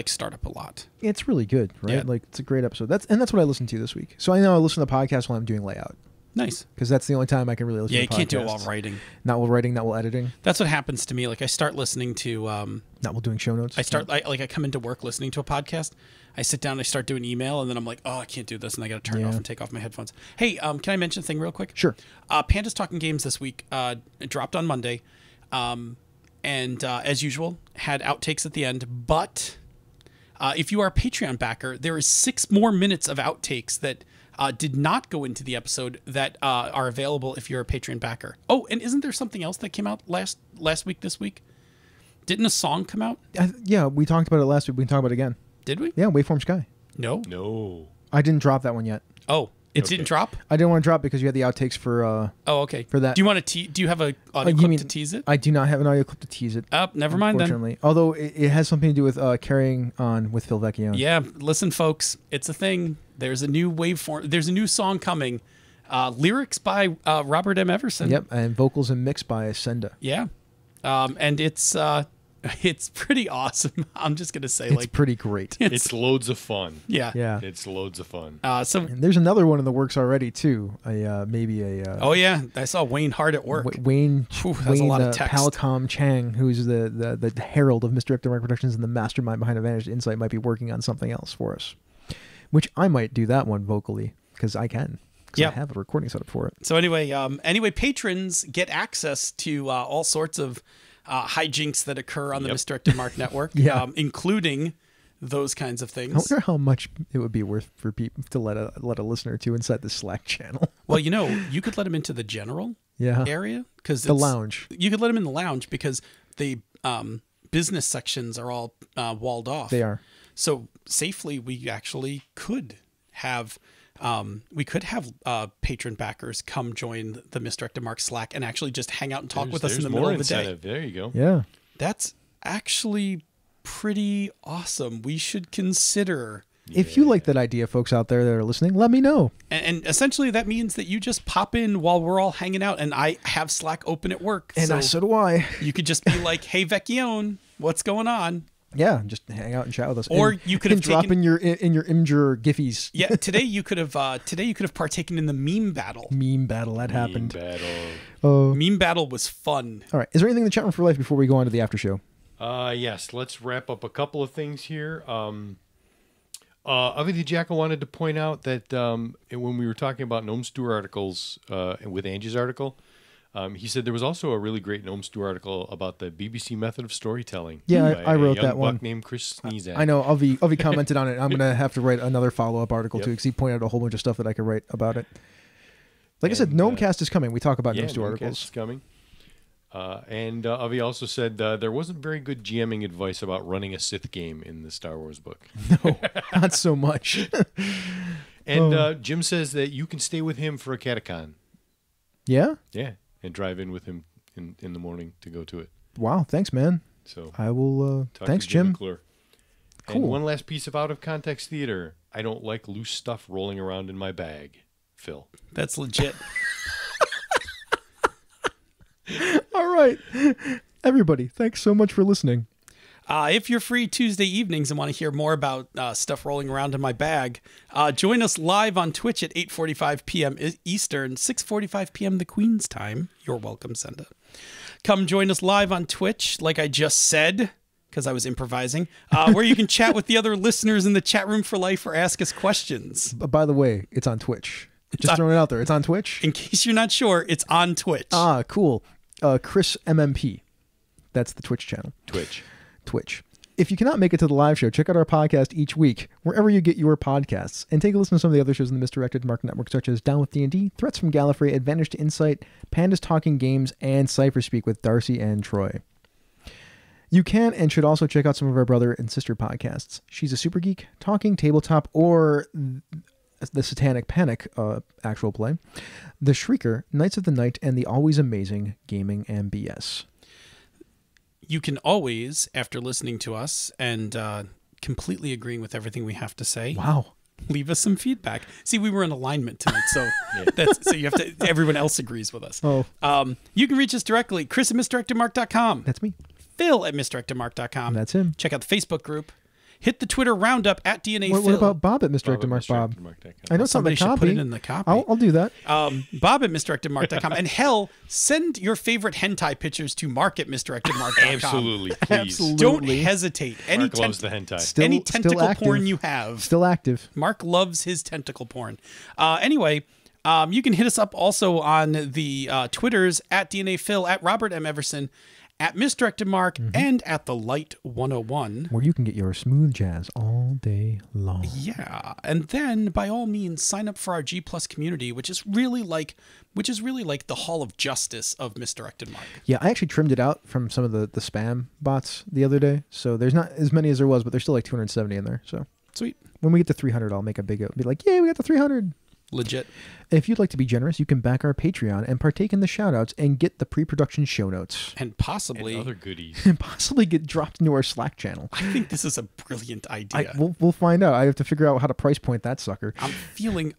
Startup a lot.
It's really good, right?
Yeah.
Like it's a great episode. That's what I listened to this week. So I know I listen to podcasts while I'm doing layout.
Nice.
because that's the only time I can really listen
Yeah,
to
you can't do it while
podcasts.
writing.
Not while writing, not while editing,
That's what happens to me. Like I start listening to,
not while doing show notes.
I come into work listening to a podcast. I sit down, I start doing email, and then I'm like, oh, I can't do this, and I got to turn it off and take off my headphones. Hey, can I mention a thing real quick?
Sure.
Panda's Talking Games this week it dropped on Monday, and as usual, had outtakes at the end. But if you are a Patreon backer, there is 6 more minutes of outtakes that did not go into the episode that are available if you're a Patreon backer. Oh, and isn't there something else that came out last week, this week? Didn't a song come out?
Yeah, we talked about it last week. We can talk about it again.
Did we?
Yeah, Waveform Sky.
No.
No.
I didn't drop that one yet.
Oh, it didn't drop?
I didn't want to drop because you had the outtakes for.
Oh, okay.
For that.
Do you want to do you have a audio
you
clip
mean-
to tease it?
I do not have an audio clip to tease it.
Oh, never mind then.
Unfortunately, although it has something to do with carrying on with Phil Vecchione.
Yeah, listen, folks, it's a thing. There's a new waveform. There's a new song coming. Lyrics by Robert M. Everson.
Yep, and vocals and mix by Senda.
Yeah, and it's pretty awesome. I'm just gonna say,
It's pretty great.
It's loads of fun.
yeah.
Yeah.
It's loads of fun.
So,
And there's another one in the works already too. Maybe a.
oh yeah, I saw Wayne Hart at work.
Wayne
Whew, that's a lot of text.
Palcom Chang, who's the herald of Misdirected Mark Productions and the mastermind behind Advantage Insight, might be working on something else for us. Which I might do that one vocally because I can. Because I have a recording set up for it.
So anyway, patrons get access to all sorts of hijinks that occur on the Misdirected Mark Network, including those kinds of things.
I wonder how much it would be worth for people to let a listener to inside the Slack channel.
Well, you could let them into the general area because
The lounge.
You could let them in the lounge because the business sections are all walled off.
They are.
So safely, we actually could have patron backers come join the Misdirected Mark Slack and actually just hang out and talk with us in the middle of the day.
There you go.
Yeah.
That's actually pretty awesome. We should consider.
If you like that idea, folks out there that are listening, let me know.
And essentially, that means that you just pop in while we're all hanging out, and I have Slack open at work.
And so do I.
You could just be like, "Hey, Vecchione, what's going on?"
Yeah, just hang out and chat with us.
Or
and,
you could have
drop
taken-
in your Imgur Giphies.
Yeah, today you could have partaken in the meme battle.
Meme battle that happened.
Battle.
Meme battle was fun.
All right. Is there anything in the chat room for life before we go on to the after show?
Yes, let's wrap up a couple of things here. Avi the Jackal wanted to point out that when we were talking about Gnome Stew articles with Angie's article, he said there was also a really great Gnome Stew article about the BBC method of storytelling.
Yeah,
by
I wrote
a young
that one.
buck named Chris Sneezak.
I know Avi commented on it. I'm gonna have to write another follow-up article too because he pointed out a whole bunch of stuff that I could write about it. Like I said, Gnomecast is coming. We talk about Gnome Stew
Gnomecast
articles.
is coming. And Avi also said there wasn't very good GMing advice about running a Sith game in the Star Wars book.
No, not so much.
And Jim says that you can stay with him for a catacon.
Yeah?
Yeah, and drive in with him in the morning to go to it.
Wow, thanks, man.
So
I will.
talk
Thanks,
to
Jim.
McClure.
Cool.
And one last piece of out of context theater. I don't like loose stuff rolling around in my bag. Phil.
That's legit.
All right, everybody. Thanks so much for listening.
If you're free Tuesday evenings and want to hear more about stuff rolling around in my bag, join us live on Twitch at 8:45 p.m. Eastern, 6:45 p.m. the Queen's time. You're welcome, Senda. Come join us live on Twitch, like I just said, because I was improvising, where you can chat with the other listeners in the chat room for life or ask us questions.
By the way, it's on Twitch. Just throwing it out there. It's on Twitch.
In case you're not sure, it's on Twitch.
Ah, cool. Chris MMP. That's the Twitch channel.
Twitch.
If you cannot make it to the live show, check out our podcast each week, wherever you get your podcasts, and take a listen to some of the other shows in the Misdirected Mark Network, such as Down with D&D, Threats from Gallifrey, Advantage to Insight, Pandas Talking Games, and Cypher Speak with Darcy and Troy. You can and should also check out some of our brother and sister podcasts. She's a Super Geek, Talking Tabletop, or the Satanic Panic actual play, The Shrieker, Knights of the Night, and the always amazing Gaming and BS.
You can always, after listening to us and completely agreeing with everything we have to say,
Wow.
leave us some feedback. See, we were in alignment tonight, so so you have to. Everyone else agrees with us.
Oh.
You can reach us directly, Chris at misdirectedmark.com,
That's me.
Phil at misdirectedmark.com.
That's him.
Check out the Facebook group. Hit the Twitter roundup at DNA
What
Phil.
about Bob at Misdirected Mark Bob? I know
Somebody
it's on
should
the
put
copy.
it in the copy.
I'll do that.
Bob at misdirectedmark.com. And hell, send your favorite hentai pictures to mark at misdirectedmark.com.
Absolutely, please.
Absolutely.
Don't hesitate.
Mark loves the hentai.
Any
Still
tentacle
active.
porn you have.
Still active.
Mark loves his tentacle porn. Anyway, you can hit us up also on the Twitters at DNA Phil, at Robert M. Everson, at Misdirected Mark, and at The Light 101.
Where you can get your smooth jazz all day long.
Yeah, and then by all means sign up for our G Plus community, which is really like the Hall of Justice of Misdirected Mark.
Yeah, I actually trimmed it out from some of the spam bots the other day. So there's not as many as there was, but there's still like 270 in there. So
Sweet,
when we get to 300, I'll make a big, be like, yay, we got to 300.
legit.
If you'd like to be generous, you can back our Patreon and partake in the shoutouts and get the pre-production show notes.
And possibly,
And other goodies.
And possibly get dropped into our Slack channel.
I think this is a brilliant idea.
We'll find out. I have to figure out how to price point that sucker.
I'm feeling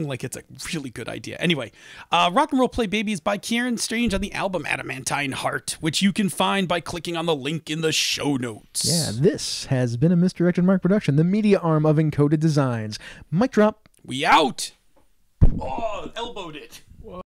like it's a really good idea. Anyway, Rock and Roll Play Babies by Kieran Strange on the album Adamantine Heart, which you can find by clicking on the link in the show notes.
Yeah, this has been a Misdirected Mark production, the media arm of Encoded Designs. Mic drop.
We out. Oh, elbowed it.